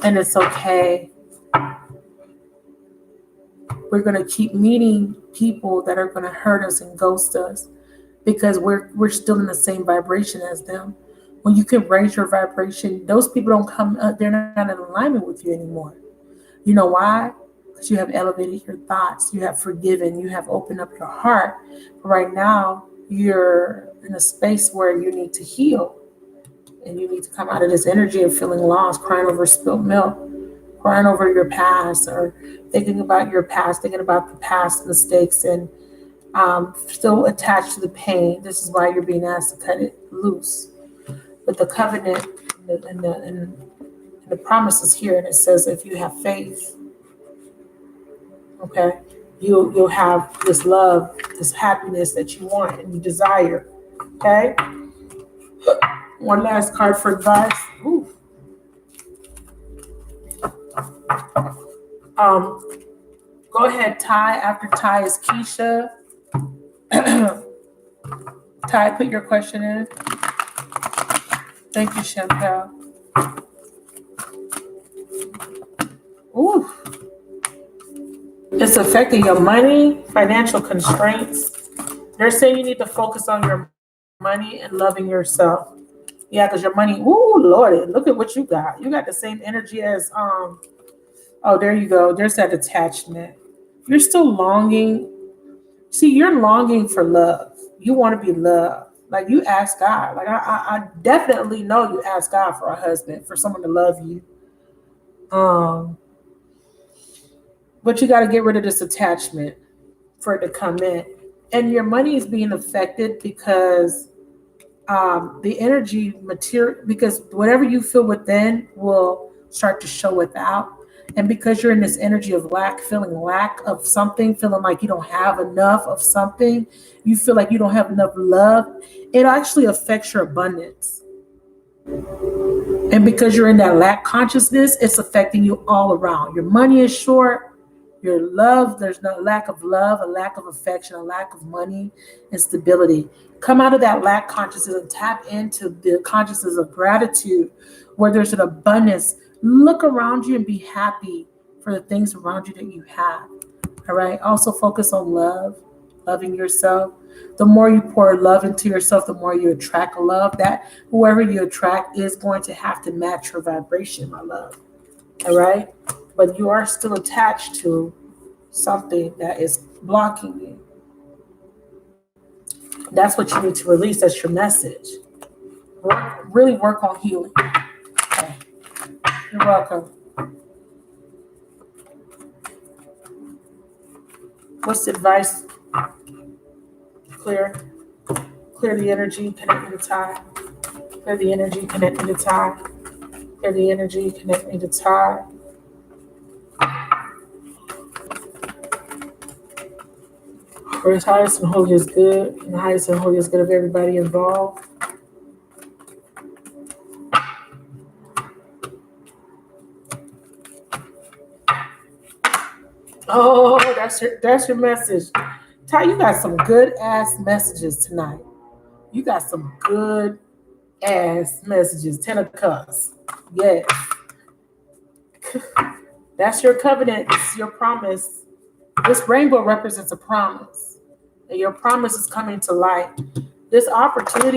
And it's okay. We're going to keep meeting people that are going to hurt us and ghost us because we're still in the same vibration as them. When you can raise your vibration, those people don't come up, they're not in alignment with you anymore. You know why? Because you have elevated your thoughts, you have forgiven, you have opened up your heart. But right now, you're in a space where you need to heal. And you need to come out of this energy of feeling lost, crying over spilled milk, crying over your past, or thinking about your past, thinking about the past mistakes, and still attached to the pain. This is why you're being asked to cut it loose. But the covenant and the promise is here, and it says if you have faith, okay, you'll have this love, this happiness that you want and you desire. Okay. One last card for advice. Ooh. Go ahead, Ty. After Ty is Keisha. Ty, put your question in. Thank you, Chantel. Ooh. It's affecting your money, financial constraints. They're saying you need to focus on your money and loving yourself. Yeah, because your money, ooh, Lordy, look at what you got. You got the same energy as, oh, there you go. There's that attachment. You're still longing. See, you're longing for love. You want to be loved. Like you ask God. Like I definitely know you ask God for a husband, for someone to love you. But you got to get rid of this attachment for it to come in. And your money is being affected because the energy material, because whatever you feel within will start to show without. And because you're in this energy of lack, feeling lack of something, feeling like you don't have enough of something, you feel like you don't have enough love, it actually affects your abundance. And because you're in that lack consciousness, it's affecting you all around. Your money is short. Your love, there's no lack of love, a lack of affection, a lack of money and stability. Come out of that lack consciousness and tap into the consciousness of gratitude, where there's an abundance. Look around you and be happy for the things around you that you have. All right. Also focus on love, loving yourself. The more you pour love into yourself, the more you attract love. That whoever you attract is going to have to match your vibration, my love. All right. But you are still attached to something that is blocking you. That's what you need to release. That's your message. Really work on healing. Okay. You're welcome. What's the advice? Clear the energy, connect me to Ty. Clear the energy, connect me to Ty. Clear the energy, connect me to Ty. For his highest and holy is good, and the highest and holy is good of everybody involved. Oh, that's your message. Ty, you got some good ass messages tonight. You got some good ass messages. 10 of Cups. Yes. That's your covenant. It's your promise. This rainbow represents a promise. And your promise is coming to light. This opportunity